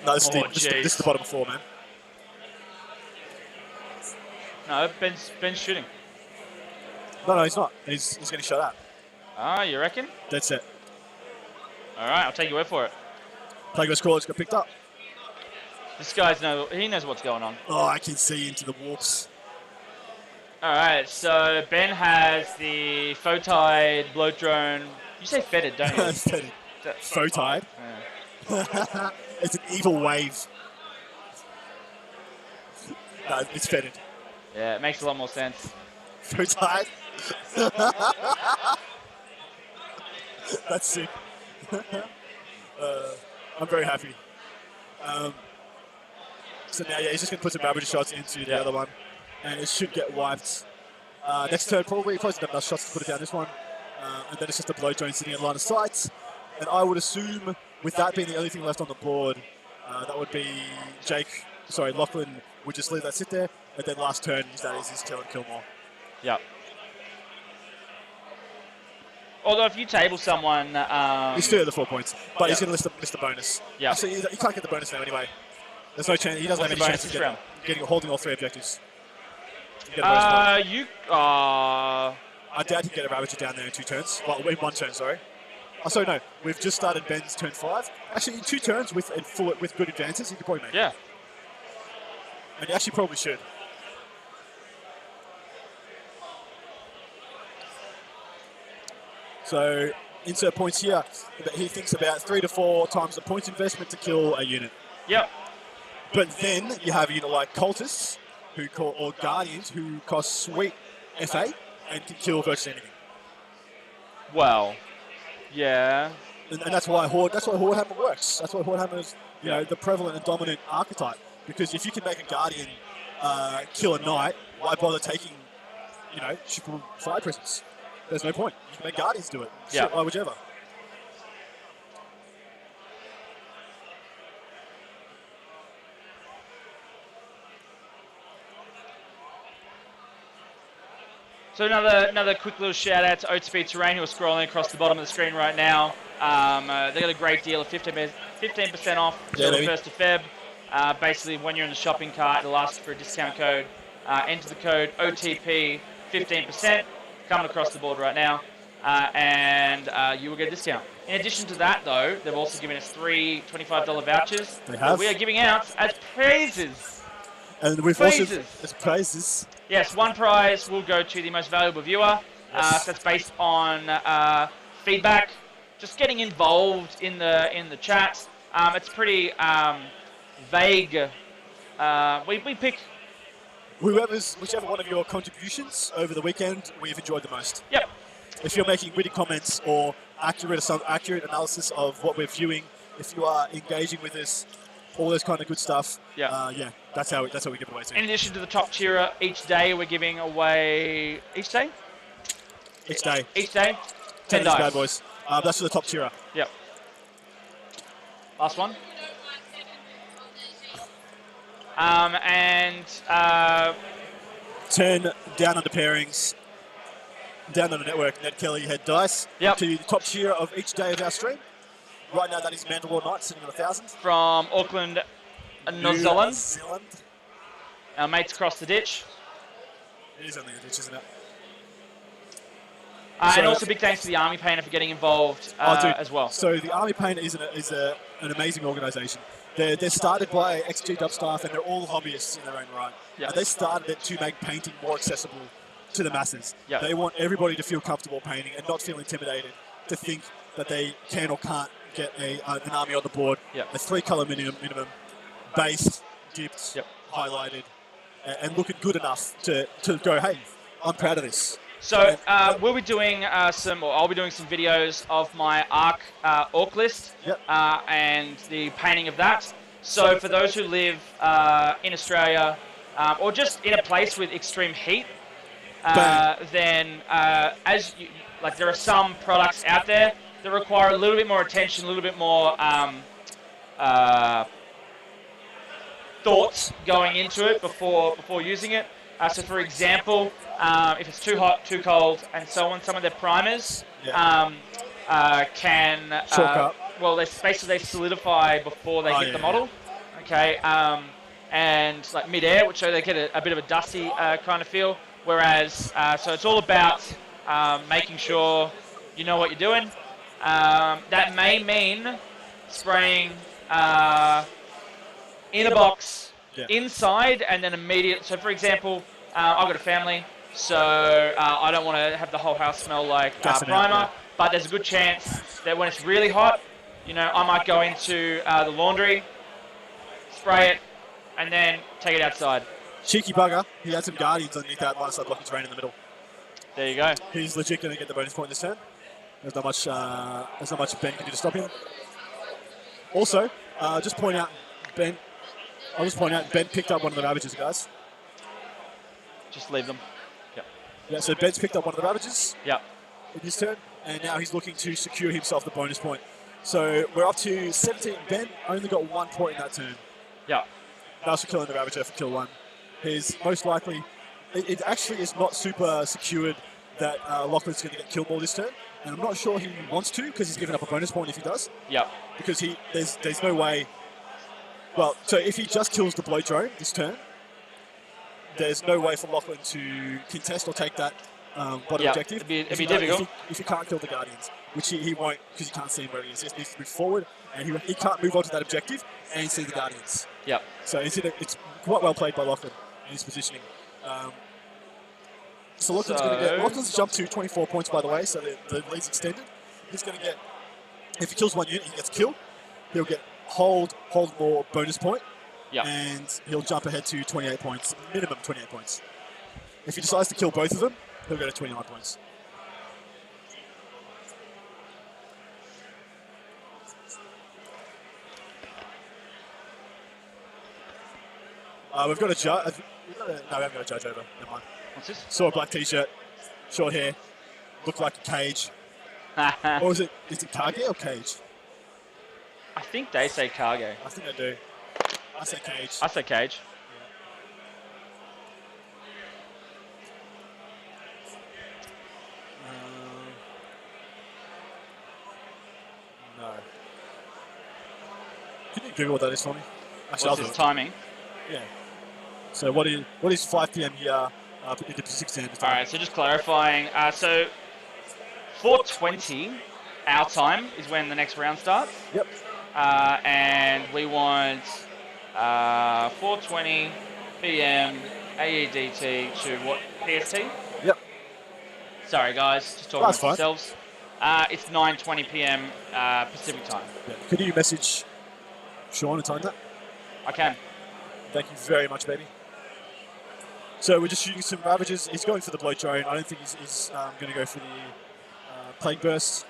S1: No, this is the bottom 4, man.
S2: No, Ben's shooting.
S1: No, he's not. He's getting shot at.
S2: Ah, you reckon?
S1: That's it.
S2: All right, I'll take your word for it.
S1: Play goes call, it's got picked up.
S2: This guy's he knows what's going on.
S1: Oh, I can see into the warps.
S2: All right, so Ben has the photide blow drone. You say fetid, don't you?
S1: Fetid. Photide.
S2: Yeah.
S1: It's an evil wave. No, it's fetid.
S2: Yeah, it makes a lot more sense.
S1: Photide. That's sick. I'm very happy. So now, yeah, he's just going to put some ravager shots into the other one, and it should get wiped. Next turn, probably doesn't have enough shots to put it down this one, and then it's just a blow drone sitting in line of sight. And I would assume, with that being the only thing left on the board, that would be Lachlan would just leave that sit there, and then last turn, that is his kill more.
S2: Yeah. Although if you table someone...
S1: he's still at the 4 points, but he's going to miss the bonus.
S2: Yeah.
S1: Actually, he can't get the bonus now anyway. There's no chance. He doesn't have any chance of holding all 3 objectives.
S2: I
S1: doubt he'd get a Ravager down there in 2 turns. Well, in 1 turn, sorry. Oh, sorry, no. We've just started Ben's turn 5. Actually, in 2 turns with good advances, he could probably make it.
S2: Yeah.
S1: And he actually probably should. So, insert points here. He thinks about 3 to 4 times the points investment to kill a unit.
S2: Yep.
S1: But then you have a unit like Cultists or Guardians who cost sweet FA and can kill virtually anything.
S2: Well, yeah.
S1: And that's why Horde Hammer works. That's why Horde Hammer is the prevalent and dominant archetype. Because if you can make a Guardian kill a Knight, why bother taking triple fire prisons? There's no point. You can make Guardians do it.
S2: Yeah.
S1: Why would you ever?
S2: So another quick little shout out to Oatspeed Terrain, who are scrolling across the bottom of the screen right now. They got a great deal of 15% off until the 1st of Feb. Basically, when you're in the shopping cart, it'll ask for a discount code. Enter the code OTP 15%. Coming across the board right now, and you will get a discount. In addition to that, though, they've also given us 3 $25 vouchers that we are giving out as prizes.
S1: And we've also as prizes.
S2: Yes, 1 prize will go to the most valuable viewer.
S1: Yes.
S2: So that's based on feedback. Just getting involved in the chat. It's pretty vague. We pick.
S1: Whichever one of your contributions over the weekend we've enjoyed the most.
S2: Yep.
S1: If you're making witty comments or accurate analysis of what we're viewing, if you are engaging with us, all this kind of good stuff.
S2: Yeah.
S1: That's how we give away to.
S2: In addition to the top tier, each day we're giving away each day.
S1: Each day.
S2: 10 dice.
S1: Bad boys. That's for the top tier.
S2: Yep. Last one. And
S1: 10 Down Under Pairings, Down Under Network, Ned Kelly head dice.
S2: Yep.
S1: To the top tier of each day of our stream. Right now that is Mandalore Knight sitting on 1,000.
S2: From Auckland, New Zealand.
S1: Zealand.
S2: Our mates across the ditch.
S1: It is only a ditch, isn't it?
S2: And also big thanks to the Army Painter for getting involved as well.
S1: So the Army Painter is an amazing organisation. They're started by XG Dub staff, and they're all hobbyists in their own right.
S2: Yep.
S1: And they started it to make painting more accessible to the masses.
S2: Yep.
S1: They want everybody to feel comfortable painting and not feel intimidated to think that they can or can't get an army on the board.
S2: Yep.
S1: A 3-colour minimum, based dipped,
S2: Yep.
S1: highlighted, and looking good enough to go, hey, I'm proud of this.
S2: So we'll be doing I'll be doing some videos of my orc list
S1: Yep.
S2: and the painting of that. So for those who live in Australia or just in a place with extreme heat, then there are some products out there that require a little bit more attention, a little bit more thoughts going into it before using it. So for example, if it's too hot, too cold, and so on, some of their primers can they solidify before they hit the model. Okay, and like mid-air, which so they get a bit of a dusty kind of feel. Whereas, so it's all about making sure you know what you're doing. That may mean spraying in a box, inside, and then immediate. So, for example, I've got a family, so I don't want to have the whole house smell like primer. But there's a good chance that when it's really hot, I might go into the laundry, spray it, and then take it outside.
S1: Cheeky bugger. He had some Guardians underneath that line side blocking terrain in the middle.
S2: There you go.
S1: He's legit going to get the bonus point this turn. There's not much Ben can do to stop him. Also, just point out, Ben picked up one of the Ravages, guys.
S2: Just leave them. Yep.
S1: Yeah, so Ben's picked up one of the Ravages.
S2: Yep.
S1: In his turn, and now he's looking to secure himself the bonus point. So we're up to 17. Ben only got 1 point in that turn.
S2: Yep.
S1: That's for killing the Ravager for kill 1. He's most likely, it actually is not super secured that Lachlan's going to get kill more this turn. And I'm not sure he wants to because he's given up a bonus point if he does.
S2: Yep.
S1: Because there's no way. Well, so if he just kills the blow drone this turn, there's no way for Lachlan to contest or take that bottom objective.
S2: It'd be difficult.
S1: If he can't kill the Guardians, which he won't because he can't see him where he is. He just needs to move forward, and he can't move on to that objective and see the Guardians.
S2: Yep.
S1: So it's quite well played by Lachlan in his positioning. So Lachlan's jumped to 24 points, by the way, so the lead's extended. He's going to get, if he kills one unit, he gets killed. He'll get hold more bonus point, and he'll jump ahead to 28 points, minimum 28 points. If he decides to kill both of them, he'll go to 29 points. We've got a judge. No, we haven't got a judge over. Never mind.
S2: What's this?
S1: Saw a black t-shirt, short hair, looked like a cage. Or is it Kage or cage?
S2: I think they say cargo.
S1: I think they do. I say cage.
S2: I say cage.
S1: No. Can you Google what that is for me? Actually,
S2: What's his timing?
S1: Yeah. So what is 5 p.m. here in the Pacific Standard Time?
S2: All right, so just clarifying. So 4:20 our time is when the next round starts.
S1: Yep.
S2: And we want 4:20 p.m. AEDT to what, PST?
S1: Yep.
S2: Sorry, guys, just talking
S1: That's
S2: about yourselves. It's 9:20 p.m. Pacific time.
S1: Yeah. Could you message Sean and tell him that?
S2: I can.
S1: Thank you very much, baby. So we're just shooting some Ravages. He's going for the blow drone. I don't think he's going to go for the Plague Burst.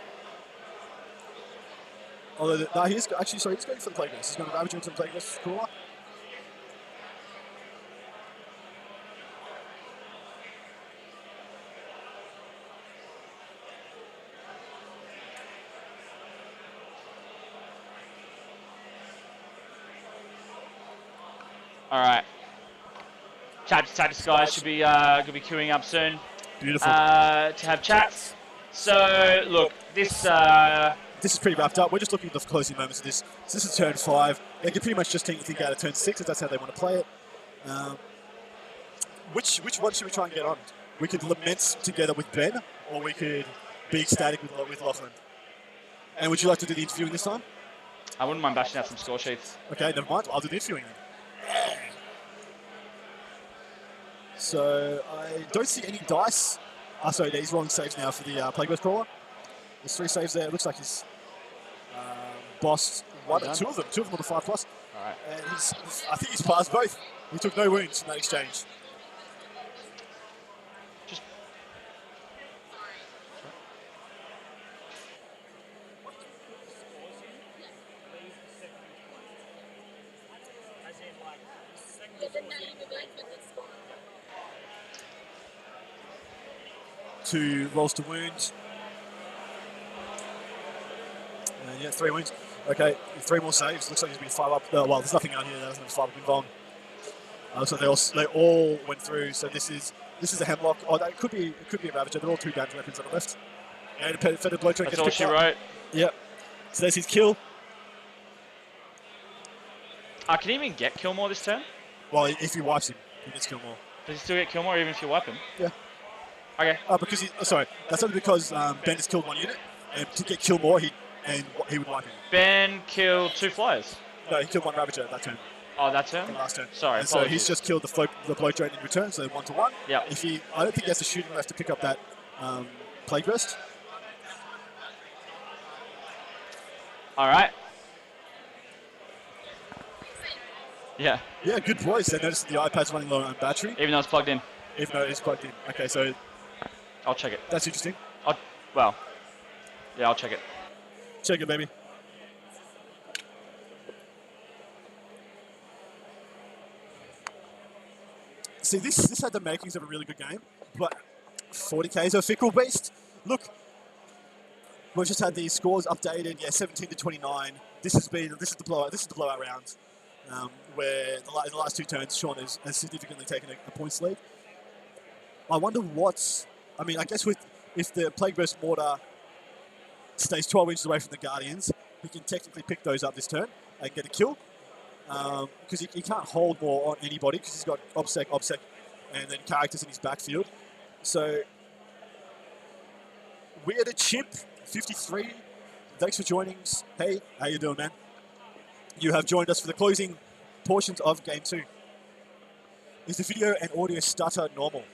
S1: Although, no, he's going for the Plague Burst. He's going to Ravage into the Plague Burst crawler.
S2: All right. Chat status, guys, should be queuing up soon.
S1: Beautiful.
S2: To have chats. So look, this
S1: is pretty wrapped up. We're just looking at the closing moments of this. So this is turn 5. They can pretty much just think out of turn 6 if that's how they want to play it. Which one should we try and get on? We could lament together with Ben, or we could be ecstatic with Lachlan. And would you like to do the interviewing this time?
S2: I wouldn't mind bashing out some score sheets.
S1: Okay, never mind. I'll do the interviewing then. So I don't see any dice. Sorry, he's rolling saves now for the Plague Burst Crawler. There's 3 saves there. It looks like he's bossed one, two of them on the 5+.
S2: All right.
S1: And I think he's passed both. He took no wounds in that exchange.
S2: Just
S1: Two rolls to wound. And yeah, 3 wounds. Okay, 3 more saves. Looks like he's been 5 up. Well, there's nothing out here that doesn't have 5 up involved. So they all went through. So this is a hemlock. Oh, that could be a Ravager. They're all 2 damage weapons on the left. And a feathered blow
S2: that's all she wrote.
S1: Yep. So there's his kill.
S2: Can he even get kill more this turn?
S1: Well, if he wipes him, he gets kill more.
S2: Does he still get kill more even if you wipe him?
S1: Yeah.
S2: Okay.
S1: Because that's only because Ben has killed 1 unit, and to get kill more, he would wipe him.
S2: Ben killed 2 flyers.
S1: No, he killed 1 Ravager that turn.
S2: Oh, that turn?
S1: The last turn.
S2: Sorry,
S1: and so he's just killed the blow drain in return, so 1-to-1.
S2: Yeah.
S1: I don't think he has to shoot him left to pick up that plague burst.
S2: All right. Yeah.
S1: Yeah, good boys. They noticed that the iPad's running low on battery,
S2: Even though it's plugged in.
S1: even though it's plugged in. Okay, so
S2: I'll check it.
S1: that's interesting.
S2: Well, yeah, I'll check it.
S1: Check it, baby. See, this had the makings of a really good game, but 40K is a fickle beast. Look, we've just had these scores updated. Yeah, 17 to 29. This is the blowout round, where in the last 2 turns, Sean has significantly taken a points lead. I wonder I guess if the Plague Burst Mortar stays 12 inches away from the Guardians, he can technically pick those up this turn and get a kill. Because he can't hold more on anybody because he's got OBSEC, and then characters in his backfield. So, Weird a Chimp, 53. Thanks for joining us. Hey, how you doing, man? You have joined us for the closing portions of Game 2. Is the video and audio stutter normal?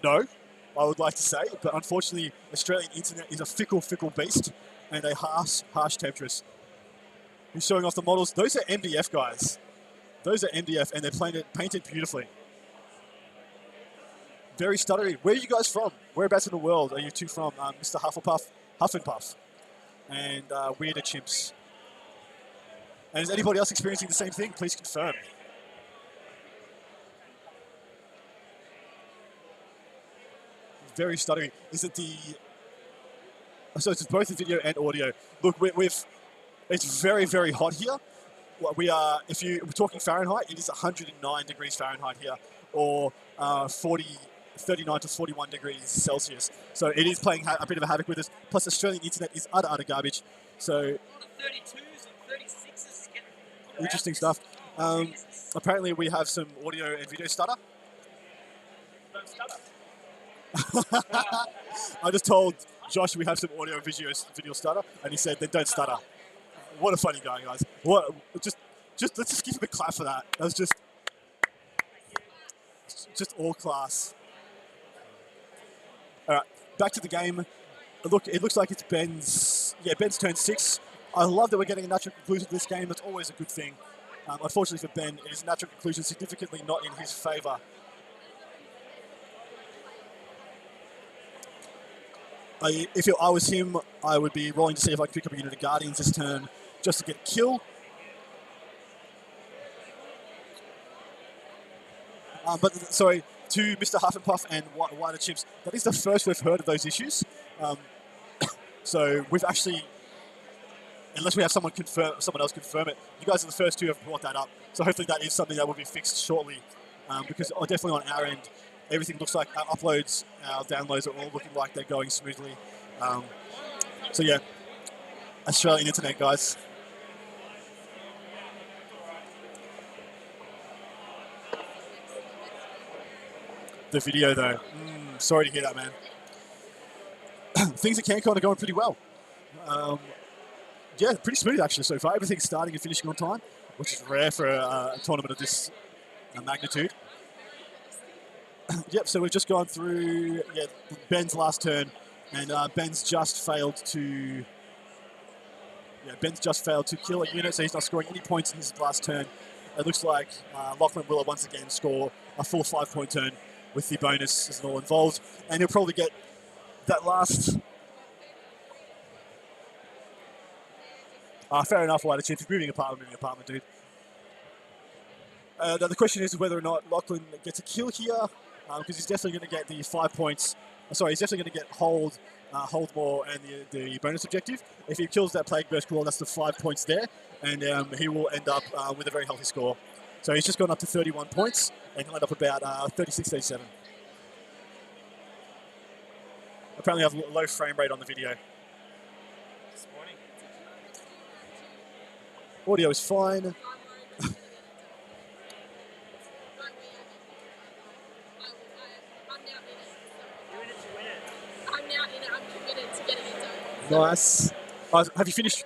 S1: No, I would like to say, but unfortunately, Australian internet is a fickle beast and a harsh temptress. Who's showing off the models? Those are MDF guys. Those are MDF, and they're painted beautifully. Very stuttery. Where are you guys from? Whereabouts in the world are you two from? Mr. Huff and Puff, and Weirder Chimps. And is anybody else experiencing the same thing? Please confirm. Very stuttery. Is it so it's both the video and audio. Look, it's very, very hot here. We're talking Fahrenheit, it is 109 degrees Fahrenheit here, or 39 to 41 degrees Celsius. So it is playing a bit of a havoc with us. Plus, Australian internet is utter garbage. So
S3: 32s and 36s getting
S1: interesting stuff. Apparently, we have some audio and video stutter.
S3: Don't stutter.
S1: I just told Josh we have some audio and video stutter, and he said they don't stutter. What a funny guy, guys. Let's just give him a clap for that. That was just all class. All right, back to the game. Look, it looks like it's Ben's turn 6. I love that we're getting a natural conclusion to this game. That's always a good thing. Unfortunately for Ben, it is a natural conclusion significantly not in his favour. If I was him, I would be rolling to see if I could pick up a unit of Guardians this turn just to get a kill. Sorry, to Mr. Huff and Puff and Wider Chips, that is the first we've heard of those issues. So we've actually, unless we have someone else confirm it, you guys are the first 2 who have brought that up. So hopefully that is something that will be fixed shortly, because definitely on our end, everything looks like our uploads, our downloads are all looking like they're going smoothly. So yeah, Australian internet, guys. The video, though. Sorry to hear that, man. Things at Cancon are going pretty well. Yeah, pretty smooth, actually, so far. Everything's starting and finishing on time, which is rare for a tournament of this magnitude. Yep, so we've just gone through Ben's last turn, and Ben's just failed to Yeah, Ben's just failed to kill a unit, so he's not scoring any points in his last turn. It looks like Lachlan will once again score a full 5-point turn with the bonus and all involved, and he'll probably get that last. Fair enough, White Chief. Moving apartment, dude. The question is whether or not Lachlan gets a kill here, because he's definitely going to get the 5 points. Sorry, he's definitely going to get hold more and the bonus objective. If he kills that Plague Burst Crawl, that's the 5 points there, and he will end up with a very healthy score. So he's just gone up to 31 points, and he'll end up about 36-37. Apparently I have a low frame rate on the video. Audio is fine. Nice. Have you finished?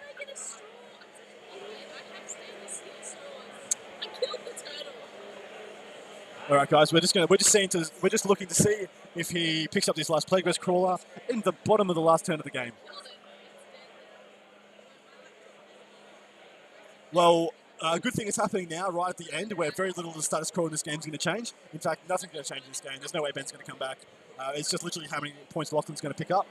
S1: All right, guys. We're just looking to see if he picks up this last Plague Burst Crawler in the bottom of the last turn of the game. Well, a good thing is happening now, right at the end, where very little of the status quo in this game is going to change. In fact, nothing's going to change in this game. There's no way Ben's going to come back. It's just literally how many points Lachlan's going to pick up.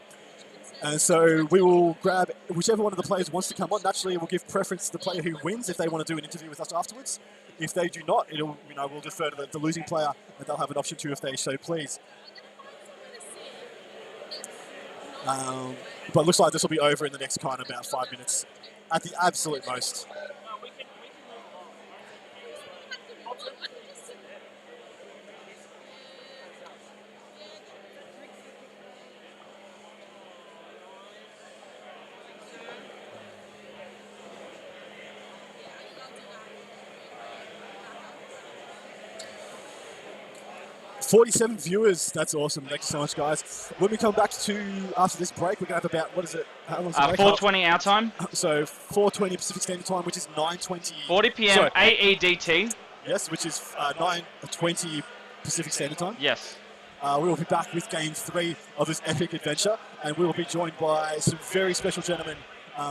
S1: And so we will grab whichever one of the players wants to come on. Naturally, we'll give preference to the player who wins if they want to do an interview with us afterwards. If they do not, we'll defer to the losing player, and they'll have an option to if they so please. But it looks like this will be over in the next kind of about 5 minutes, at the absolute most. 47 viewers. That's awesome. Thank you so much, guys. When we come back to after this break, we're going to have about, what is it? How long is the break?
S2: 4:20 our time.
S1: So 4:20 Pacific Standard Time, which is 9:20.
S2: 40 p.m.
S1: Sorry.
S2: AEDT.
S1: Yes, which is 9:20 Pacific Standard Time.
S2: Yes.
S1: We will be back with Game 3 of this epic adventure, and we will be joined by some very special gentlemen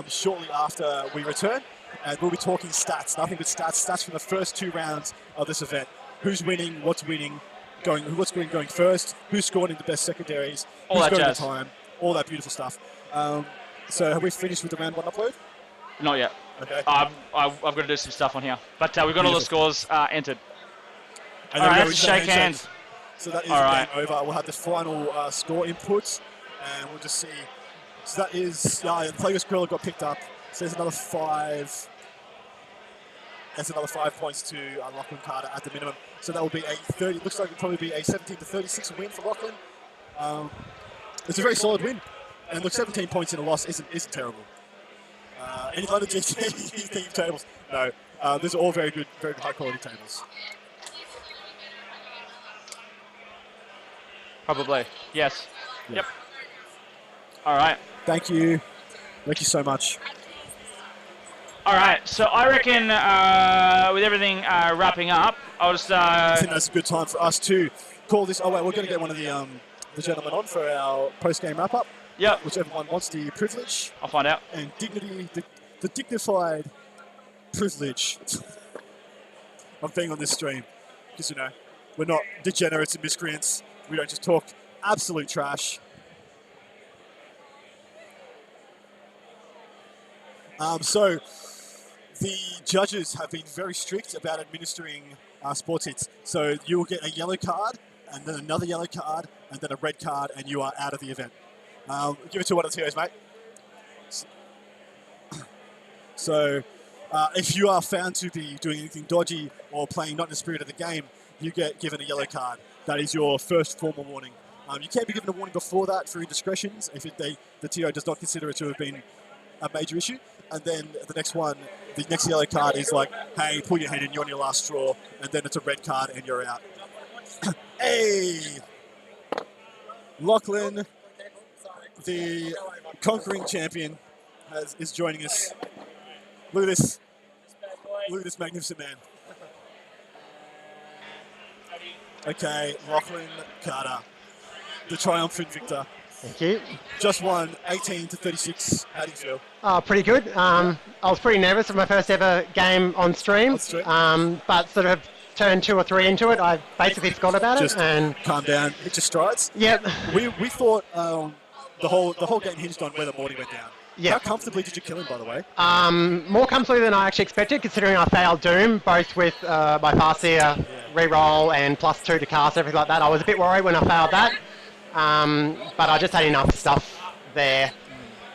S1: shortly after we return. And we'll be talking stats, nothing but stats from the first 2 rounds of this event. Who's winning, what's going first, who's scored in the best secondaries,
S2: all
S1: who's
S2: that
S1: going
S2: jazz.
S1: to time, all that beautiful stuff. So have we finished with the round 1 upload?
S2: Not yet.
S1: Okay.
S2: I've got to do some stuff on here. But we've got all the scores entered.
S1: And
S2: all
S1: then
S2: right,
S1: we
S2: let's
S1: go
S2: shake hands.
S1: So that is
S2: All
S1: game
S2: right.
S1: over. We'll have the final score inputs, and we'll just see. So that is, the Plague's Gorilla got picked up. So there's another 5. That's another 5 points to Lachlan Carter at the minimum. So that will be a 30. Looks like it'll probably be a 17-36 win for Lachlan. It's a very solid win, and look, 17 points in a loss isn't terrible. Any London GT theme tables? No. These are all very good high quality tables.
S2: Probably. Yes.
S1: Yeah.
S2: Yep. All right.
S1: Thank you. Thank you so much.
S2: All right. So I reckon with everything wrapping up, I'll just.
S1: I think that's a good time for us to call this. Oh wait, we're going to get one of the gentlemen on for our post-game wrap-up.
S2: Yep.
S1: Whichever one wants the privilege
S2: I'll find out.
S1: and dignity, the dignified privilege of being on this stream, because we're not degenerates and miscreants. We don't just talk absolute trash. So the judges have been very strict about administering sports hits. So you will get a yellow card, and then another yellow card, and then a red card, and you are out of the event. Give it to one of the heroes, mate. So if you are found to be doing anything dodgy or playing not in the spirit of the game, you get given a yellow card. That is your first formal warning. You can be given a warning before that for indiscretions if the TO does not consider it to have been a major issue. And then the next yellow card is like, hey, pull your hand in, you're on your last straw. And then it's a red card and you're out. Hey! Lachlan, the conquering champion, is joining us. Look at this. Look at this magnificent man. Okay, Lachlan Carter, the triumphant victor.
S6: Thank you.
S1: Just won 18 to 36. How do you feel?
S6: Pretty good. I was pretty nervous for my first ever game on stream, but sort of turned 2 or 3 into it. I basically forgot about
S1: Just
S6: it and
S1: calm down, hit your strides.
S6: Yep.
S1: We thought the whole game hinged on whether Morty went down.
S6: Yep.
S1: How comfortably did you kill him, by the way?
S6: More comfortably than I actually expected, considering I failed Doom, both with my Farseer reroll and +2 to cast, everything like that. I was a bit worried when I failed that, but I just had enough stuff there.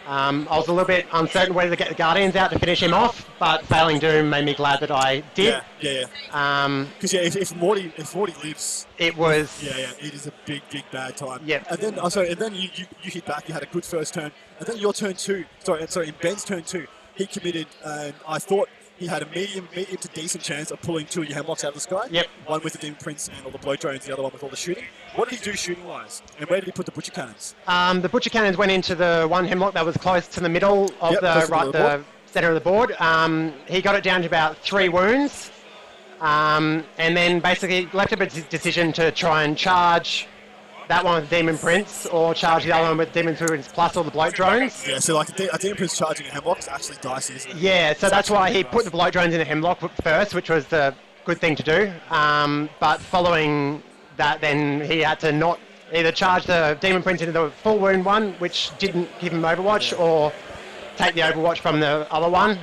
S6: I was a little bit uncertain whether to get the Guardians out to finish him off, but failing Doom made me glad that I did.
S1: Yeah. Because if Morty lives,
S6: it was.
S1: Yeah, it is a big bad time.
S6: Yep.
S1: And then you hit back. You had a good first turn, and then your turn 2. Sorry, in Ben's turn 2, he committed, and I thought he had a medium to decent chance of pulling 2 of your hemlocks out of the sky.
S6: Yep.
S1: One with the Demon Prince and all the blow drones, the other one with all the shooting. What did he do shooting-wise? And where did he put the Butcher Cannons?
S6: The Butcher Cannons went into the one hemlock that was close to the middle of the center of the board. He got it down to about 3 wounds, and then basically left a decision to try and charge that one with Demon Prince, or charge the other one with Demon Prince plus all the bloat drones.
S1: Yeah, so like a Demon Prince charging a hemlock is actually dicey, isn't it?
S6: Yeah, so that's why he put the bloat drones in the hemlock first, which was the good thing to do. But following that, then he had to not either charge the Demon Prince into the full wound one, which didn't give him Overwatch, or take the Overwatch from the other one.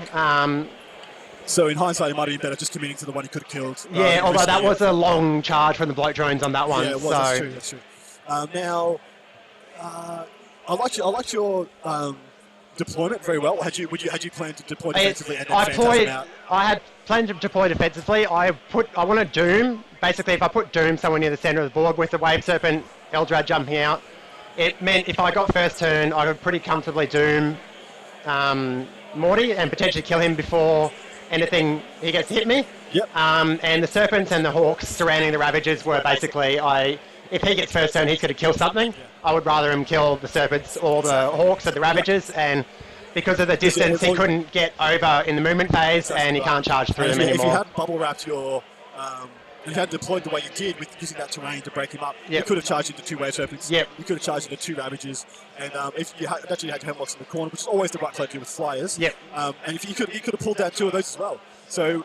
S1: So in hindsight, it might have been better just committing to the one he could have killed.
S6: Yeah, although that was a long charge from the bloat drones on that one.
S1: Yeah, it was. That's true. Now, I liked your deployment very well. Had you planned to deploy defensively and then Phantasm out?
S6: I had planned to deploy defensively. I wanted Doom. Basically, if I put Doom somewhere near the center of the board with the Wave Serpent Eldrad jumping out, it meant if I got first turn, I could pretty comfortably Doom Morty and potentially kill him before anything he gets to hit me.
S1: Yep.
S6: And the Serpents and the Hawks surrounding the Ravagers were basically, if he gets first turn, he's going to kill something. Yeah. I would rather him kill the Serpents or the Hawks or the Ravagers, and because of the distance, he couldn't get over in the movement phase, and he can't charge through them anymore.
S1: If you had bubble wrapped your, if you had deployed the way you did with using that terrain to break him up, you could have charged into 2 Wave Serpents.
S6: Yep.
S1: You could have charged into 2 Ravagers, and if you had your hemlocks in the corner, which is always the right play to do with flyers.
S6: Yep.
S1: And if you could have pulled down 2 of those as well. So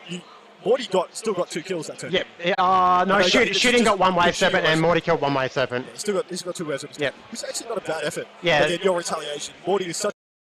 S1: Morty still got 2 kills that turn.
S6: Yep. No, shooting got 1 Wave Serpent and Morty killed 1 Wave Serpent.
S1: Yeah, he's got 2 Wave Serpents.
S6: Yep.
S1: Which is actually not a bad effort.
S6: Yeah.
S1: But then your retaliation. Morty is such